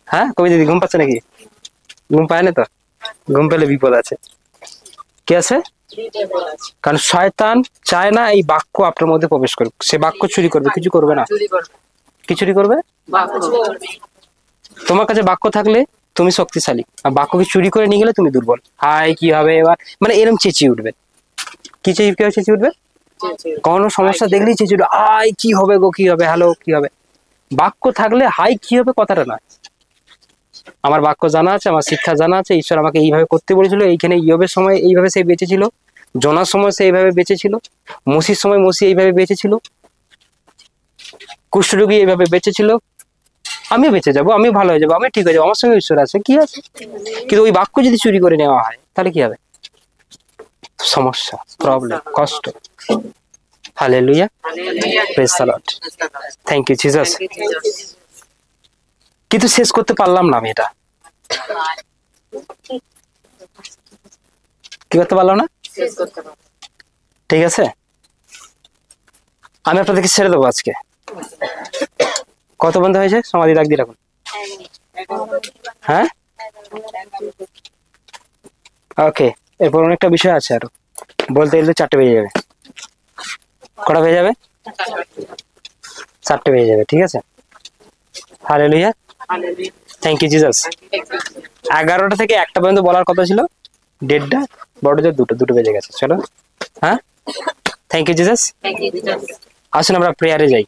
হ্যাঁ, কবি দিদি ঘুম পাচ্ছে নাকি? ঘুম পায় না তো, ঘুম পেলে বিপদ আছে। কি আছে? কারণ শয়তান চায় না এই বাক্য আপনার মধ্যে প্রবেশ করুক। সে বাক্য চুরি করবে, কিছু করবে না। কি চুরি করবে? তোমার কাছে বাক্য থাকলে তুমি শক্তিশালী, আর বাক্যকে চুরি করে নিয়ে গেলে তুমি দুর্বল। হাই কি হবে এবার, মানে এরকম চেঁচিয়ে উঠবে। কি চেঁচিয়ে উঠবে? কোনো সমস্যা দেখলেই চেঁচিয়ে উঠবে, আই কি হবে গো, কি হবে, হ্যালো কি হবে। বাক্য থাকলে হাই কি হবে কথাটা না। আমার বাক্য জানা আছে, আমার শিক্ষা জানা আছে, ঈশ্বর আমাকে এইভাবে করতে বলেছিল, এইখানে ইয়বের সময় এইভাবে সে বেঁচেছিল, জোনার সময় সে এইভাবে বেঁচেছিল, মসির সময় মসি এইভাবে বেঁচেছিল, কুষ্ঠরোগী এইভাবে বেঁচেছিল, আমিও বেঁচে যাবো, আমিও ভালো হয়ে যাবো, আমি ঠিক হয়ে যাবো, আমার সঙ্গে ঈশ্বর আছে, কি আছে। কিন্তু ওই বাক্য যদি চুরি করে নেওয়া হয় তাহলে কি হবে? সমস্যা, প্রবলেম, কষ্ট। Hallelujah, praise the Lord, thank you Jesus. কিন্তু শেষ করতে পারলাম না আমি এটা। কি করতে পারলাম না? ঠিক আছে, আমি আপনাদেরকে ছেড়ে দেবো আজকে। কত বন্ধ হয়েছে? সমাধি রাখ দিয়ে রাখুন। হ্যাঁ, ওকে। এরপর অনেকটা বিষয় আছে, আরো বলতে গেলে 4টে বেজে যাবে। কটা বেজে যাবে? 4টে বেজে যাবে, ঠিক আছে। Hallelujah, thank you Jesus. 11টা থেকে 1টা পর্যন্ত বলার কথা ছিল, 1:30, বড় জোর 2টো বেজে গেছে। চলো, হ্যাঁ, থ্যাংক ইউ জিসাস। আসুন আমরা প্রেয়ারে যাই।